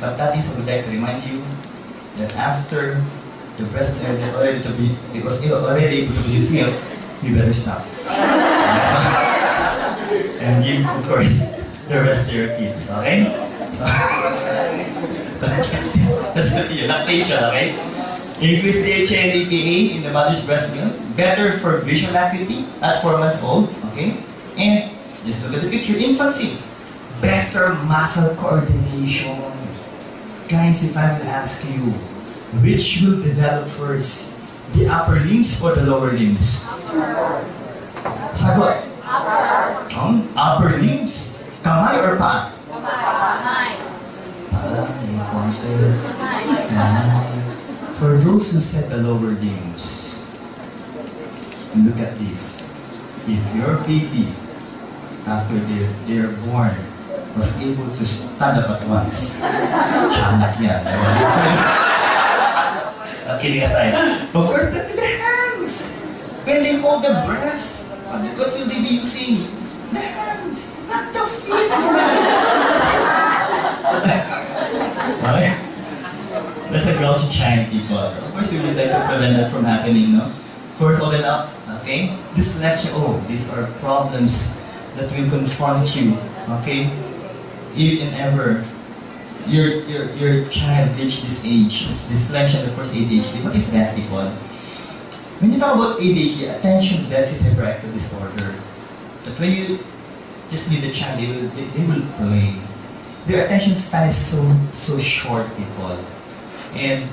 But daddies, I would like to remind you that after the breast is already already able to produce milk, you better stop. And give, of course, the rest to your kids, okay? That's the lactation, okay? Increase DHA and EPA in the mother's breast milk. Better for visual acuity at 4 months old, okay? And just look at the picture, infancy. Better muscle coordination. Guys, if I will ask you, which will develop first? The upper limbs or the lower limbs? Sagot? Upper limbs. Kamay or paa? Kamay. May konti. Kamay. For those who said the lower limbs, look at this. If your baby, after they're born, was able to stand up at once, tiyanak yan. Kidding aside. Of course, look at the hands. When they hold the breast, what will they be using? The hands, not the feet. Okay? That's a grouchy child, people. Of course, we would like to prevent that from happening, no? First, hold it up, okay? Dyslexia, these are problems that will confront you, okay? If and ever your child reached this age, it's dyslexia and of course ADHD. What is that, people? When you talk about ADHD, attention deficit hyperactive disorder, that when you just leave the child, they will play. Their attention span is so short, people. And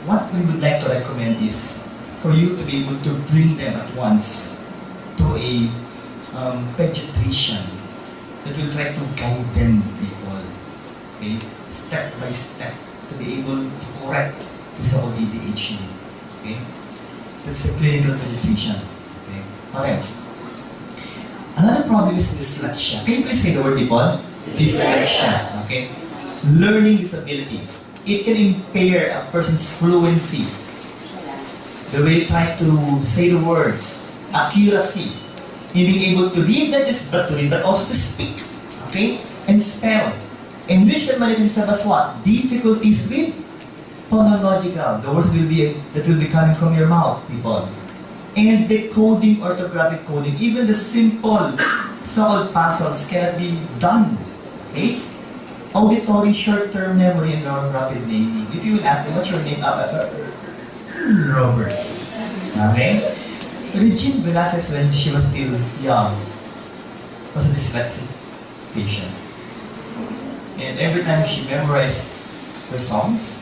what we would like to recommend is for you to be able to bring them at once to a pediatrician that will try to guide them, people. Okay? Step by step to be able to correct this whole ADHD. Okay? That's a clinical pediatrician. Okay? What else? Another problem is dyslexia. Can you please say the word, people? Dyslexia. Okay? Learning disability. It can impair a person's fluency. The way you try to say the words, accuracy, in being able to read, not just but to read, but also to speak, okay, and spell. And which can manifest as what? Difficulties with phonological, the words that will be coming from your mouth, people. And decoding, orthographic coding, even the simple so-called puzzles cannot be done, okay? Auditory short-term memory and rapid naming. If you will ask them, what's your name? Robert. Okay? Regine Velasquez, when she was still young, was a dyslexic patient. And every time she memorized her songs,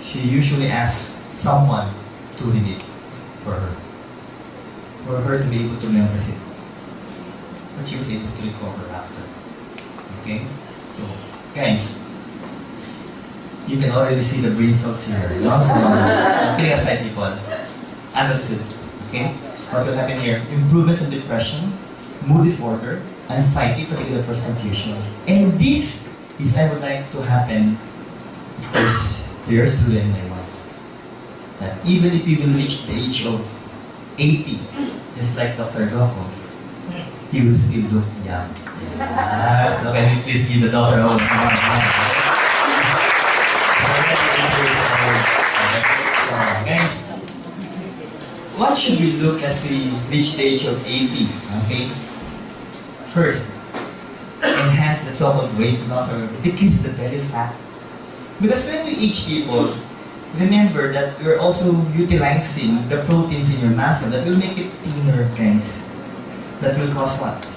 she usually asked someone to read it for her to be able to memorize it. But she was able to recover after. Okay? So, guys, you can already see the brain cells here. So, kidding aside, people, attitude. Okay? What will happen here? Improvements in depression, mood disorder, anxiety, fatigue, the first confusion. And this is, I would like to happen, of course, to your student and my wife. That even if you will reach the age of 80, just like Dr. Goko, you will still look young. Yes. So can you please give the doctor a hold? Guys, what should we look as we reach the age of 80? Okay? First, enhance enhance the so-called weight loss or decrease the belly fat. Because when we age people, remember that we're also utilizing the proteins in your muscle that will make it thinner, friends. That will cause what?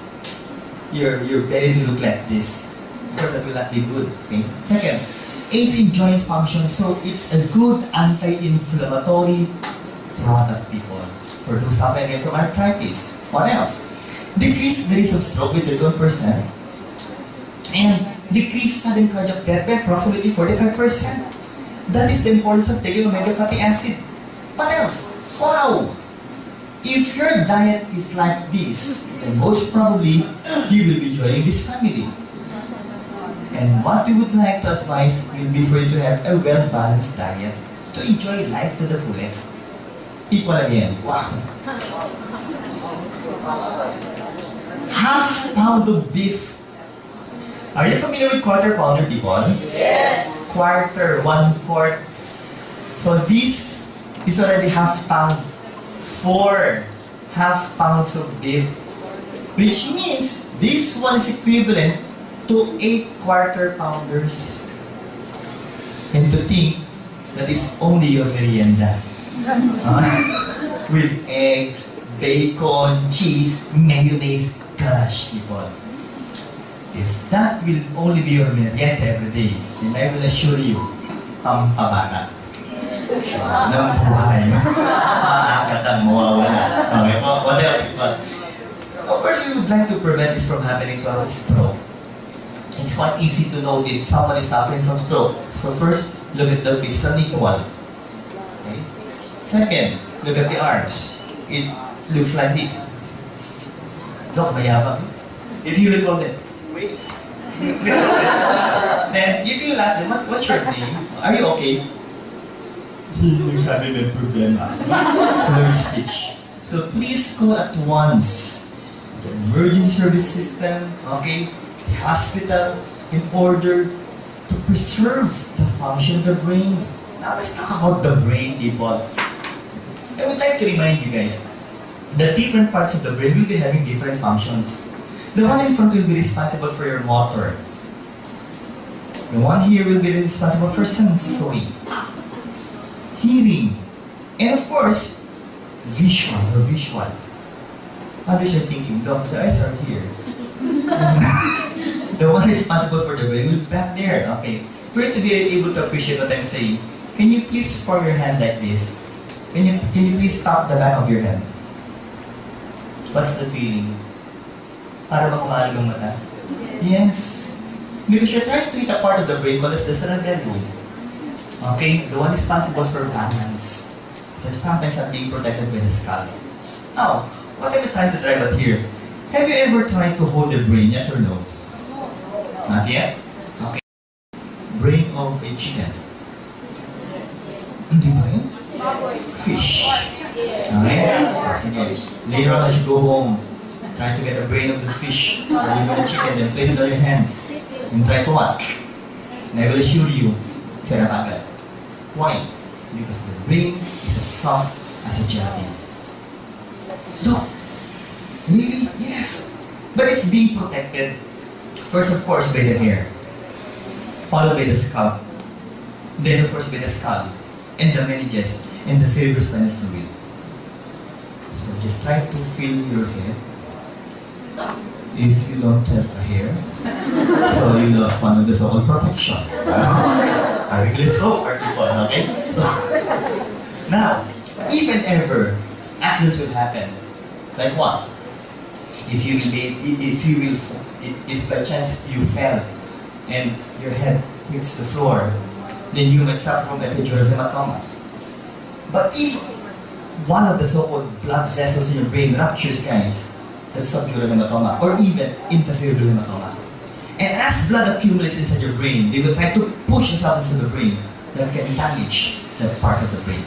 Your belly to look like this. Of course, that will not be good. Okay. Second, aids in joint function, so it's a good anti-inflammatory product, people. For those suffering again from arthritis. What else? Decrease the risk of stroke with 31%. And decrease sudden cardiac death by approximately 45%. That is the importance of taking omega fatty acid. What else? Wow! If your diet is like this, then most probably you will be joining this family. And what we would like to advise will be for you to have a well-balanced diet to enjoy life to the fullest. People again, wow! Half pound of beef. Are you familiar with quarter pounder, people? Yes. Quarter, 1/4. So this is already half pound. 4 half pounds of beef. Which means this one is equivalent to 8 quarter pounders. And to think that is only your merienda. With eggs, bacon, cheese, mayonnaise. Gosh, people. If that will only be your merienda every day, then I will assure you, pampabata. Ng buhay. Maaga kang mawawala. Okay po? What else? Of course, we would like to prevent this from happening to us stroke. It's quite easy to know if someone is suffering from stroke. So first, look at the face, unequal. Okay? Second, look at the arms. It looks like this. Dok, mayabang. If you will call them, wait. Then, if you ask them, what's your name? Are you okay? Having a problem. Slurred speech. So please call at once the emergency service system, okay, the hospital, in order to preserve the function of the brain. Now let's talk about the brain, people. I would like to remind you guys, the different parts of the brain will be having different functions. The one in front will be responsible for your motor. The one here will be responsible for sensory, hearing, and of course, visual. Others are thinking, Doc, the eyes are here. The one responsible for the brain will be back there. Okay. For you to be able to appreciate what I'm saying, can you please form your hand like this? Can you please stop the back of your hand? What's the feeling? Para bang umalag ang mata? Yes. Because you're trying to hit a part of the brain called as the cerebellum. Okay? The one responsible for balance. They're sometimes not being protected by the skull. Now, what am I trying to drive at here? Have you ever tried to hold the brain? Yes or no? Not yet? Okay. Brain of a chicken. Hindi ba yun? Fish. Okay? Sige. Later on, as you go home, try to get a brain of the fish or even a chicken, then place it on your hands and try to watch. And I will assure you, sarap agad. Why? Because the brain is as soft as a gelatin. Doc, really? Yes. But it's being protected. First, of course, by the hair. Followed by the scalp. Then, of course, by the skull. And the meninges. And the cerebrospinal fluid. So just try to feel your head. If you don't have a hair, so you lost one of the so-called protection. Let's go for people, okay? So, now, if and ever accidents will happen, like what? If by chance you fell and your head hits the floor, then you might suffer from epidural hematoma. But if one of the so-called blood vessels in your brain ruptures, guys, that's subdural hematoma, or even intracerebral hematoma. And as blood accumulates inside your brain, they will try to push the substance to the brain that can damage that part of the brain.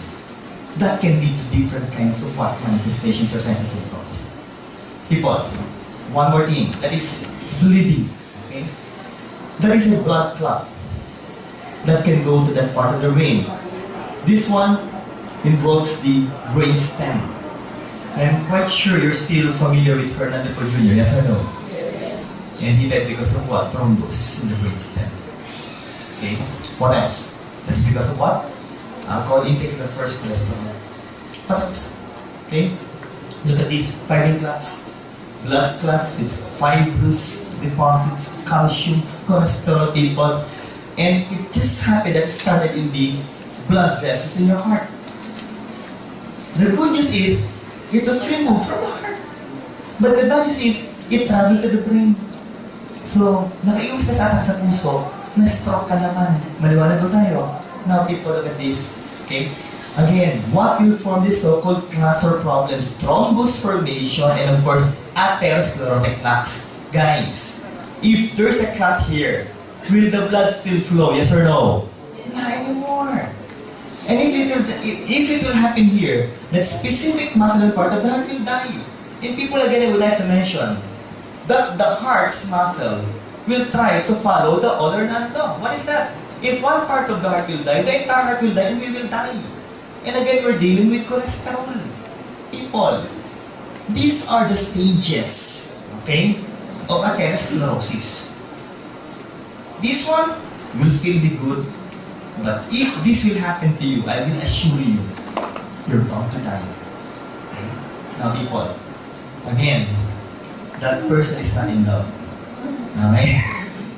That can lead to different kinds of manifestations or signs and symptoms. People, one more thing, that is bleeding. Okay? That is a blood clot that can go to that part of the brain. This one involves the brain stem. I'm quite sure you're still familiar with Fernando Po Jr., yes or no? Yes. And he died because of what? Thrombus in the brainstem. Okay? What else? That's because of what? Alcohol intake in the first cholesterol. What else? Okay? Look at these fibrin clots. Blood clots with fibrous deposits, calcium, cholesterol, people. And it just happened that it started in the blood vessels in your heart. The good news is, it was removed from the heart. But the bad news is, it traveled to the brain. So, nakaiwas ka sa atak sa puso, na-stroke ka naman. Maliwanag ko tayo. Now, people, look at this. Okay? Again, what will form these so-called clots or problems? Thrombus formation and of course, atherosclerotic plaques. Guys, if there's a clot here, will the blood still flow? Yes or no? Not anymore. And if it will happen here, that specific muscle part of the heart will die. And people, again, I would like to mention that the heart's muscle will try to follow the other non-dog. What is that? If one part of the heart will die, the entire heart will die and we will die. And again, we're dealing with cholesterol. People, these are the stages, okay, of atherosclerosis. This one will still be good, but if this will happen to you, I will assure you, you're bound to die. Okay? Now, people, again, that person is not in love. Okay?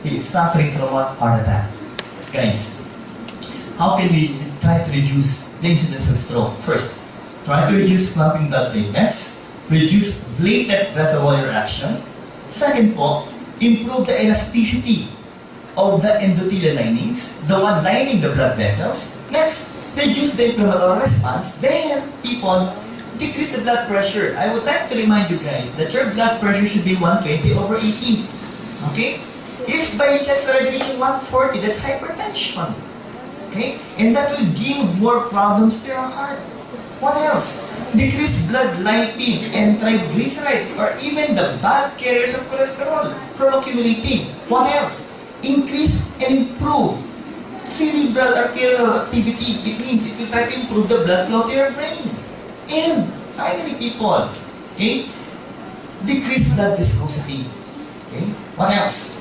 He is suffering from what? Heart attack. Guys, how can we try to reduce the incidence of stroke? First, try to reduce clumping blood platelets, reduce blatant vessel wall interaction. Second po, improve the elasticity of the endothelial linings, the one lining the blood vessels. Next, reduce the inflammatory response. Then, people, decrease the blood pressure. I would like to remind you guys that your blood pressure should be 120/80. Okay? If by chance already reaching 140, that's hypertension. Okay? And that will give more problems to your heart. What else? Decrease blood lipid and triglyceride or even the bad carriers of cholesterol from accumulating. What else? Increase and improve cerebral arterial activity. It means it will try to improve the blood flow to your brain. And finally, people, okay? Decrease blood viscosity. Okay? What else?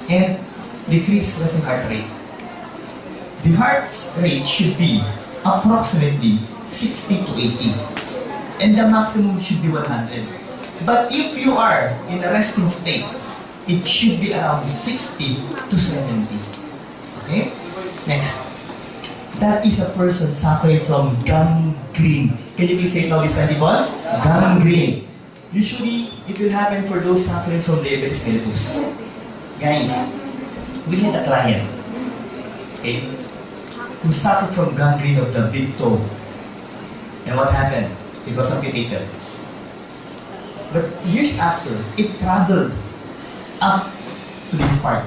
And decrease resting heart rate. The heart's rate should be approximately 60 to 80. And the maximum should be 100. But if you are in a resting state, it should be around 60 to 70. Okay? Next. That is a person suffering from gangrene. Can you please say it now this time, people? Gangrene. Usually, it will happen for those suffering from diabetes mellitus. Guys, we had a client, okay, who suffered from gangrene of the big toe. And what happened? It was amputated. But years after, it traveled up to this part.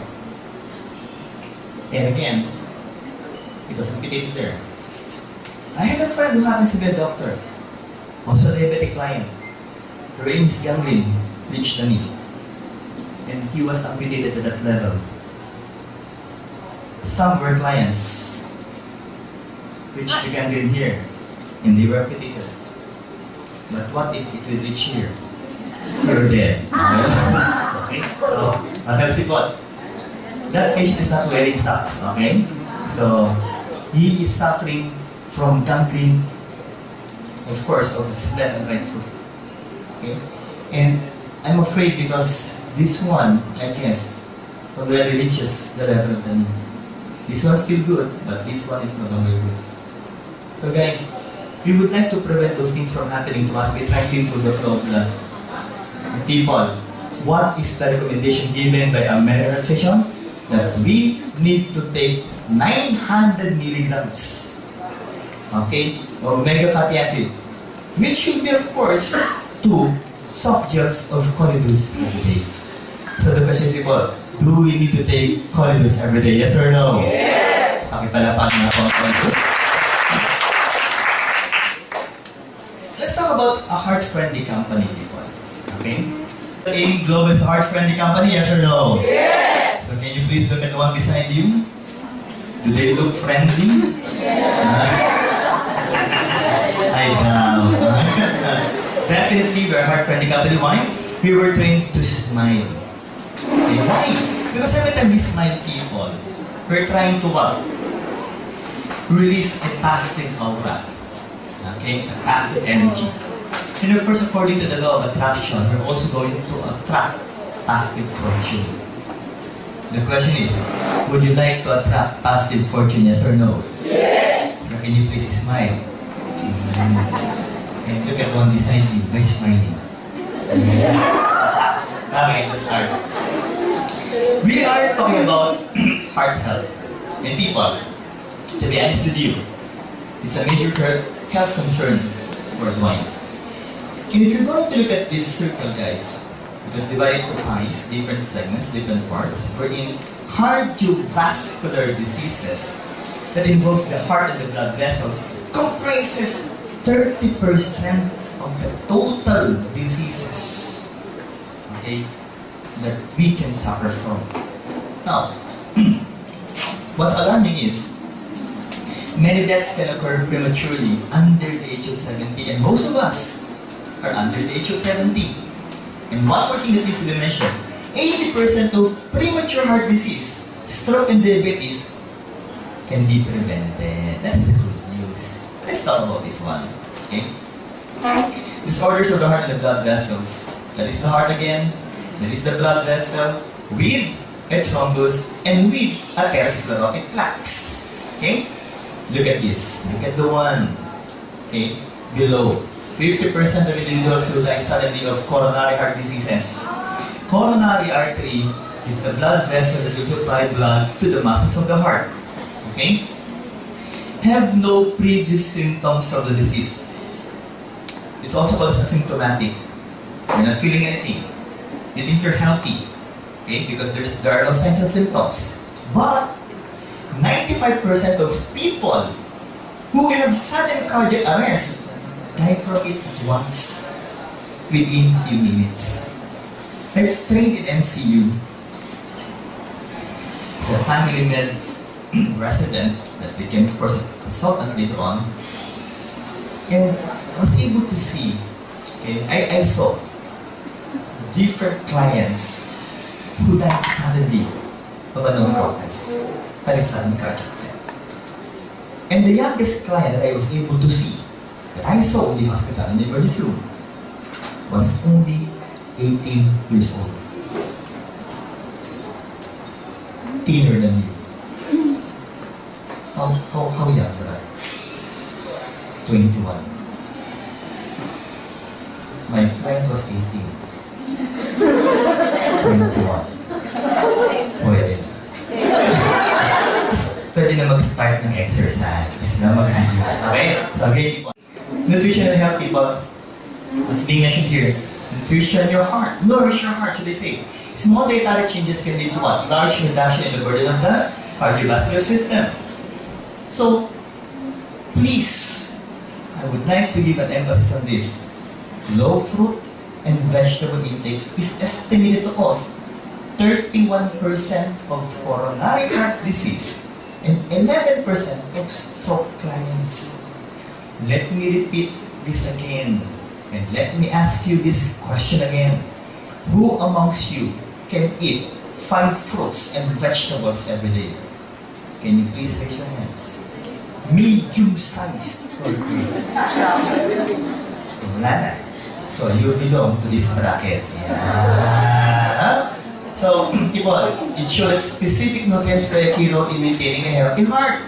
And again, it was amputated there. I had a friend who happens to be a doctor, also a diabetic client. Her aim is gangrene, reached the knee. And he was amputated to that level. Some were clients which the gangrene here, and they were amputated. But what if it will reach here? You're dead. Okay? So, what? That patient is not wearing socks, okay? So, he is suffering from gangrene, of course, of his left and right foot. Okay? And I'm afraid because this one, I guess, already reaches the level of the knee. This one's still good, but this one is no longer good. So guys, we would like to prevent those things from happening to us by trying to improve the flow of blood. People, what is the recommendation given by our medical organization? That we need to take 900 milligrams, okay, of omega fatty acid, which should be, of course, 2 soft gels of Colidus every day. So the question is, people, do we need to take Colidus every day? Yes or no? Yes! Pakipalapak na po ang Colidus. Let's talk about a heart-friendly company, people. Okay? AIM Global is a heart-friendly company, yes or no? Yes! So can you please look at the one beside you? Do they look friendly? Yes! I know. Definitely, we're a heart-friendly company. Why? we were trained to smile. Okay, why? Because every time we smile, people, we're trying to what? Release a positive aura. Okay? A positive energy. And of course, according to the law of attraction, we're also going to attract positive fortune. The question is, would you like to attract positive fortune, yes or no? Yes. Can you please smile? And look at one beside you by smiling. Okay, let's start. We are talking about heart health. And people, to be honest with you, it's a major health concern worldwide. And if you're going to look at this circle, guys, it was divided into pies, different segments, different parts, wherein cardiovascular diseases that involves the heart and the blood vessels comprises 30% of the total diseases, okay, that we can suffer from. Now, what's alarming is, many deaths can occur prematurely under the age of 70, and most of us are under the age of 70. And one more thing that needs to be mentioned, 80% of premature heart disease, stroke and diabetes can be prevented. That's the good news. Let's talk about this one. Okay? Disorders of the heart and the blood vessels. That is the heart again. That is the blood vessel with a thrombus and with atherosclerotic plaques. Okay? Look at this. Look at the one. Okay? Below. 50% of individuals who die suddenly of coronary heart diseases. Coronary artery is the blood vessel that will supply blood to the muscles of the heart. Okay? Have no previous symptoms of the disease. It's also called asymptomatic. You're not feeling anything. You think you're healthy. Okay? Because there are no signs and symptoms. But 95% of people who have sudden cardiac arrest die from it at once, within few minutes. I've trained in MCU. It's a family med resident that became, of course, a consultant later on. And I was able to see, okay, I saw different clients who died suddenly of unknown causes. That is sudden cardiac death. And the youngest client that I was able to see, that I saw in the hospital, in the emergency room, was only 18 years old. Thinner than me. How young for that? 21. My client was 18. 21. Pwede na. Pwede na mag-start ng exercise, na mag-adjust. Okay? Okay, people. Nutrition and health, people. What's being mentioned here? Nutrition your heart. Nourish your heart, so they say. Small dietary changes can lead to what? Large reduction in the burden of the cardiovascular system. So, please, I would like to give an emphasis on this. Low fruit and vegetable intake is estimated to cause 31% of coronary heart disease and 11% of stroke clients. Let me repeat this again, and let me ask you this question again. Who amongst you can eat 5 fruits and vegetables every day? Can you please raise your hands? Medium-sized or big? So, wala na. So, you belong to this bracket. Yeah. So, people, it shows that specific nutrients play a key role in maintaining a healthy heart.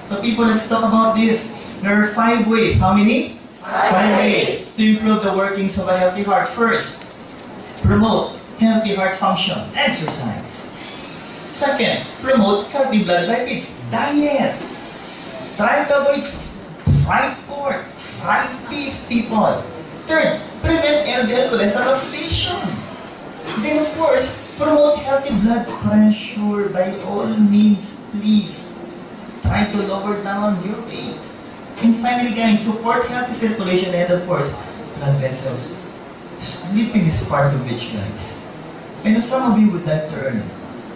So, people, let's talk about this. There are 5 ways. How many? 5 ways to improve the workings of a healthy heart. First, promote healthy heart function. Exercise. Second, promote healthy blood lipids. Diet. Try to avoid fried pork, fried beef, people. Third, prevent LDL cholesterol oxidation. Then, of course, promote healthy blood pressure. By all means, please. Try to lower down your weight. And finally, guys, support healthy circulation and, of course, blood vessels. Sleeping is part of which, guys. And some of you would like to earn.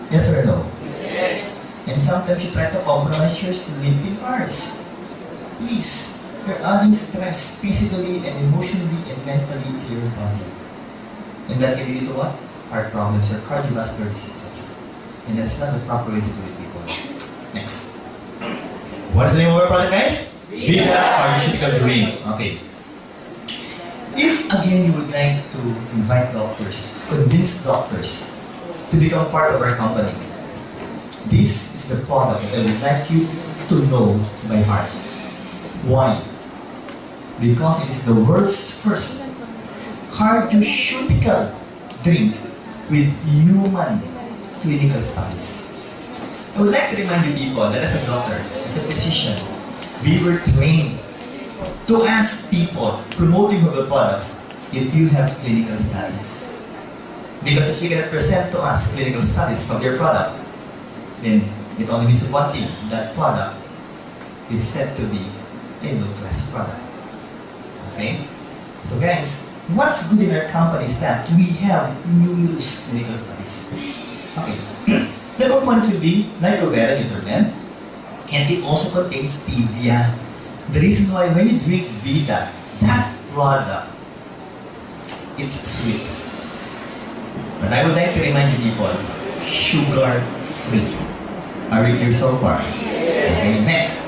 Yes or no? Yes. And sometimes you try to compromise your sleeping hours. Please, you're adding stress physically and emotionally and mentally to your body. And that can lead to what? Heart problems or cardiovascular diseases. And that's not the proper way to do it, people. Next. What's the name of our product, guys? Villena pharmaceutical drink. Okay. If again you would like to invite doctors, convince doctors to become part of our company, this is the product that I would like you to know by heart. Why? Because it is the world's first cardioceutical drink with human clinical studies. I would like to remind you people that as a doctor, as a physician, we were trained to ask people promoting herbal products if you have clinical studies. Because if you can present to us clinical studies of your product, then it only means one thing: that product is said to be a low-class product. Okay? So guys, what's good in our company is that we have numerous clinical studies. Okay. The components will be nitrobera, nitrogen, and it also contains stevia. The reason why when you drink Vita, that product, it's sweet. But I would like to remind you people, sugar-free. Are we clear so far? Okay, next.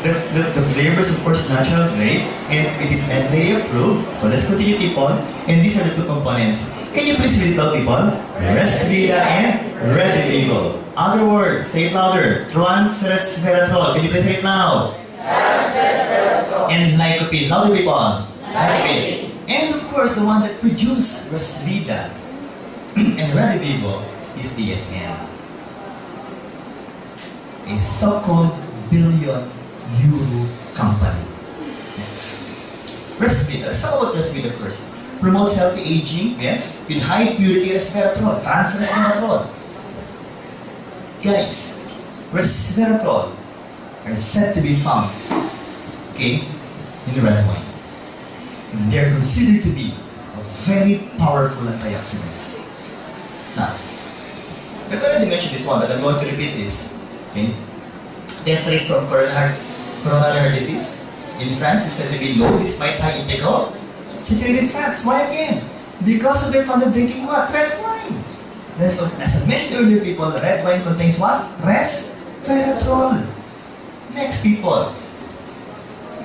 The flavors, of course, natural grade, and it is FDA approved. So let's continue, people. And these are the two components. Can you please read it out, people? Resvita and Redivivo. Other word, say it louder. Trans-resveratrol. Can you please say it loud? Trans-resveratrol. And lycopene. Louder, people. Lycopene. And of course, the one that produce Resvita and Redivivo is DSM. A so-called billion-euro company. Next. Resvita. Let's talk about Resvita first. Promotes healthy aging, yes, with high purity resveratrol, trans-resveratrol. Guys, resveratrol are said to be found, okay, in red wine. And they're considered to be a very powerful antioxidants. Now, I've already mentioned this one, but I'm going to repeat this. Okay? Death rate from coronary heart disease in France is said to be low despite high intake of saturated fats. Why again? Because of their fond of drinking what? Red wine. As I mentioned earlier, people, red wine contains what? Resveratrol. Next, people,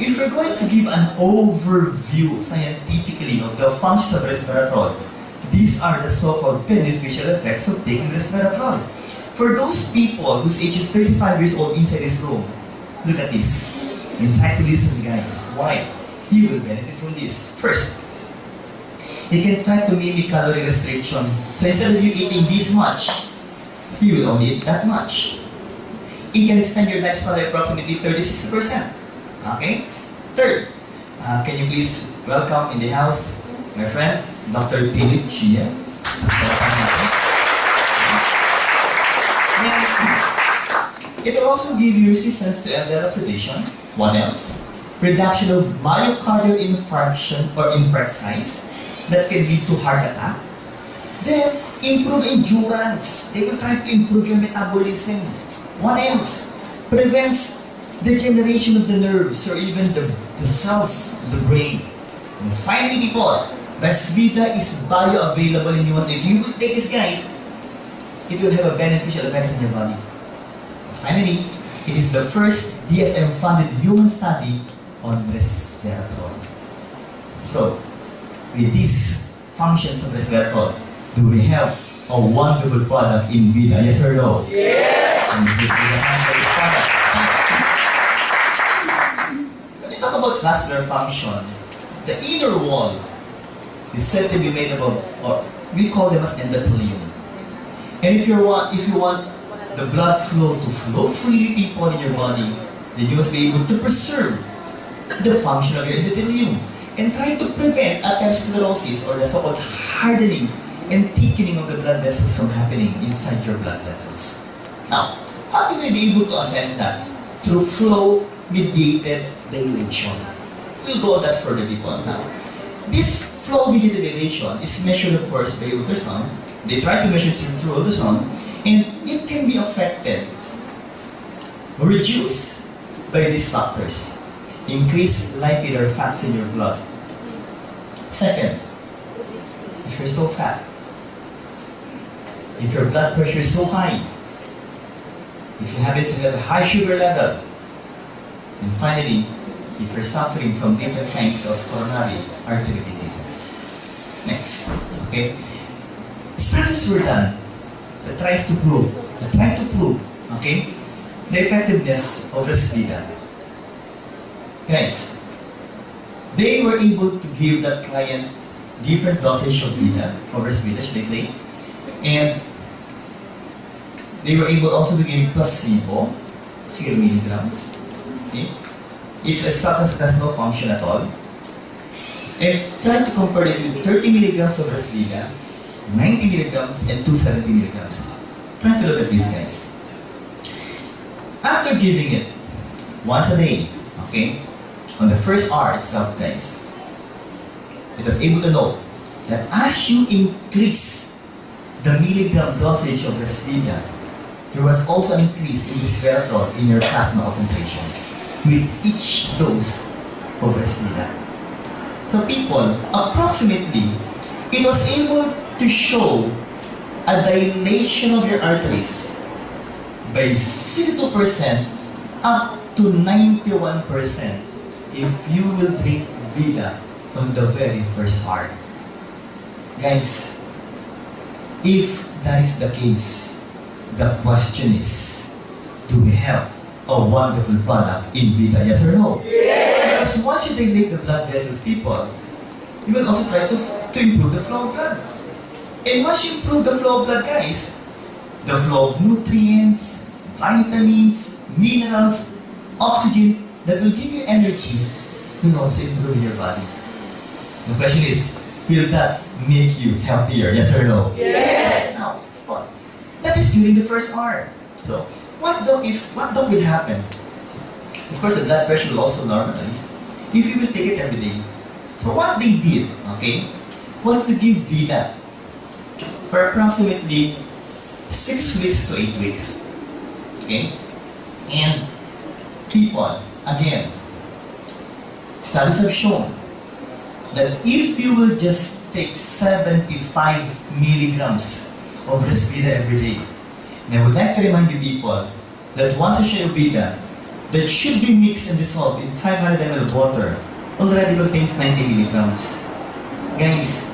if we're going to give an overview scientifically of the functions of resveratrol, these are the so-called beneficial effects of taking resveratrol. For those people whose age is 35 years old inside this room, look at this and try to listen, guys. Why? You will benefit from this. First, you can try to mimic calorie restriction. So instead of you eating this much, you will only eat that much. It can extend your lifespan by approximately 36%. Okay? Third, can you please welcome in the house my friend, Dr. Philip Chia. It will also give you resistance to LDL oxidation. What else? Reduction of myocardial infarction or infarct size that can lead to heart attack. Then, improve endurance. They will try to improve your metabolism. What else? Prevents degeneration of the nerves or even the cells of the brain. And finally, people, Resvita is bioavailable in humans. If you will take this, guys, it will have a beneficial effects in your body. And finally, it is the first DSM-funded human study on resveratrol. So, with these functions of resveratrol, do we have a wonderful product in Vida? Yes or no? Yes! And this is the wonderful product. When we talk about vascular function, the inner wall is said to be made up of, or we call them as endothelium. And if you want the blood flow to flow freely, people, in your body, then you must be able to preserve the function of your endothelium and try to prevent atherosclerosis, or the so-called hardening and thickening of the blood vessels from happening inside your blood vessels. Now, how can we be able to assess that? Through flow-mediated dilation. We'll go on that further, people. Now, this flow-mediated dilation is measured, of course, by ultrasound. They try to measure through ultrasound, and it can be affected or reduced by these factors. Increased lipid or fats in your blood. Second, if you're so fat, if your blood pressure is so high, if you happen to have a high sugar level, and finally, if you're suffering from different kinds of coronary artery diseases. Next, okay? Studies were done that try to prove, okay, the effectiveness of Villena. Guys, they were able to give that client different dosage of Villena, should I say, and they were able also to give placebo, 0 milligrams. Okay? It's a substance that has no function at all. And try to compare it with 30 milligrams of Villena, 90 milligrams, and 270 milligrams. Try to look at these guys. After giving it once a day, okay, on the first hour itself, guys, it was able to know that as you increase the milligram dosage of Villena, there was also an increase in resveratrol in your plasma concentration with each dose of Villena. So people, approximately, it was able to show a dilation of your arteries by 62% up to 91% if you will drink Villena on the very first hour. Guys, if that is the case, the question is, do we have a wonderful product in Villena, yes or no? Yes. Because once you dilate the blood vessels, people, you will also try to improve the flow of blood. And once you improve the flow of blood, guys, the flow of nutrients, vitamins, minerals, oxygen that will give you energy will also improve your body. The question is, will that make you healthier, yes or no? Yes. Now, but that is during the first hour. So, what will happen? Of course, the blood pressure will also normalize if you will take it every day. So what they did, okay, was to give Villena for approximately 6 weeks to 8 weeks. Okay? And people, again, studies have shown that if you will just take 75 milligrams of Villena every day, and I would like to remind you people that once a share of Villena that should be mixed and dissolved in 500 ml of water already contains 90 milligrams. Guys,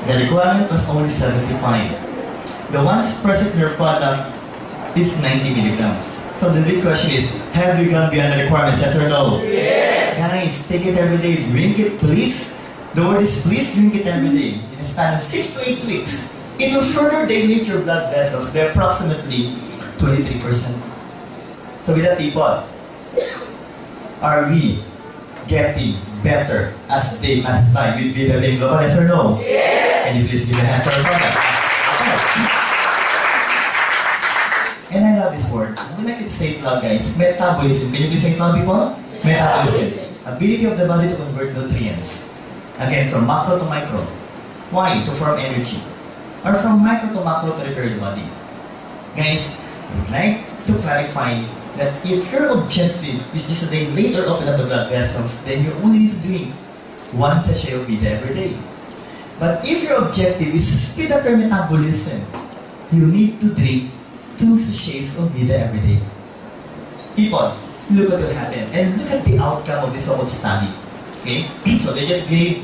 the requirement was only 75. The ones present in your product is 90 milligrams. So the big question is, have you gone beyond the requirements, yes or no? Yes. Guys, take it every day. Drink it, please. The word is please drink it every day. In a span of 6 to 8 weeks, it will further dilate your blood vessels by approximately 23%. So with that, people, are we getting better as day passes by with Villena Global, yes or no? Yes. Can you please give a hand for our product? And I love this word. I would like you to say it loud, guys. Metabolism. Can you please say it loud, people? Metabolism. Ability of the body to convert nutrients. Again, from macro to micro. Why? To form energy. Or from micro to macro to repair the body. Guys, I would like to clarify that if your objective is just to later open up the blood vessels, then you only need to drink 1 sachet of Villena every day. But if your objective is to speed up your metabolism, you need to drink 2 sachets of Villena every day. People, look at what happened. And look at the outcome of this whole study. Okay? So they just gave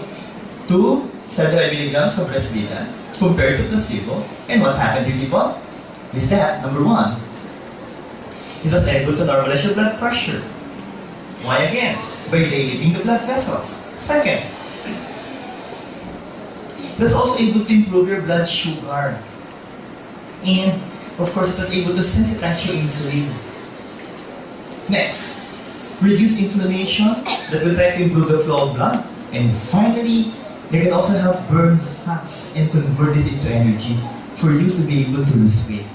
2 75 milligrams of Villena compared to placebo. And what happened to people? Is that, number 1, it was able to normalize your blood pressure. Why again? By dilating the blood vessels. Second, it was also able to improve your blood sugar. And, of course, it was able to sensitize your insulin. Next, reduce inflammation that will try to improve the flow of blood. And finally, they can also help burn fats and convert this into energy for you to be able to lose weight.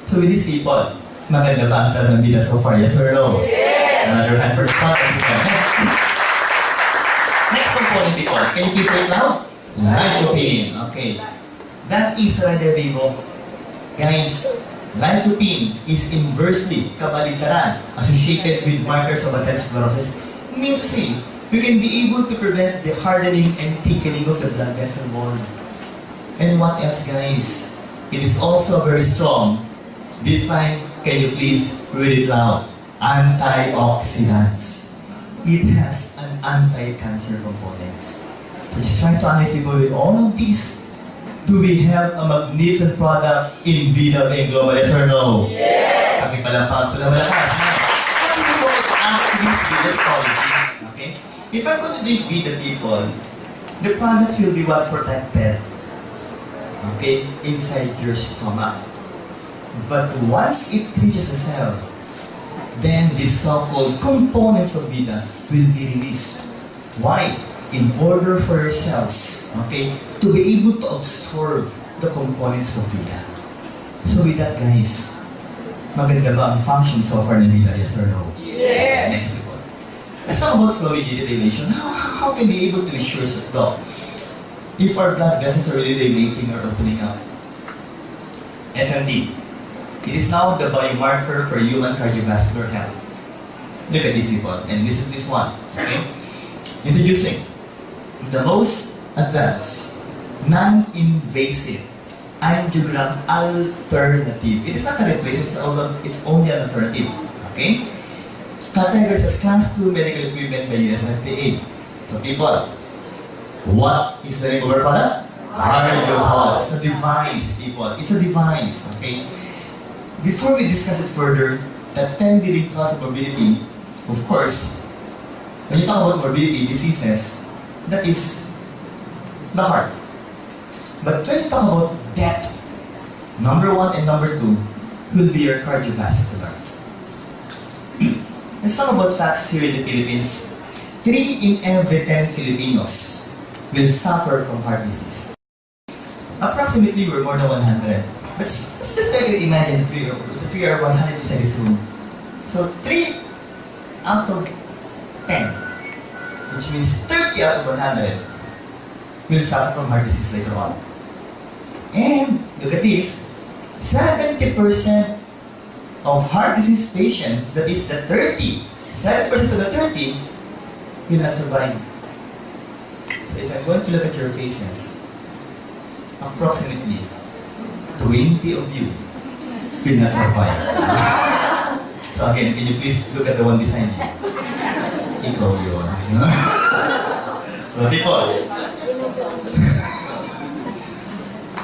So with these people, maganda ba ang tanong nila so far? Yes or no? Yes. Another hand for the spot. Next component, people. Can you please say it loud? Lycopene. Okay. That is Radivivo. Guys, lycopene is inversely, kabaligtaran, associated with markers of atherosclerosis. Mean to say, we can be able to prevent the hardening and thickening of the blood vessel wall. And what else, guys? It is also very strong. This time, can you please read it loud? Antioxidants. It has an anti-cancer components. So just try to analyze people with all of these. Do we have a magnificent product in Vida and Global, yes or no? Yes. Kami palampang pala malakas. How do you go to activist Vida quality? Okay? If I'm going to drink Vida, people, the products will be well protected. Okay? Inside your stomach. But once it reaches the cell, then the so-called components of Vida will be released. Why? In order for your cells, okay, to be able to absorb the components of Vida. So with that, guys, maganda ba ang function so far ng Vida, yes or no? Yes. Next one. Let's talk about flow mediated dilation. How can we be able to be sure, Doc, if our blood vessels are really dilating or opening up? FMD. It is now the biomarker for human cardiovascular health. Look at this, people, and listen to this one, okay? Introducing the most advanced, non-invasive angiogram alternative. It is not a replacement, it's only an alternative. Okay? Categorized as Class 2 medical equipment by US FDA. So people, what is the name of our product? Cardiopulse. It's a device, people. It's a device. Okay? Before we discuss it further, the 10 leading cause of morbidity, of course, when you talk about morbidity diseases, that is the heart. But when you talk about death, number 1 and number 2 will be your cardiovascular. Let's talk about facts here in the Philippines. 3 in every 10 Filipinos will suffer from heart disease. Approximately, we're more than 100. But let's just try to imagine that we are 100 inside this room. So 3 out of 10, which means 30 out of 100, will suffer from heart disease later on. And look at this, 70% of heart disease patients, that is the 70% of the 30, will not survive. So if I'm going to look at your faces, approximately 20 of you will not survive. So again, can you please look at the one beside you? Ikaw yun. So people,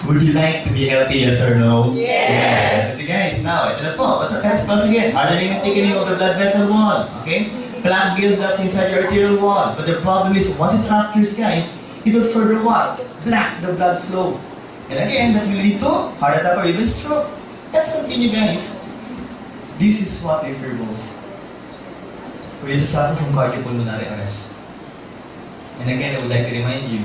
would you like to be healthy, yes or no? Yes. So guys, now, ito na po. What's the response again? Hardening and thickening of the blood vessel wall. Okay? Plaque buildups inside your arterial wall. But the problem is, once it ruptures, guys, it will further what? Block the blood flow. And again, that will lead to heart attack or even stroke. Let's continue, guys. This is what we fear most. For you to suffer from cardiopulmonary arrest. And again, I would like to remind you,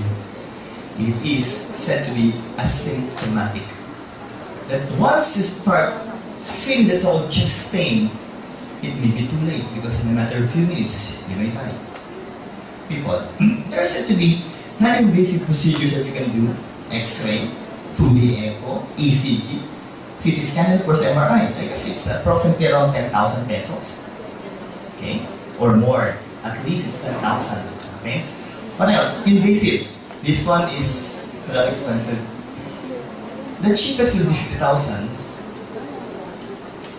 it is said to be asymptomatic. That once you start feeling that old chest pain, it may be too late because in a matter of few minutes, you may die. People, there are said to be non-invasive procedures that you can do. X-ray, 2D echo, ECG, CT scan, and of course MRI. I guess it's approximately around 10,000 pesos. Okay? Or more. At least it's 10,000. Okay? What else? Invasive. This one is not expensive. The cheapest will be 50,000.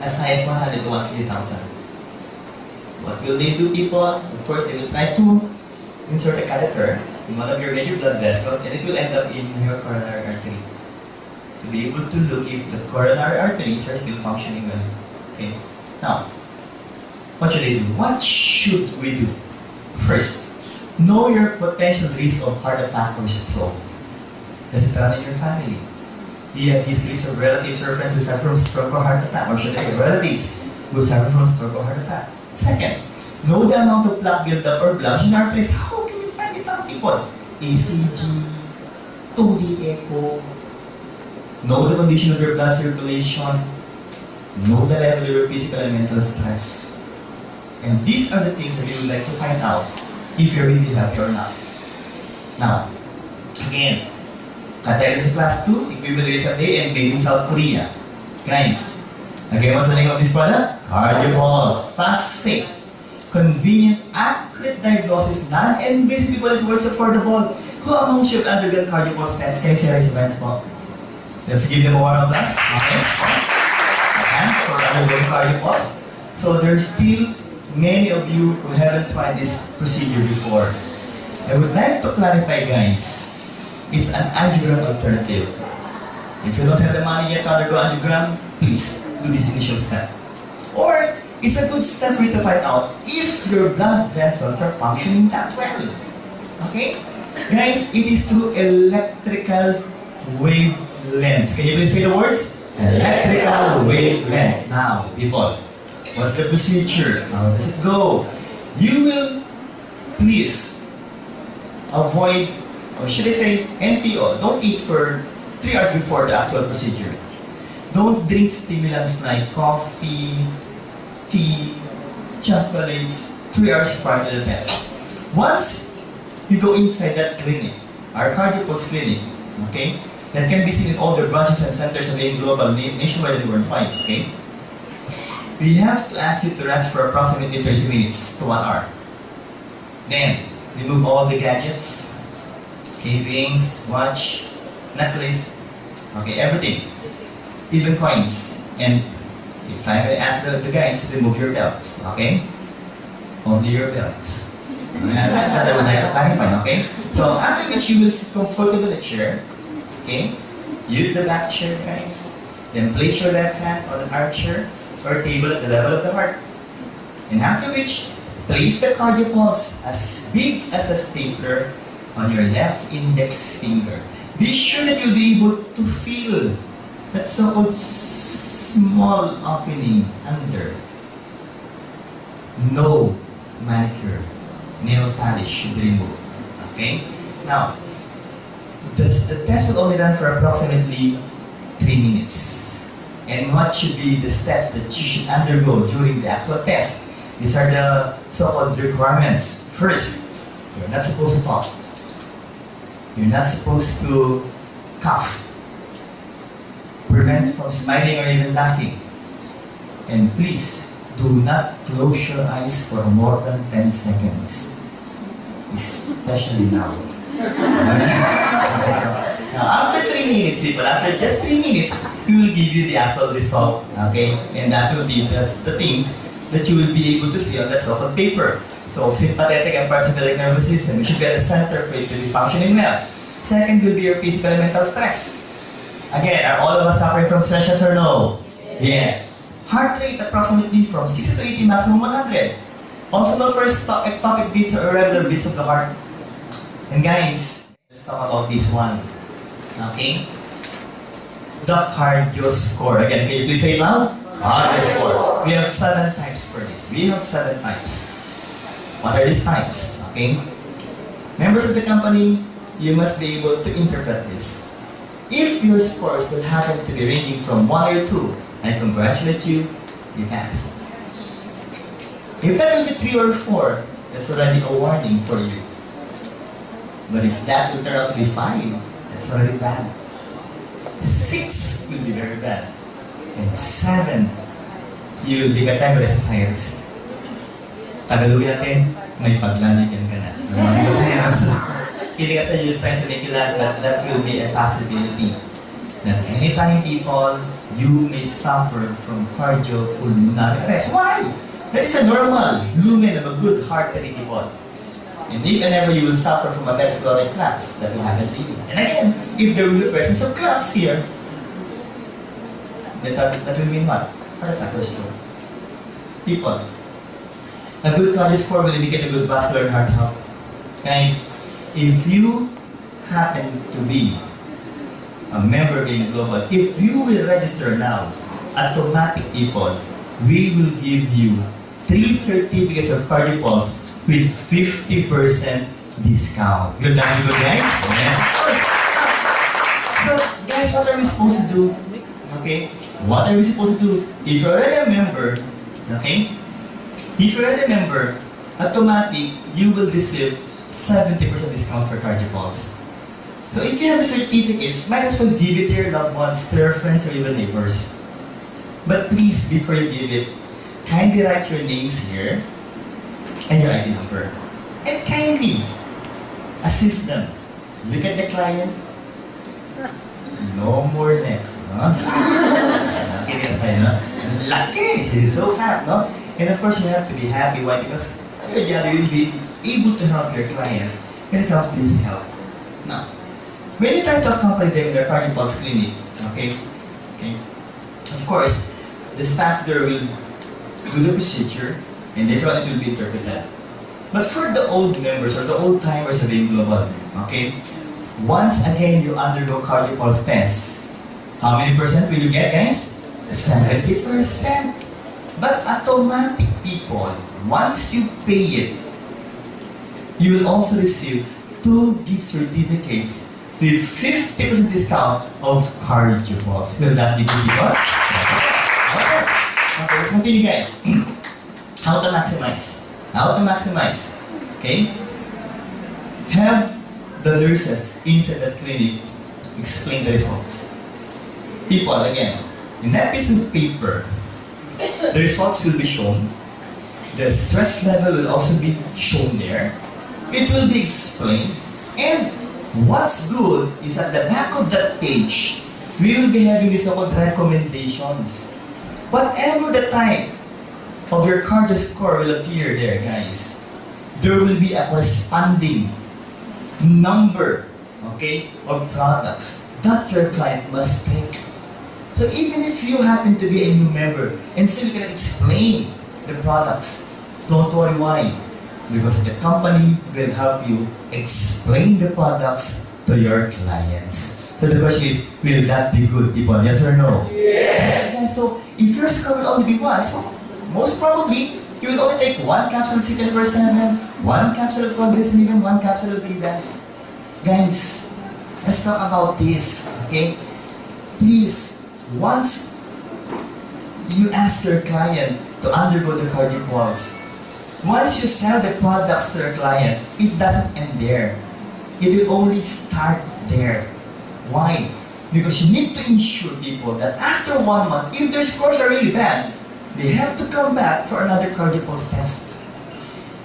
As high as 100 to 150,000. What will they do, people? Of course, they will try to insert a catheter in one of your major blood vessels and it will end up in your coronary artery. To be able to look if the coronary arteries are still functioning well. Okay? Now, what should they do? What should we do? First, know your potential risk of heart attack or stroke. Does it run in your family? Do you have histories of relatives or friends who suffer from stroke or heart attack? Or should I say relatives who suffer from stroke or heart attack? Second, know the amount of plaque buildup or blemish in our place. How can you find it out, people? ECG, 2D echo, know the condition of your blood circulation, know the level of your physical and mental stress. And these are the things that you would like to find out if you're really healthy or not. Now, again, category class 2, equivalent day and made in South Korea. Guys, again, what's the name of this product? Cardiopulse. Fast, safe, convenient, accurate diagnosis, non-invasive, people is worth affordable. Who among you have undergone cardio pulse test? Can you say raise your hands po? Let's give them a round of applause. Okay. And for undergoing cardio pulse. So there's still many of you who haven't tried this procedure before. I would like to clarify, guys. It's an angiogram alternative. If you don't have the money yet to undergo angiogram, please do this initial step. Or it's a good step for you to find out if your blood vessels are functioning that well. Okay? Guys, it is through electrical wavelengths. Can you please say the words? Electrical wavelengths. Now, people, what's the procedure? How does it go? You will please avoid, or should I say NPO, don't eat for 3 hours before the actual procedure. Don't drink stimulants like coffee, tea, chocolates 3 hours prior to the test. Once you go inside that clinic, our cardio pulse clinic, okay, that can be seen in all the branches and centers of AIM Global, nationwide and worldwide, okay? We have to ask you to rest for approximately 30 minutes to 1 hour. Then, remove all the gadgets, okay, rings, watch, necklace, okay, everything, even coins. And if I may ask the guys to remove your belts, okay? Only your belts. That I would like to clarify, okay? So after which you will sit comfortable in a chair, okay? Use the back chair, guys. Then place your left hand on an arm chair or table at the level of the heart. And after which, place the cardio pulse as big as a stapler on your left index finger. Be sure that you'll be able to feel that so-called small opening under. No manicure, nail polish should be removed. Okay? Now, the test will only run for approximately 3 minutes. And what should be the steps that you should undergo during the actual test? These are the so-called requirements. First, you're not supposed to talk. You're not supposed to cough. Prevent from smiling or even laughing. And please, do not close your eyes for more than 10 seconds. Especially now. Now, after 3 minutes, people, after just 3 minutes, we will give you the actual result, okay? And that will be just the things that you will be able to see on that so-called paper. So, sympathetic and parasympathetic nervous system, you should get a center for it to be functioning well. Second will be your physical and mental stress. Again, are all of us suffering from stress, yes or no? Yes. Heart rate approximately from 60 to 80, maximum 100. Also know first ectopic beats or irregular beats of the heart. And guys, let's talk about this one. Okay? The cardio score. Again, can you please say it loud? Cardio score. We have 7 types for this. We have 7 types. What are these types? Okay? Members of the company, you must be able to interpret this. If your scores will happen to be ranging from 1 or 2, I congratulate you, you passed. If that will be 3 or 4, that's already a warning for you. But if that will turn out to be 5, that's already bad. 6 will be very bad. And 7, you will be categorized as high risk. Tagalogin natin, may paglanigan ka na. Kidding aside, you're trying to make you laugh, but that will be a possibility. That anytime, people, you may suffer from cardiopulmonary arrest. Why? That is a normal lumen of a good heart rate, people. And if and ever you will suffer from atherosclerotic clots, that will happen to you. And again, if there will be presence of clots here, that will mean what? Heart attack or stroke. People, a good cardio score will indicate a good vascular and heart health. Guys, if you happen to be a member of AIM Global, if you will register now, automatic, people, we will give you 3 certificates of cardio pulse with 50% discount. You're done with it, guys? Yeah. So, guys, what are we supposed to do? Okay? What are we supposed to do? If you're already a member, okay? If you're already a member, automatic, you will receive 70% discount for cardio pulse. So if you have the certificates, might as well give it to your loved ones, to your friends, or even neighbors. But please, before you give it, kindly write your names here and your ID number. And kindly assist them Look at the client. No more neck. No? Kidding aside, no? Lucky! He's so fat, no? And of course, you have to be happy. Why? Because yeah, you will be able to help your client when it comes to his health. Now, when you try to accompany them in their cardio pulse clinic, okay, of course, the staff there will do the procedure and later on it will be interpreted. But for the old members or the old timers of Being Global, okay, once again you undergo cardio pulse test, how many percent will you get, guys? 70%. But automatic people, once you pay it, you will also receive 2 gift certificates with 50% discount of cardio pulse. Will that be good, people? Okay, let's continue, guys. How to maximize? How to maximize? Okay? Have the nurses inside that clinic explain the results. People, again, in that piece of paper, the results will be shown. The stress level will also be shown there. It will be explained. And what's good is at the back of that page, we will be having these so-called recommendations. Whatever the type of your cardio score will appear there, guys, there will be a corresponding number, okay, of products that your client must take. So even if you happen to be a new member and still can explain the products, don't worry why. Because the company will help you explain the products to your clients. So the question is, will that be good, people? Yes or no? Yes. So if your score will only be 1, so most probably you will only take 1 capsule of CTN-7, 1 capsule of Condesmigan, 1 capsule of Vida. Guys, let's talk about this, okay? Please, once you ask your client to undergo the cardio pulse, once you sell the products to your client, it doesn't end there. It will only start there. Why? Because you need to ensure people that after 1 month, if their scores are really bad, they have to come back for another cardio pulse test.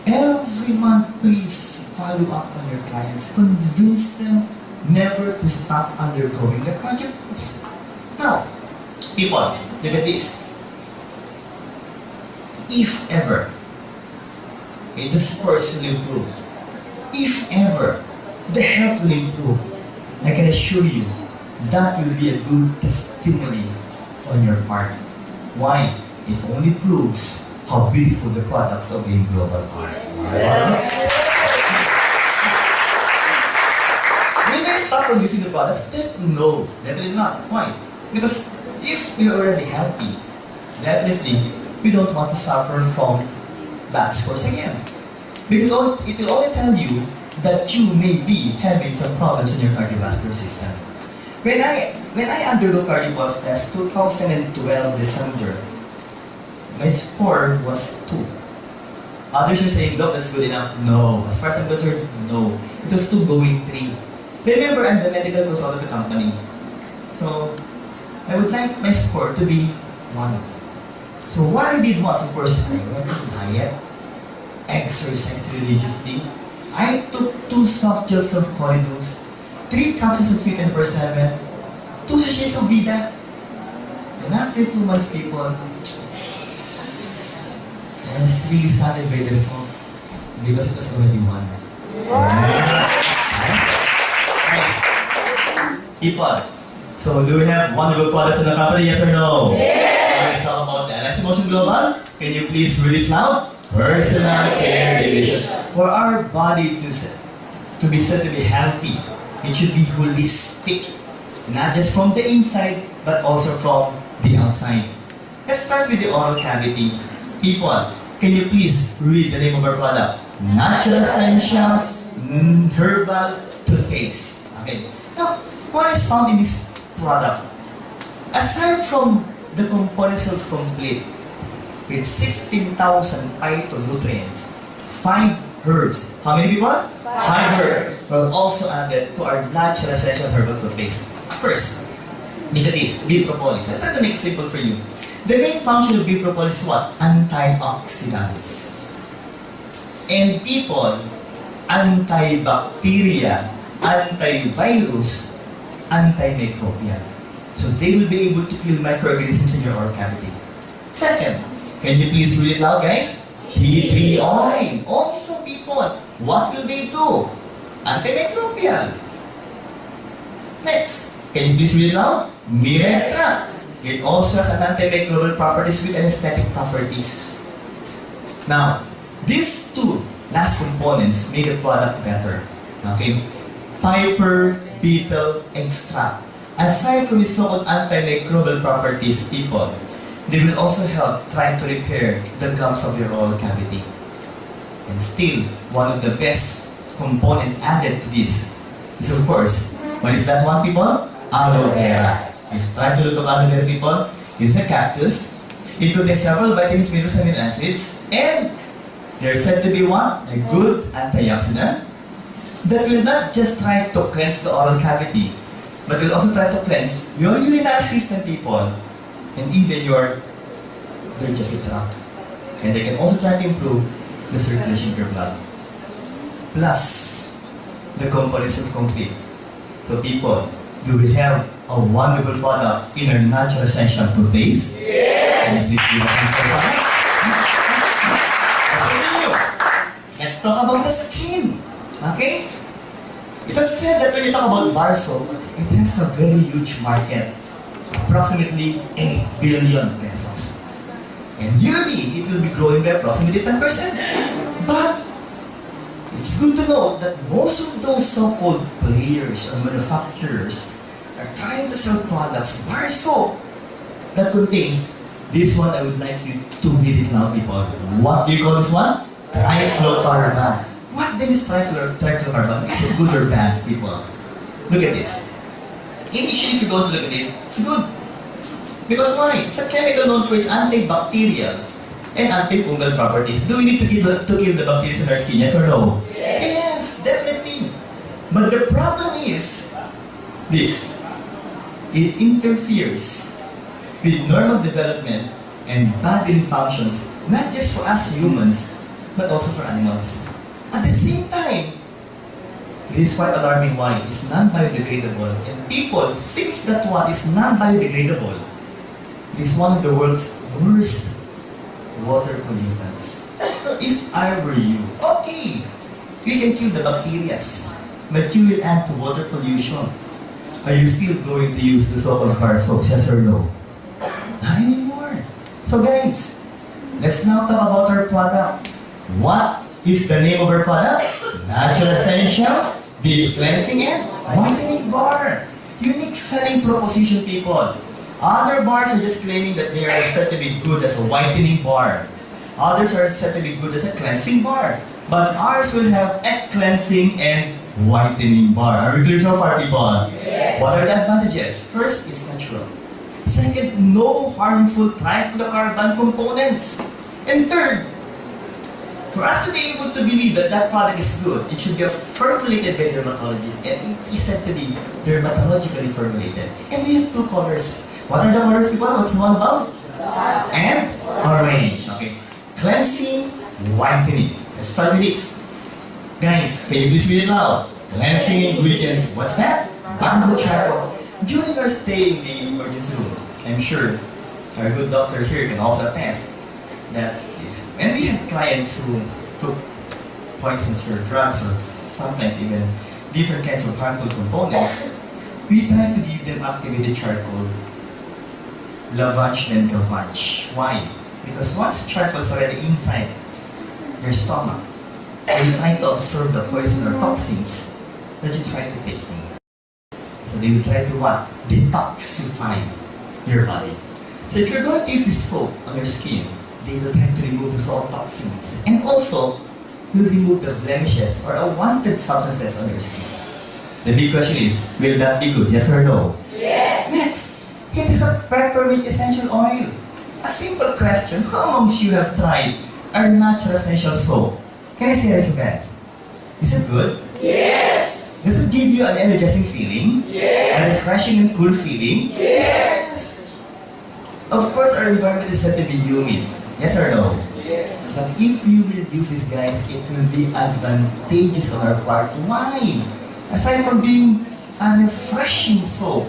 Every month, please follow up on your clients. Convince them never to stop undergoing the cardio pulse. Now, people, look at this. If ever, okay, the scores will improve. If ever, the health will improve. I can assure you, that will be a good testimony on your part. Why? It only proves how beautiful the products of Being Global are. Will they stop from using the products? No, definitely not. Why? Because if we're already happy, definitely we don't want to suffer from bad scores again. Because it will only tell you that you may be having some problems in your cardiovascular system. When I undergo cardio pulse test 2012 December, my score was 2. Others are saying, Doc, that's good enough. No. As far as I'm concerned, no. It was 2 going 3. Remember, I'm the medical consultant of the company. So, I would like my score to be 1. So what I did was, of course, I went to diet, exercised religiously. I took 2 soft gels of corridors, 3 capsules of CTN-7, 2 sachets of Vida. And after 2 months, people, I was really saddened by the result because it was already 1. People, so do we have wonderful products in the company, yes or no? Let's talk about the LS Motion Global. Can you please read this loud? Personal care division. For our body to be said to be healthy, it should be holistic. Not just from the inside, but also from the outside. Let's start with the oral cavity. People, can you please read the name of our product? Natural Essentials Herbal Toothpaste. Okay. Now, what is found in this product? Aside from the components of complete, with 16,000 phytonutrients, 5 herbs. How many people? 5 herbs were also added to our natural essential herbal toothpaste. First, look at this, bee propolis. I try to make it simple for you. The main function of bee propolis is what? Antioxidants. And people, antibacteria antivirus, antimicrobial. So they will be able to kill microorganisms in your oral cavity. Second, can you please read it loud, guys? Tea tree oil. Also, people, what will they do? Antimicrobial. Next, can you please read it loud? Mirror extract. It also has an antimicrobial properties with anesthetic properties. Now, these two last components make the product better. Okay? Piper beetle extract. Aside from its so-called antimicrobial properties, people, they will also help trying to repair the gums of your oral cavity. And still, one of the best component added to this is, of course, what is that one, people? Aloe vera. Let's try to look at aloe vera, people. It's a cactus. It contains several vitamins, minerals, and amino acids, and they're said to be what? A good antioxidant that will not just try to cleanse the oral cavity, but will also try to cleanse your urinary system, people, and even your digestive tract. And they can also try to improve the circulation of your blood. Plus, the components of complete. So people, do we have a wonderful product in our natural essential toothpaste? Yes! And please give a hand for that. Let's talk about the skin. Okay? It was said that when you talk about bar soap, it has a very huge market. Approximately 8 billion pesos. And yearly, it will be growing by approximately 10%. But it's good to know that most of those so-called players or manufacturers are trying to sell products, bar soap, that contains this one. I would like you to read it now, people. What do you call this one? Trichlocarbon. What then is trichlocarbon? Is it good or bad, people? Look at this. Initially, if you go to look at this, it's good. Because why? It's a chemical known for its antibacterial and antifungal properties. Do we need to kill the bacteria in our skin? Yes or no? Yes, definitely. But the problem is this. It interferes with normal development and bodily functions, not just for us humans, but also for animals. At the same time, this is quite alarming. Why? It's non-biodegradable. And people, since that one is non-biodegradable, it is one of the world's worst water pollutants. If I were you, okay, you can kill the bacteria, but you will add to water pollution. Are you still going to use the so-called bar soap, yes or no? Not anymore. So guys, let's now talk about our product. What is the name of our product? Natural Essentials, Deep Cleansing and Whitening Bar. Unique selling proposition, people. Other bars are just claiming that they are said to be good as a whitening bar. Others are said to be good as a cleansing bar. But ours will have a cleansing and whitening bar. Are we clear so far, people? Yes. What are the advantages? First, it's natural. Second, no harmful trichlocarbon components. And third, for us to be able to believe that that product is good, it should be formulated by dermatologists, and it is said to be dermatologically formulated. And we have two colors. What are the colors, people? What's the one about? And orange. Okay. Cleansing, whitening. Let's start with this. Guys, can you please read it loud? Cleansing ingredients. What's that? Bamboo charcoal. During our stay in the emergency room, I'm sure our good doctor here can also attest that when we had clients who took poisons or drugs or sometimes even different kinds of harmful components, we try to give them activated charcoal, lavage then gavage. Why? Because once charcoal is already inside your stomach, you try to absorb the poison or toxins that you try to take in. So they will try to what? Detoxify your body. So if you're going to use this soap on your skin, they will try to remove the salt toxins. And also, will remove the blemishes or unwanted substances on your skin. The big question is, will that be good? Yes or no? Yes. Next, it is a peppermint essential oil. A simple question, who amongst you have tried our natural essential soap? Can I say this, guys? Is it good? Yes. Does it give you an energizing feeling? Yes. A refreshing and cool feeling? Yes. Of course, our environment is said to be humid. Yes or no? Yes. But if you will use this, guys, it will be advantageous on our part. Why? Aside from being a refreshing soap,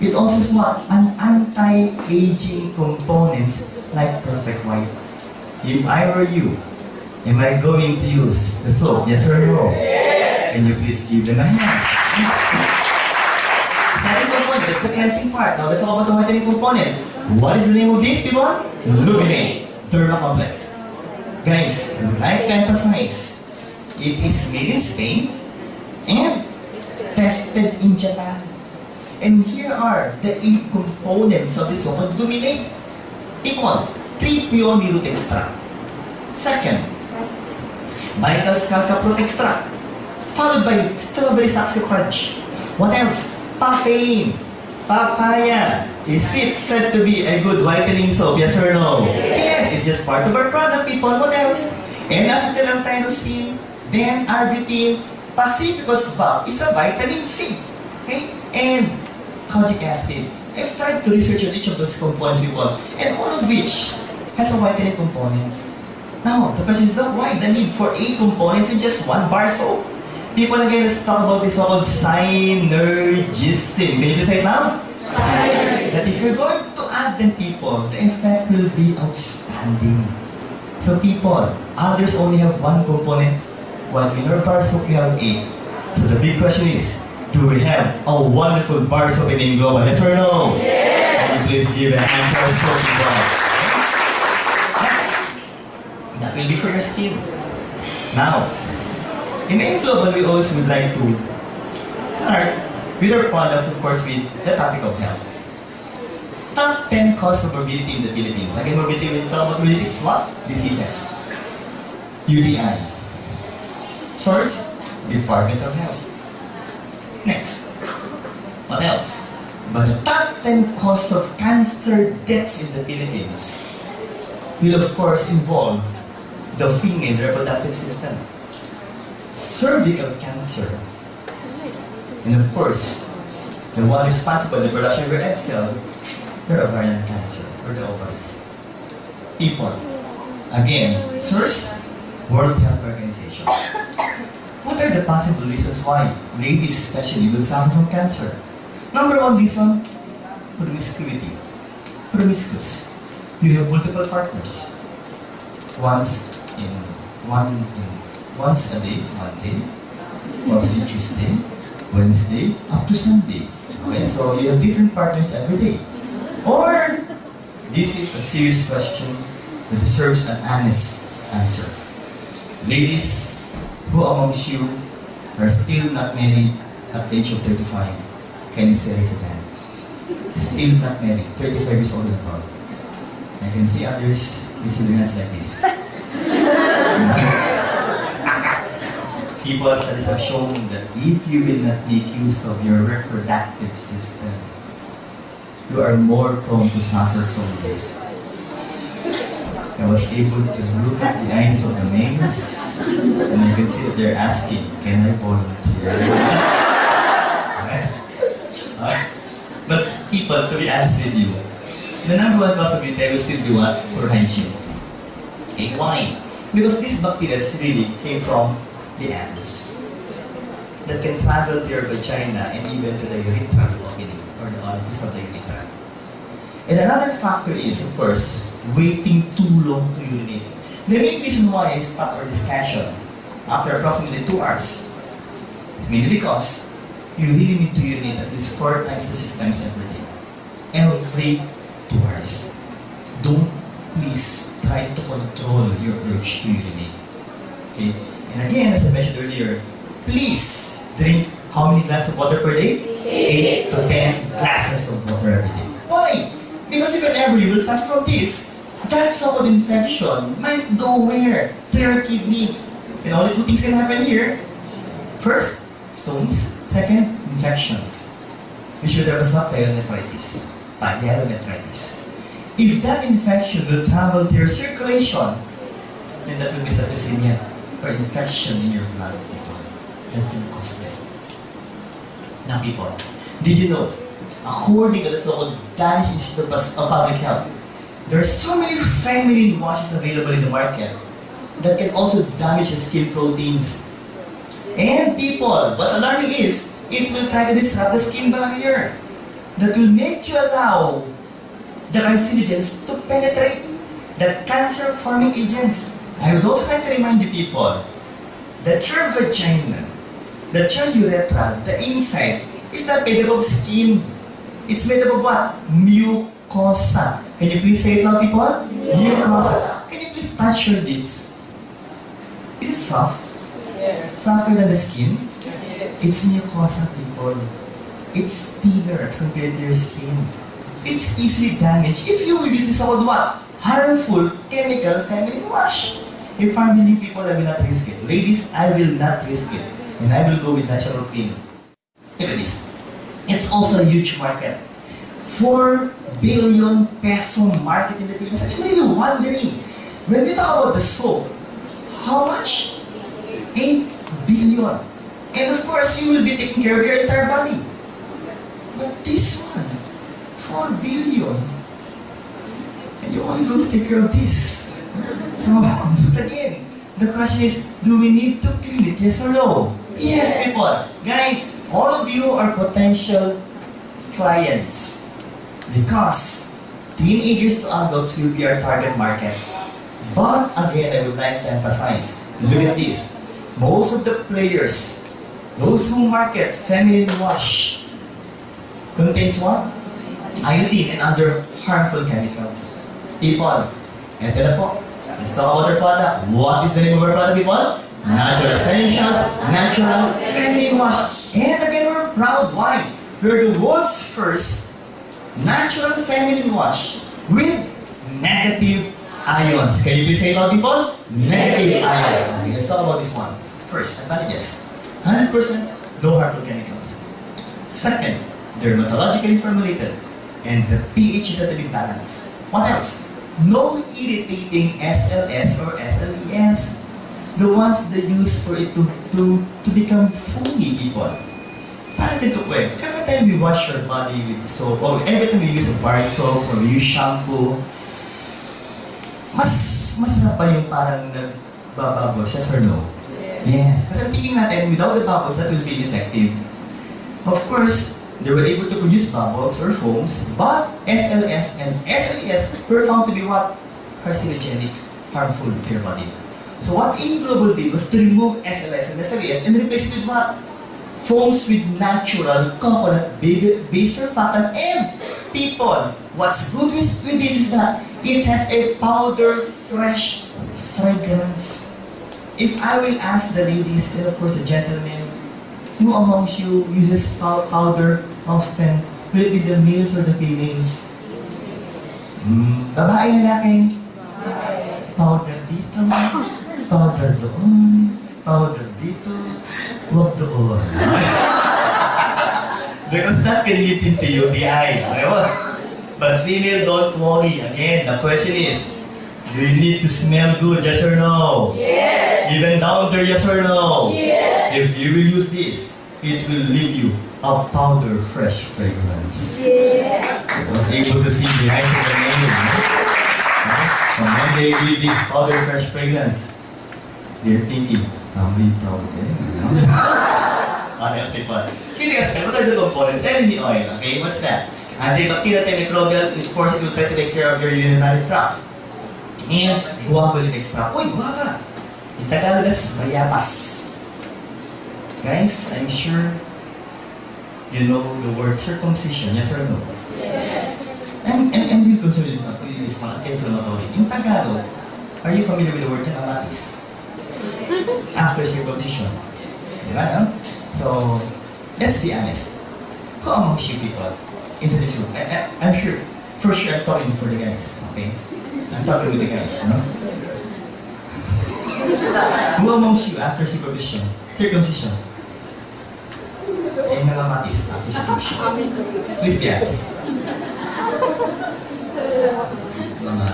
it also has what? An anti-aging components like Perfect White. If I were you, am I going to use the soap? Yes or no? Yes. Can you please give them a hand? Second component, that's the cleansing part. Now let's talk about the whitening component. What is the name of this, people? Luminate Derma Complex. Guys, like to emphasize, it is made in Spain and tested in Japan. And here are the 8 components of this one. Luminate. Pick one. 3 pure millet extract. Second, Vital Scalca Fruit extract. Followed by strawberry saxy crunch. What else? Papain. Papaya. Is it said to be a good whitening soap? Yes or no? Yes. It's just part of our product, people. What else? N-acetyl-tyrosine. Then arbutin. Pacificus valve is a vitamin C. Okay? And kojic acid. I've tried to research on each of those components, people. And all of which has a whitening components. Now, the question is, why the need for 8 components in just one bar soap? People, again, let's talk about this so-called synergism. Can you say it now? Synergism. That if you're going to add them, people, the effect will be outstanding. So people, others only have 1 component, while in our bar soap we have 8. So the big question is, do we have a wonderful bar soap in Global? Yes or no? Yes. Can you please give a hand for our soap, people? Next, that will be for your skin. Now, in Global, we also would like to start with our products, of course, with the topic of health. Top 10 causes of morbidity in the Philippines. Again, morbidity, when you talk about morbidity, it's what? Diseases. UTI. Source, Department of Health. Next. What else? But the top 10 causes of cancer deaths in the Philippines will, of course, involve the female reproductive system, cervical cancer, and of course, the one responsible for the production of your egg cell, your ovarian cancer, or the ovaries. People, again, source, World Health Organization. What are the possible reasons why ladies especially will suffer from cancer? Number 1 reason, promiscuity. Promiscuous. You have multiple partners. Once a day, Monday, also Tuesday, Wednesday, up to Sunday. Okay, so you have different partners every day. Or, this is a serious question that deserves an honest answer. Ladies, who amongst you are still not married at the age of 35? Can you say raise a hand? Still not married, 35 years old and above. I can see others raising their hands like this. People, studies have shown that if you will not make use of your reproductive system, you are more prone to suffer from this. I was able to look at the eyes of the males, and I can see that they're asking, can I volunteer? But people, to be honest with you, the number 1 cause of it, I will still do what? Poor hygiene. Okay, why? Because these bacteria really came from the anus that can travel to your vagina and even to the urethral opening or the orifice of the urethra. And another factor is, of course, waiting too long to urinate. The main reason why I stopped our discussion after approximately 2 hours is mainly because you really need to urinate at least 4 times to 6 times every day. Every 2 hours. Don't please try to control your urge to urinate. Okay? And again, as I mentioned earlier, please drink how many glasses of water per day? 8 to 10 glasses of water every day. Why? Because if ever you will suffer from this, that so-called infection might go where? To your kidney. And only 2 things can happen here. First, stones. Second, infection. Which will there was what? Pyelonephritis. Pyelonephritis. If that infection will travel to your circulation, then that will be septicemia or infection in your blood, people. That can cause death. Now, people, did you know, according to the so-called Danish Institute of Public Health, there are so many feminine washes available in the market that can also damage the skin proteins. And people, what's alarming is, it will try to disrupt the skin barrier that will make you allow the carcinogens to penetrate the cancer-forming agents. I would also like to remind you people that your vagina, that your urethra, the inside, is not made up of skin. It's made up of what? Mucosa. Can you please say it now, people? Mucosa. Can you please touch your lips? Is it soft? Yes. Softer than the skin? Yes. It's mucosa, people. It's thinner as compared to your skin. It's easily damaged if you will use this called what? Harmful chemical family wash. If family people, I will not risk it. Ladies, I will not risk it. And I will go with natural clean. Look at this. It's also a huge market. 4 billion peso market in the Philippines. I'm really wondering, when we talk about the soap, how much? 8 billion. And of course, you will be taking care of your entire body. But this one, 4 billion. And you only going to take care of this. So, again, the question is, do we need to clean it? Yes or no? Yes, people. Guys, all of you are potential clients. Because teenagers to adults will be our target market. But again, I would like to emphasize, look at this. Most of the players, those who market feminine wash, contains what? Iodine and other harmful chemicals. People, ito na po. Let's talk about our product. What is the name of our product, people? Natural Essentials, Natural Feminine Wash. And again, we're proud. Why? We're the world's first natural feminine wash with negative ions. Can you please say it out, people? Negative ions. Okay, let's talk about this one. First, advantages. 100% no harmful chemicals. Second, dermatologically formulated. And the pH is at a good balance. What else? No irritating SLS or SLES. The ones they use for it to become foamy, people. Parang dito ko eh. Every time we wash your body with soap, or every time we use a bar soap, or we use shampoo, masarap pa yung parang nagbabubbles, yes or no? Yes. Kasi ang thinking natin, without the bubbles, that will be ineffective. Of course, they were able to produce bubbles or foams, but SLS and SLES were found to be what? Carcinogenic, harmful to your body. So what AIM Global did was to remove SLS and SLES and replace it with what? Foams with natural coconut-based surfactant. And people, what's good with this is that it has a powder fresh fragrance. If I will ask the ladies and of course the gentlemen, who amongst you uses powder often? Will it be the males or the females? Babae, lalaki? Powder dito, powder doon, powder dito, huwag doon. Because that can lead into UTI. But female, don't worry. Again, the question is, do you need to smell good, yes or no? Yes. Even down there, yes or no? Yes. If you will use this, it will leave you a powder fresh fragrance. Yes. I was able to see behind the name. So when they give this powder fresh fragrance, they're thinking, I'm really proud of them. What else they put? What are the components? Enemy oil, okay? What's that? Antibacterial, antimicrobial, of course it will try to take care of your urinary tract. And guava ulit extract. Uy, guava! In Tagalog, that's bayabas. Guys, I'm sure you know the word circumcision, yes or no? Yes. I'm really concerned with this one, anti-inflammatory. In Tagalog, are you familiar with the word kanamatis? After circumcision. Diba, no? So, let's be honest. Who amongst you people into this room? I'm sure, for sure I'm talking for the guys, okay? I'm talking with the guys, no? Who amongst you after circumcision? Ay nangangatis after circumcision. Please be honest. Mga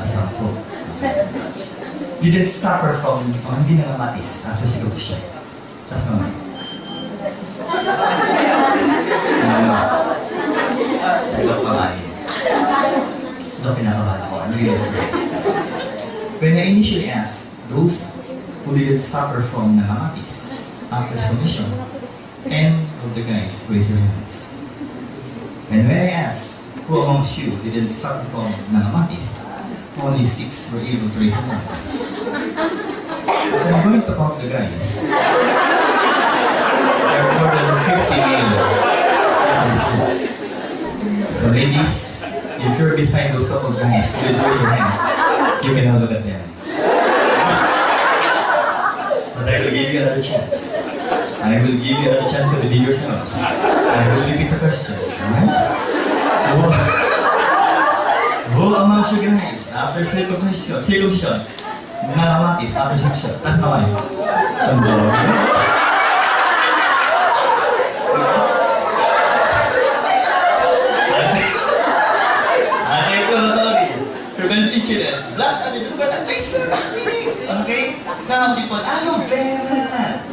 10. You didn't suffer from, hindi nangangatis after circumcision. Tapos naman. Sagot pa nga rin. Ito pinakabahan ako. I'm really afraid. When I initially asked those who didn't suffer from nangangatis aqueous condition. And of the guys raise their hands. And when I asked, who amongst you didn't suffer from nanamatis, only 6 were able to raise their hands. So I'm going to count the guys. There are more than 50 male. So ladies, if you're beside those couple guys who did raise their hands, you can have a look at them. But I will give you another chance. I will give you another chance to redeem yourselves. I will repeat the question. Alright? Who amongst you guys, after circumcision, nanamatis after circumcision? Taas na kayo. Ate ko na sorry. Prevent itchiness. Black and is but I said okay? Now people, aloe vera.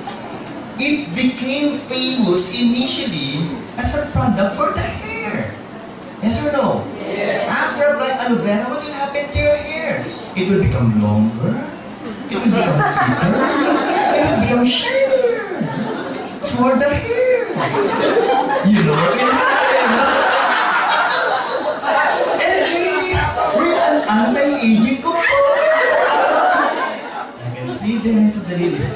It became famous initially as a product for the hair. Yes or no? Yes. After applying aloe vera, what will happen to your hair? It will become longer. It will become thicker. It will become shinier. For the hair. You know what will happen? And really, with an anti-aging component. I can see the hands of the ladies.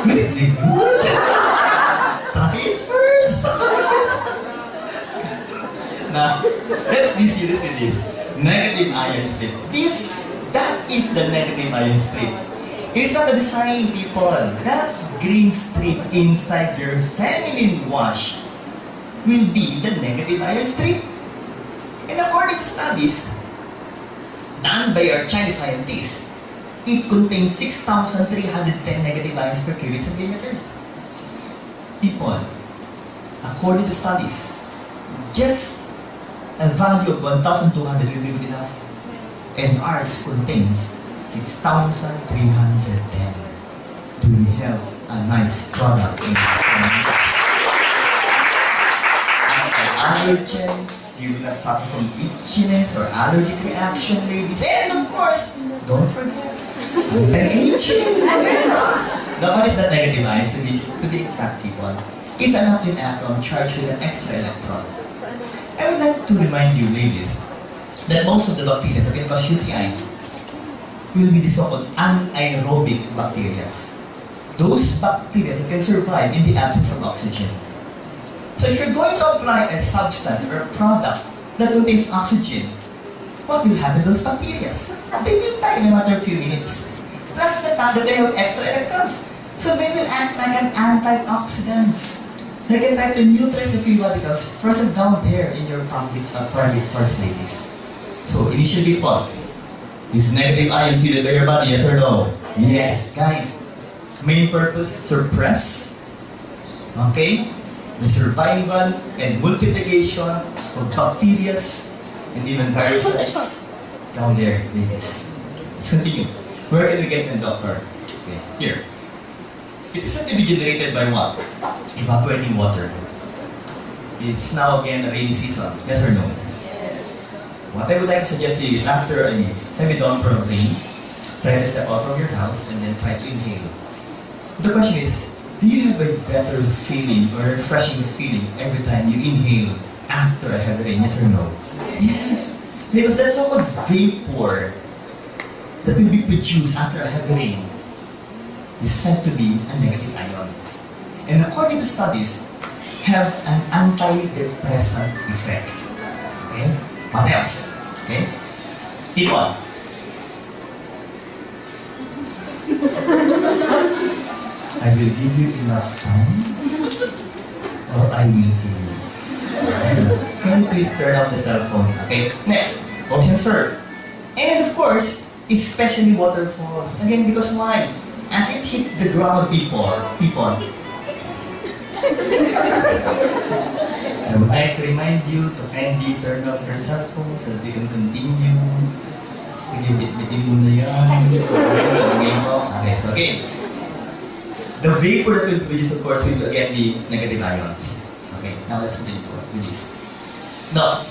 Will it be good? Try it first. Now, let's be serious with this. Negative iron strip. That is the negative iron strip. It's not a design, people. That green strip inside your feminine wash will be the negative iron strip. And according to studies done by our Chinese scientists, it contains 6,310 negative ions per cubic centimeters. People, according to studies, just a value of 1,200 will be good enough. And ours contains 6,310. Do we have a nice product in this? Allergens, you will not suffer from itchiness or allergic reaction, ladies. And of course, don't forget, anti-aging. Now, what is the negative ions to be exact, people? It's an oxygen atom charged with an extra electron. I would like to remind you, ladies, that most of the bacteria that can cause UTI will be the so-called anaerobic bacteria. Those bacteria that can survive in the absence of oxygen. So if you're going to apply a substance or a product that contains oxygen, what will happen to those bacteria? They will die in a matter of few minutes. Plus the fact that they have extra electrons. So they will act like an antioxidant. They can try to neutralize the free radicals present down there in your private parts, ladies. So initially, people, is negative ion still in your body, yes or no? Yes, guys. Main purpose, suppress, okay, the survival and multiplication of bacteria and even viruses down there, ladies. Let's continue. Where can we get them, doctor? Okay, here. It is said to be generated by what? Evaporating water. It's now again a rainy season, yes or no? Yes. What I would like to suggest to you is after a heavy downpour of rain, try to step out of your house and then try to inhale. The question is, do you have a better feeling or refreshing feeling every time you inhale after a heavy rain, yes or no? Yes. Because that so-called vapor that will be produced after a heavy rain is said to be a negative ion. And according to studies, have an antidepressant effect. Okay? What else? Okay? People. I will give you enough time or I will kill you. Can you please turn off the cell phone? Okay? Next, ocean surf. And of course, especially waterfalls. Again, because why? As it hits the ground, people. I would like to remind you to kindly turn off your cell phone so that you can continue. Sige, bit-bitin mo na yan. Okay, so again. The vapor that will produce, of course, will again be negative ions. Okay, now let's continue with this. Now,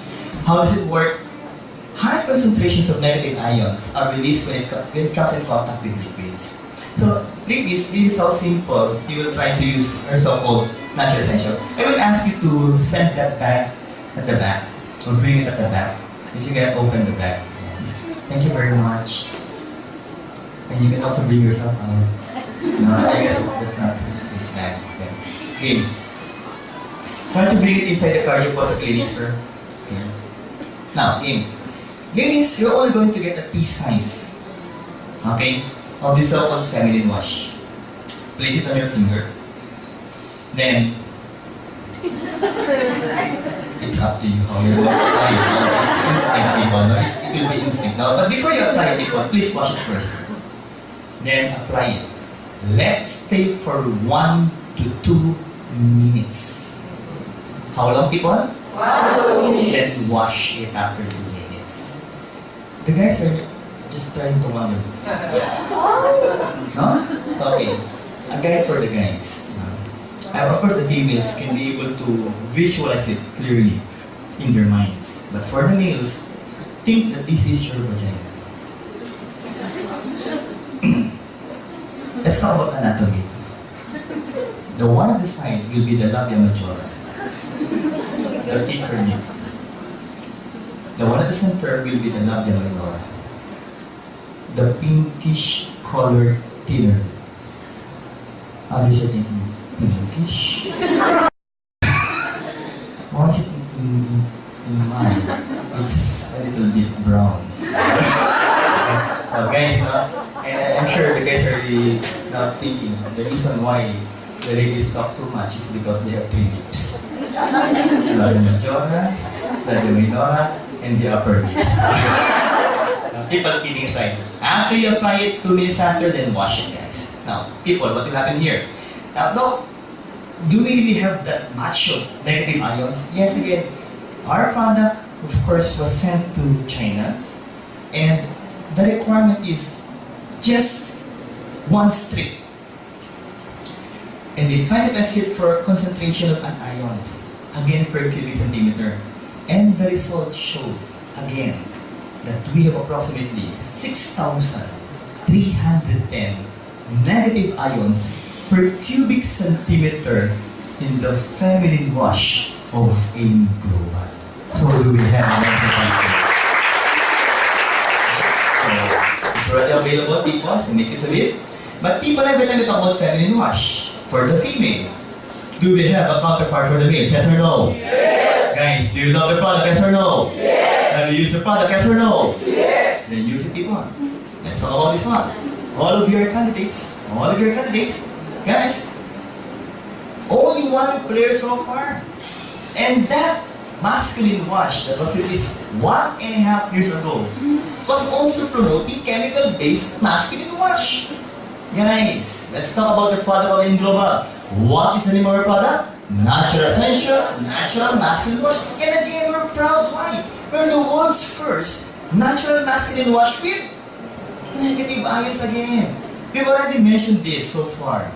how does it work? High concentrations of negative ions are released when it comes in contact with liquids. So, ladies, this is how simple you will try to use our so-called natural essential. I will ask you to send that bag at the back, or bring it at the back. If you can open the bag. Yes. Thank you very much. And you can also bring yourself out. No, I guess that's not this bag. Okay. Try to bring it inside the cardio-pulse clinic, sir. Okay. Now, game. Ladies, you're only going to get a pea size. Okay? Of this so-called feminine wash. Place it on your finger. Then, it's up to you how you're going to apply it. No, it's instinct, people. No? It will be instinct. No? But before you apply it, people, please wash it first. Then, apply it. Let's stay for 1 to 2 minutes. How long, people? 1 to 2 minutes. Then wash it after 2 minutes. The guys are just trying to wonder. No? It's okay. A guide for the guys. Of course, the females can be able to visualize it clearly in their minds. But for the males, think that this is your vagina. Let's talk about anatomy. The one on the side will be the labia majora, the thicker nip. The one at the center will be the labia minora, the pinkish colored thinner lip. Others are thinking, pinkish? Why is it in mine? It's a little bit brown. So guys, no? And I'm sure the guys are really not thinking the reason why the ladies talk too much is because they have 3 lips. Labia majora, labia minora, and the upper lips. People kidding aside. After you apply it, 2 minutes after, then wash it, guys. Now, people, what will happen here? Now, do we really have that much of negative ions? Yes, again, our product, of course, was sent to China, and the requirement is just 1 strip. And they try to test it for concentration of anions, again per cubic centimeter. And the results showed, again, that we have approximately 6,310 negative ions per cubic centimeter in the feminine wash of AIM Global. So do we have it's already available, people, so make use of it. But people, every time we talk about feminine wash, for the female, do we have a counterpart for the male? Yes or no? Yes. Guys, do you love the product? Yes or no? Yes. Have you used the product? Yes or no? Yes. Then use it, people. Let's talk about this one. All of your candidates, guys, only 1 player so far. And that masculine wash that was released 1.5 years ago was also promoting chemical-based masculine wash. Guys, let's talk about the product of AIM Global. What is the name of our product? Natural Essentials, Natural Masculine Wash. And again, we're proud. Why? We're the world's first natural masculine wash with negative ions again. We've already mentioned this so far.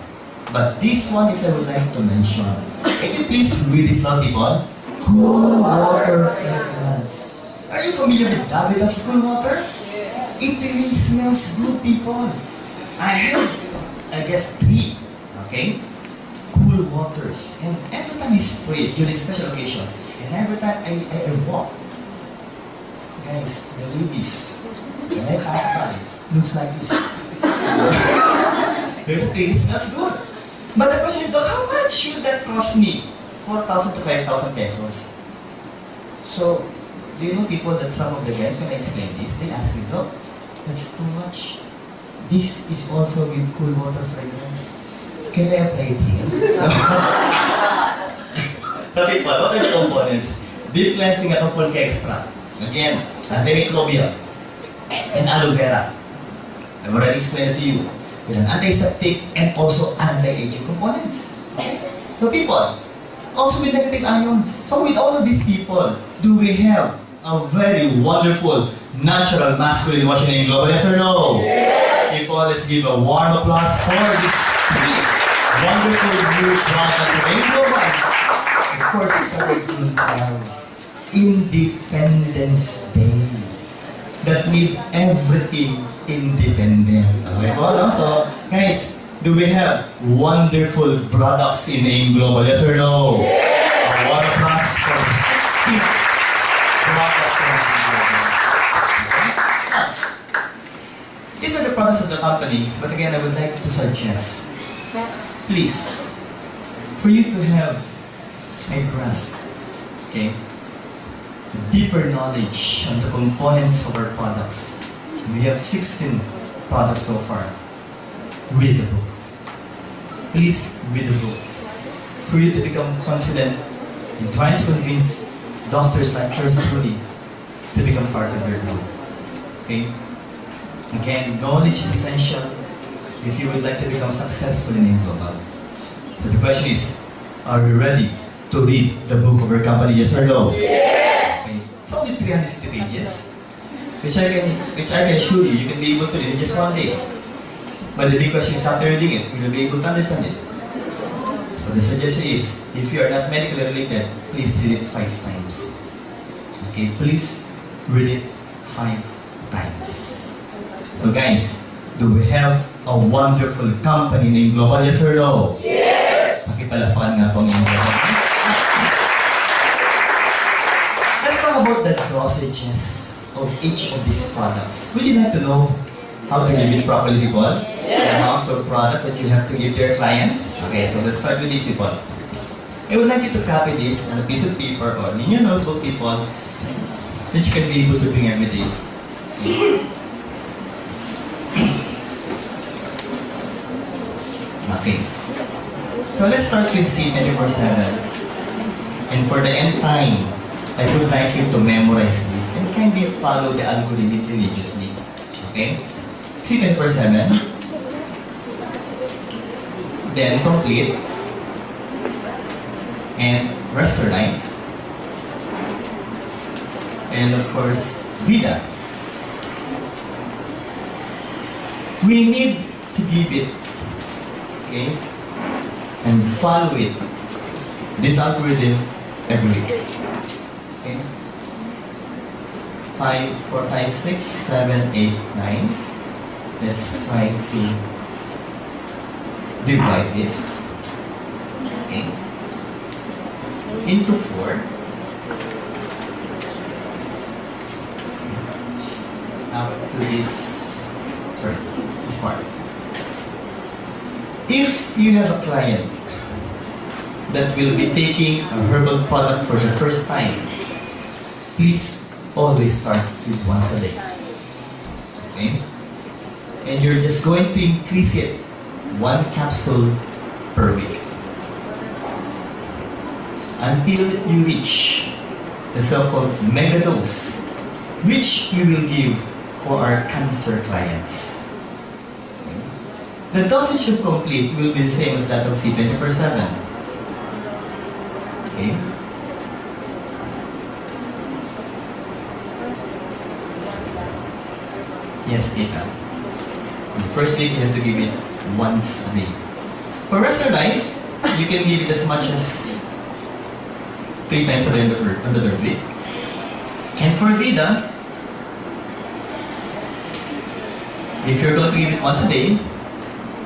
But this one is I would like to mention. Can you please read this out, people? Cool water fragrance. Are you familiar with Davidoff's cool water? It really smells good, people. I have, I guess, 3, okay, cool waters. And every time I spray it during special occasions, and every time I walk, guys, the ladies, when I pass by, looks like this. It smells good. But the question is, though, how much should that cost me? 4,000 to 5,000 pesos. So, do you know, people, that some of the guys, when I explain this, they ask me, "Doc, that's too much. This is also with cool water fragrance. Can I apply it here?" So, people, what are the components? Deep cleansing Acapulco extract. Again, antimicrobial and aloe vera. I've already explained it to you. With an antiseptic and also anti-aging components. Okay? So, people, also with negative ions. So with all of these people, do we have a very wonderful natural masculine washing AIM Global? Yes or no? Yes. People, let's give a warm applause for this wonderful new product of AIM Global. Of course, we started in Independence Day. That means everything independent. Okay po, no? So, guys, Do we have wonderful products in AIM Global? Yes or no? A lot of products for 60 products in AIM Global. Now, these are the products of the company, but again, I would like to suggest, please, for you to have a grasp, okay, a deeper knowledge on the components of our products. We have 16 products so far. Read the book. Please read the book. For you to become confident in trying to convince doctors like yours truly to become part of their group. Okay? Again, knowledge is essential if you would like to become successful in global. So the question is, are we ready to read the book of our company? Yes or no? Yes! Okay. It's only 350 pages, which I can assure you, you can be able to read in just one day. But the big question is, after reading it, will you be able to understand it? So the suggestion is, if you are not medically related, please read it 5 times. Okay, please read it 5 times. So guys, do we have a wonderful company named Global? Yes or no? Yes! Pakipalapakan nga po ang inyong company. Let's talk about the dosages of each of these products. Would you like to know how to give it properly, people? The amount of product that you have to give to your clients? Okay, so let's start with these, people. I would like you to copy this on a piece of paper or in your notebook, people, that you can be able to bring every day. Okay. So let's start with C24/7. And for the end time, I would like you to memorize this and kindly follow the algorithm religiously. Okay? C24/7. Then complete. And restore line. And of course, Vida. We need to give it, okay, and follow it, this algorithm every week. Okay. 5, 4, 5, 6, 7, 8, 9. Let's try to divide this, okay, into 4. Up to this part. If you have a client that will be taking a herbal product for the first time, please always start with once a day. Okay? And you're just going to increase it 1 capsule per week until you reach the so-called mega dose, which we will give for our cancer clients. Okay. The dosage of complete will be the same as that of C24/7. Okay. Yes, Tita. The first week you have to give it once a day. For rest of life, you can give it as much as 3 times a day on the third week. And for Vida, if you're going to give it once a day,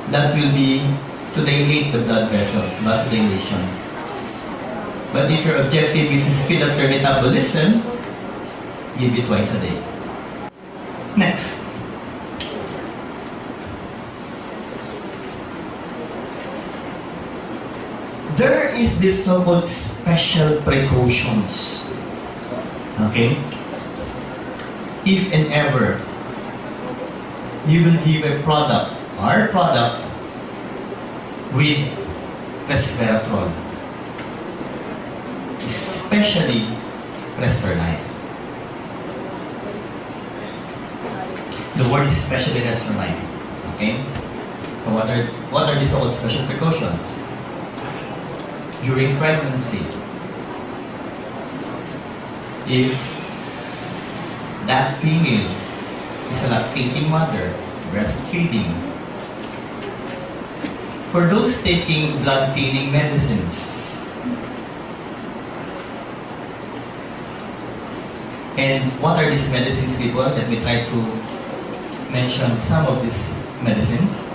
that will be to dilate the blood vessels, vasodilation. But if your objective is to speed up your metabolism, give it twice a day. Next. There is this so-called special precautions. Okay? If and ever you will give a product, our product, with resveratrol, especially Restore Life. The word is especially Restore Life. Okay? So what are these so-called special precautions? During pregnancy, if that female is a lactating mother, breastfeeding, for those taking blood thinning medicines, and what are these medicines, people? Let me try to mention some of these medicines.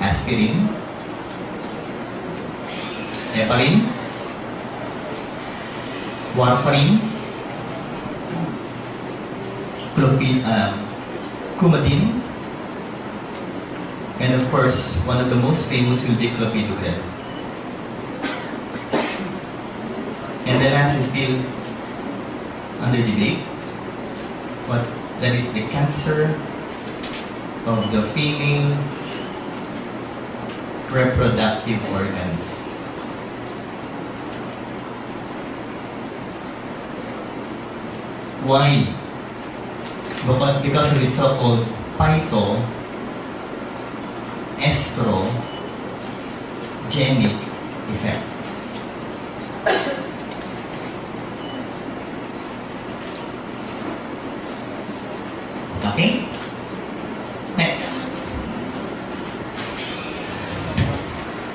aspirin, heparin, warfarin, coumadin, and of course, one of the most famous will be clopidogrel. And the last is still under debate. What that is the cancer of the female reproductive organs. Why? Because of its so-called phytoestrogenic effect. Okay? Next.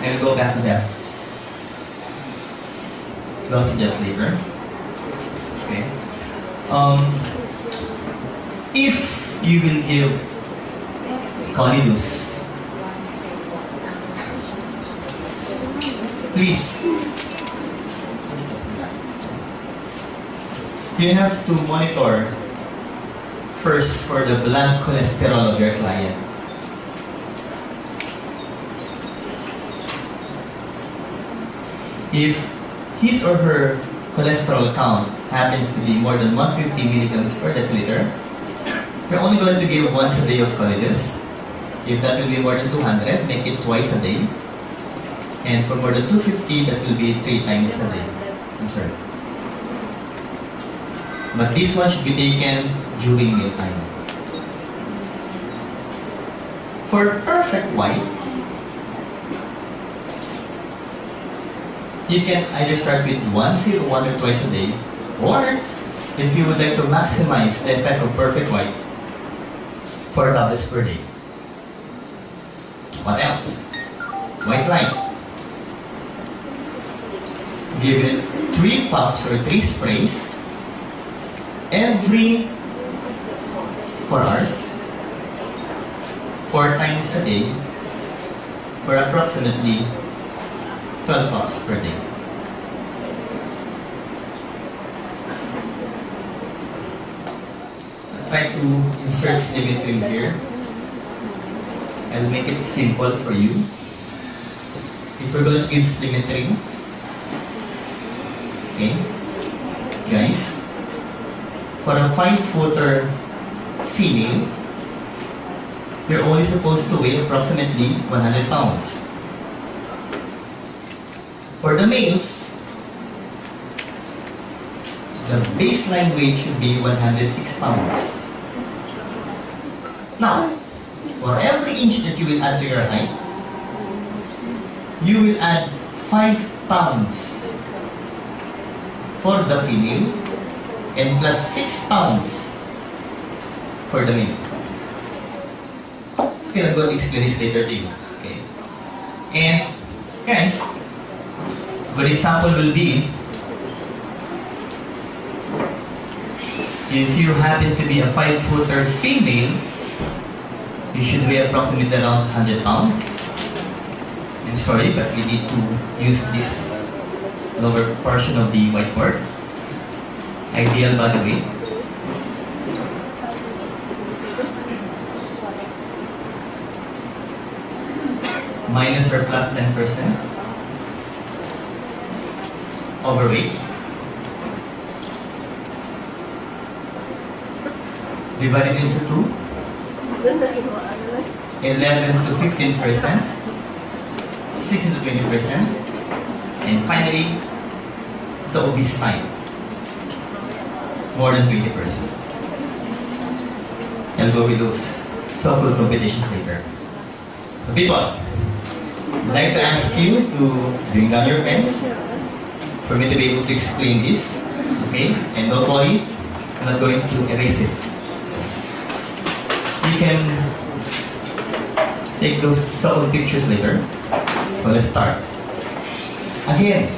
I'll go back to that. Dosages later. Okay. If you will give Colidus, please, you have to monitor first for the blood cholesterol of your client. If his or her cholesterol count happens to be more than 150 milligrams per deciliter, you're only going to give once a day of Colidus. If that will be more than 200, make it twice a day. And for more than 250, that will be 3 times a day. I'm sorry. But this one should be taken during mealtime. For perfect white, you can either start with once or twice a day, or if you would like to maximize the effect of perfect white, 4 tablets per day. What else? White light. Give it 3 puffs or 3 sprays every 4 hours, 4 times a day, for approximately 12 puffs per day. I'll try to insert symmetry here. I'll make it simple for you. If we're going to give symmetry, okay, guys, for a 5-footer female, you're only supposed to weigh approximately 100 pounds. For the males, the baseline weight should be 106 pounds. Now, for every inch that you will add to your height, you will add 5 pounds for the female and plus 6 pounds for the male. Still, I'm going to explain this later to you. Okay. And guys, good example will be if you happen to be a 5-footer female, you should weigh approximately around 100 pounds. I'm sorry, but we need to use this lower portion of the whiteboard. Ideal body weight. Minus or plus 10%. Overweight. Divided into 2. 11 to 15%. 16 to 20%. And finally, the obese type. More than 20%. I'll go with those so-called competitions later. So people, I'd like to ask you to bring down your pens for me to be able to explain this. Okay? And don't worry, I'm not going to erase it. You can take those so-called pictures later. So let's start. Again,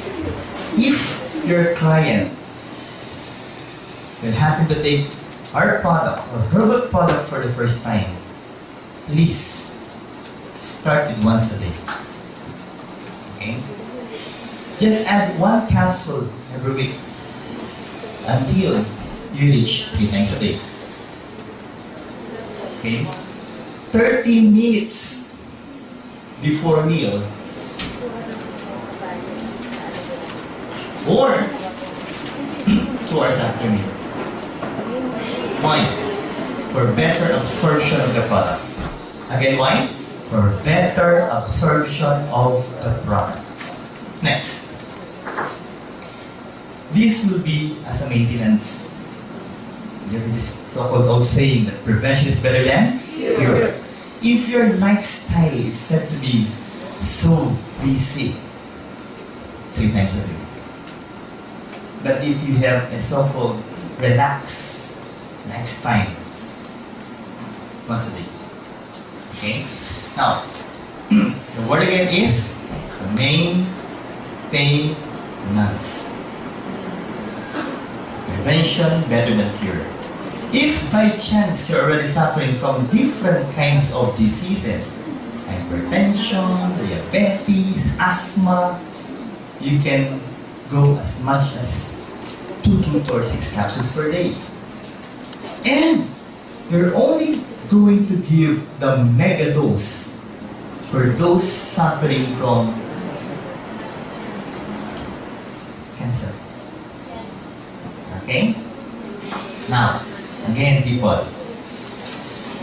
if your client will happen to take our products or herbal products for the first time, please Start with once a day. Okay? Just add 1 capsule every week until you reach 3 times a day. Okay? 30 minutes before meal or 2 hours after meal. Why? For better absorption of the product. Again, why? For better absorption of the product. Next. This will be as a maintenance. There is this so-called old saying that prevention is better than cure. If your lifestyle is said to be so busy 3 times a day, but if you have a so-called relaxed lifestyle once a day, okay? Now, the word again is maintenance. Prevention better than cure. If by chance you're already suffering from different kinds of diseases, hypertension, diabetes, asthma, you can go as much as 2 or 6 capsules per day. And you're only going to give the mega dose for those suffering from cancer. Okay? Now, again, people,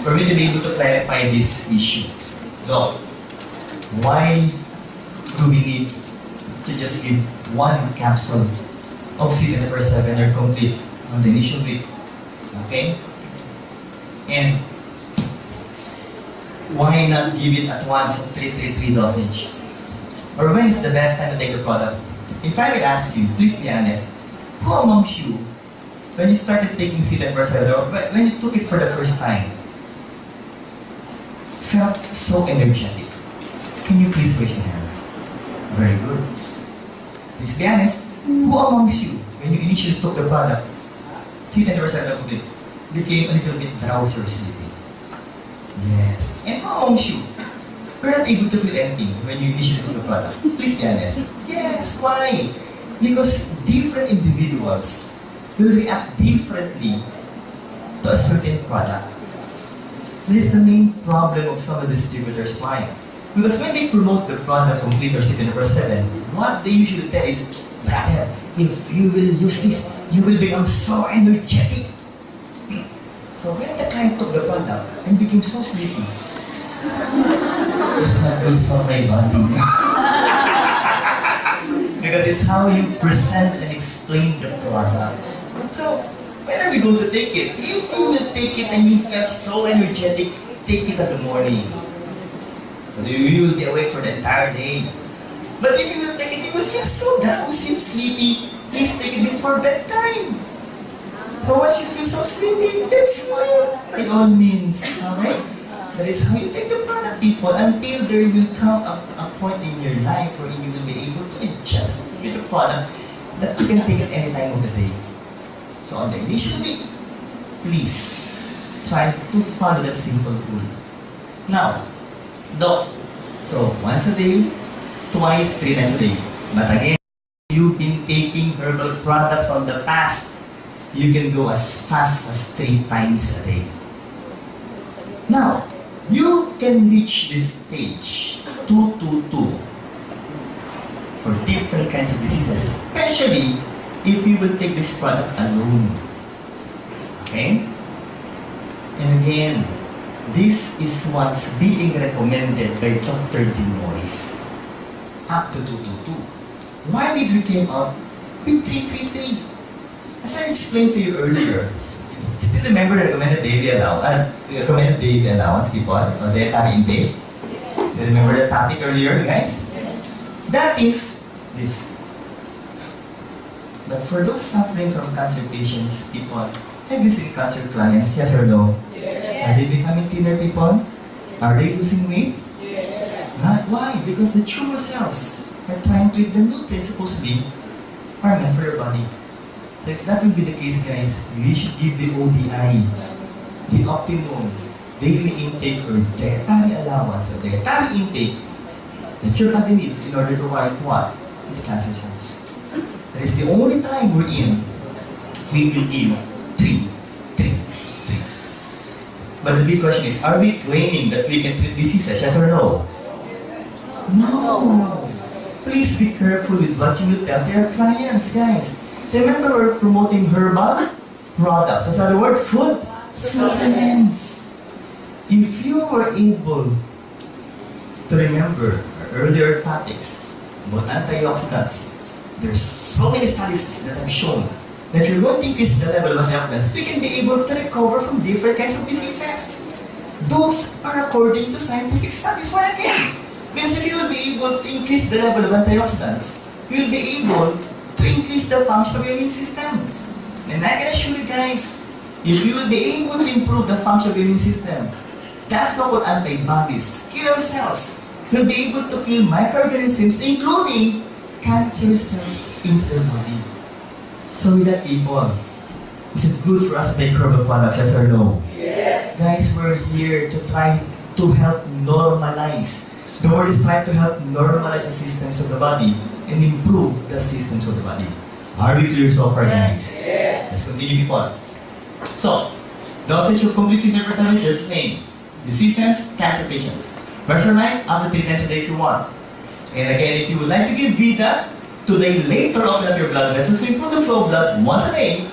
for me to be able to clarify this issue, Doc, why do we need to just give 1 capsule of C24/7 or complete on the initial week? Okay? And why not give it at once at 333 dosage? Or when is the best time to take the product? If I will ask you, please be honest, who amongst you, when you started taking C24/7 or when you took it for the first time, felt so energetic? Can you please raise your hands? Very good. Please be honest, who amongst you, when you initially took the product, C24/7 became a little bit drowsy or sleepy? Yes. And who amongst you were not able to feel anything when you initially took the product? Please be honest. Yes. Why? Because different individuals will react differently to a certain product. This is the main problem of some of the distributors. Why? Because when they promote the product complete or C24/7, what they usually tell is, brother, if you will use this, you will become so energetic. So when the client took the product and became so sleepy, it's not good for my body. Because it's how you present and explain the product. So whenever we go to take it, if you will take it and you felt so energetic, take it in the morning. So you will be awake for the entire day. But if you will take it, you will feel so drowsy and sleepy. Please take it before bedtime. So once you feel so sleepy, that's sleep by all means. Okay? That is how you take the product, people, until there will come a point in your life where you will be able to adjust with the product that you can take it any time of the day. So on the initial week, please try to follow that simple rule. Now, Doc, so once a day, twice, 3 times a day. But again, you've been taking herbal products on the past, you can go as fast as 3 times a day. Now, you can reach this stage 222 for different kinds of diseases, especially if you will take this product alone. Okay? And again, this is what's being recommended by Dr. Dean Morris. Up to 222. Why did we came up with 333? As I explained to you earlier, still remember the recommended daily allowance, people, or dietary intake? Still remember the topic earlier, guys? Yes. That is this. But for those suffering from cancer patients, people, have you seen cancer clients? Yes or no? Yes. Are they becoming thinner, people? Are they losing weight? Yes. Why? Because the tumor cells are trying to eat the nutrients supposedly are meant for your body. So if that will be the case, guys, we should give the ODI, the optimum daily intake or dietary allowance or dietary intake that your body needs in order to fight what? The cancer cells. That is the only time we're in, we will give 3. But the big question is, are we claiming that we can treat diseases, yes or no? No. Please be careful with what you will tell to your clients, guys. Remember, we're promoting herbal products. What's the other word? Food supplements. If you were able to remember our earlier topics about antioxidants, there's so many studies that have shown that if you're going to increase the level of antioxidants, we can be able to recover from different kinds of diseases. Those are according to scientific studies. Why again? Because if you will be able to increase the level of antioxidants, you will be able to increase the function of your immune system. And I can assure you guys, if you will be able to improve the function of your immune system, that's what antibodies, killer cells, will be able to kill microorganisms, including cancer cells in the body. So with that, people, is it good for us to take herbal products, yes or no? Yes. Guys, we're here to try to help normalize. The word is trying to help normalize the systems of the body and improve the systems of the body. Are we clear so far, guys? Yes. Let's continue before. So, dosage of complete symptom is just the same. Diseases, cancer patients. Rest your life up to 3 times a day if you want. And again, if you would like to give Vida, today later open up your blood vessels to improve the flow of blood once a day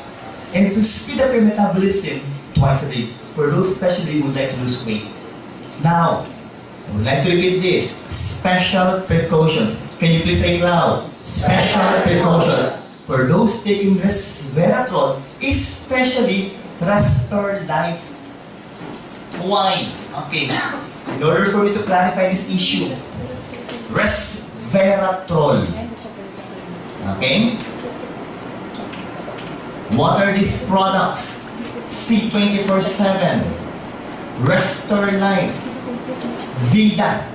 and to speed up your metabolism twice a day for those especially who would like to lose weight. Now, I would like to repeat this. Special precautions. Can you please say it loud? Special precautions for those taking resveratrol, especially Restore Life. Why? Okay. In order for me to clarify this issue, resveratrol. Okay? What are these products? C24/7, Restore Life, Vida.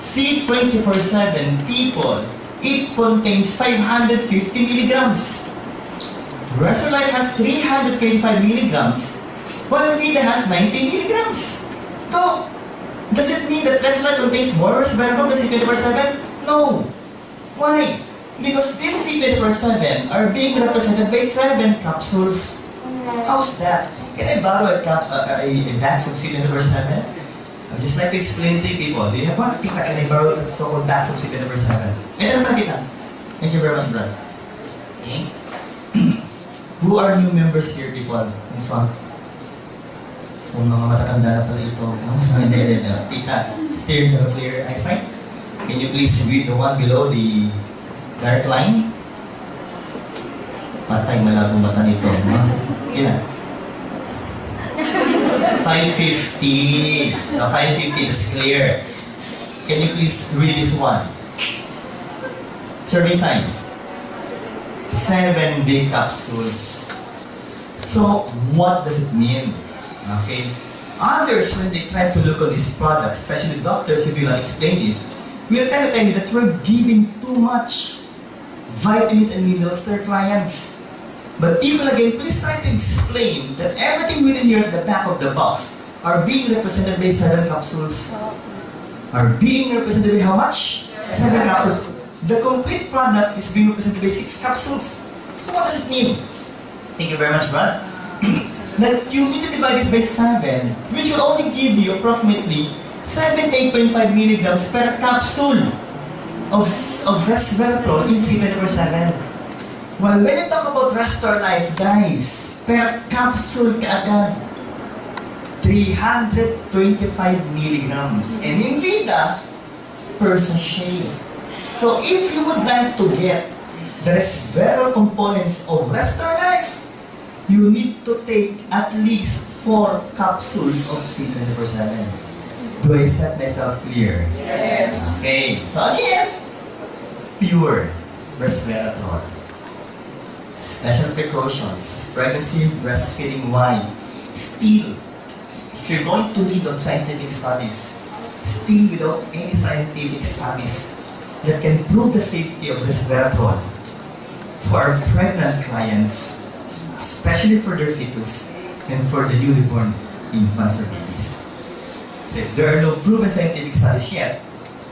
C24/7, people, it contains 550 milligrams. Restore Life has 325 milligrams, while Vida has 90 milligrams. So, does it mean that Restore Life contains more resveratrol than C24/7? No. Why? Because these C24/7 are being represented by 7 capsules. How's that? Can I borrow a box of C24/7? I'd just like to explain it to you people. Do you have one? Can I borrow a so-called box of C24/7? Ayan naman kita. Thank you very much, Brad. Okay? Who are new members here, people, in front? So, mga matatanda na pala ito. Hindi. Tita, steer, have a clear eyesight. Can you please read the one below the dark line? Patay, malabo mata nito. Kailan? 550. No, 550, it's clear. Can you please read this one? Serving size. 7 big capsules. So, what does it mean? Okay. Others, when they try to look at these products, especially doctors, if you will explain this, we'll try to tell you that we're giving too much vitamins and minerals to our clients. But people, again, please try to explain that everything within here at the back of the box are being represented by 7 capsules. Are being represented by how much? 7 capsules. The complete product is being represented by 6 capsules. So what does it mean? Thank you very much, Brad. That you need to divide this by 7, which will only give you approximately 78.5 milligrams per capsule of resveratrol in C24/7. Well, when you talk about Restore Life, guys, per capsule kaagad, 325 milligrams. And in Vida, per sachet. So if you would like to get the resveratrol components of Restore Life, you need to take at least 4 capsules of C24/7. Do I set myself clear? Yes. Okay, so again, pure resveratrol. Special precautions, pregnancy, breastfeeding, why? Still, if you're going to read on scientific studies, still without any scientific studies that can prove the safety of resveratrol for our pregnant clients, especially for their fetus and for the newly born, infants or babies. So if there are no proven scientific studies yet,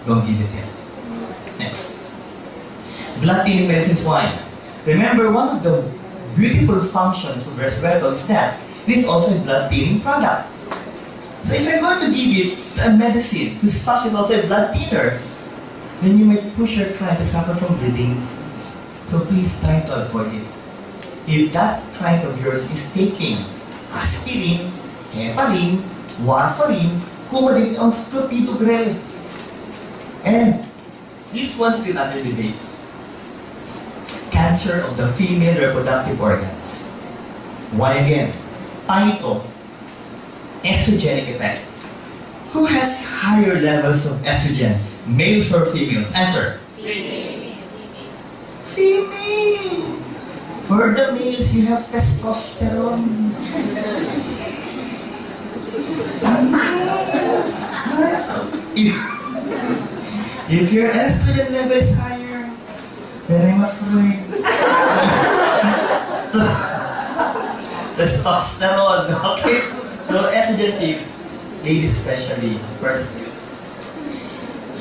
don't give it yet. Next. Blood thinning medicines, why? Remember, one of the beautiful functions of resveratrol is that it's also a blood thinning product. So if I'm going to give it a medicine whose function is also a blood thinner, then you might push your client to suffer from bleeding. So please try to avoid it. If that client of yours is taking aspirin, heparin, warfarin, Coumadin, on clopidogrel, and this one's still under debate. Cancer of the female reproductive organs. Why again? Ito, estrogenic effect. Who has higher levels of estrogen, males or females? Answer. Female. For the males, you have testosterone. If your estrogen level is higher, then I'm afraid. So, testosterone, okay? So estrogen peak, ladies especially, first.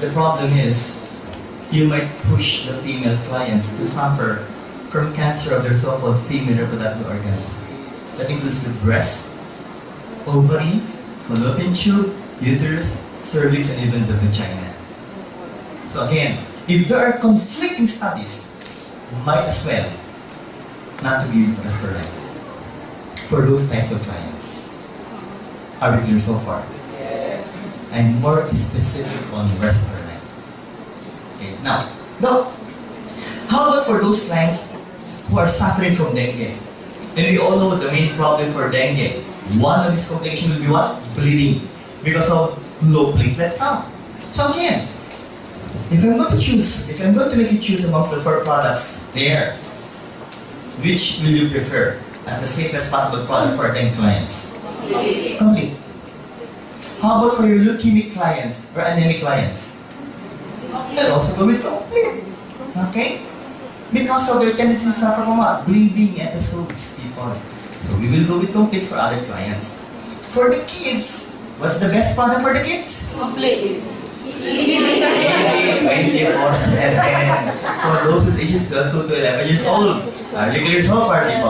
The problem is, you might push the female clients to suffer from cancer of their so-called female reproductive organs. That includes the breast, ovary, fallopian tube, uterus, cervix, and even the vagina. So again, if there are conflicting studies, might as well not to give estrogen for those types of clients. Are we clear so far? Yes. And more specific on estrogen. Okay, now, how about for those clients who are suffering from dengue? And we all know the main problem for dengue. One of these complications will be what? Bleeding. Because of low platelet count. So again, if I'm going to make you choose amongst the 4 products there, which will you prefer as the safest possible product for dengue clients? Complete. How about for your leukemic clients or anemic clients? They'll also go with complete. Okay? Because of their tendency to suffer from what? Bleeding episodes, people. So we will go with complete for other clients. For the kids, what's the best product for the kids? Complete. 24/7. For those whose ages 2 to 11 years old. Are you clear so far, people?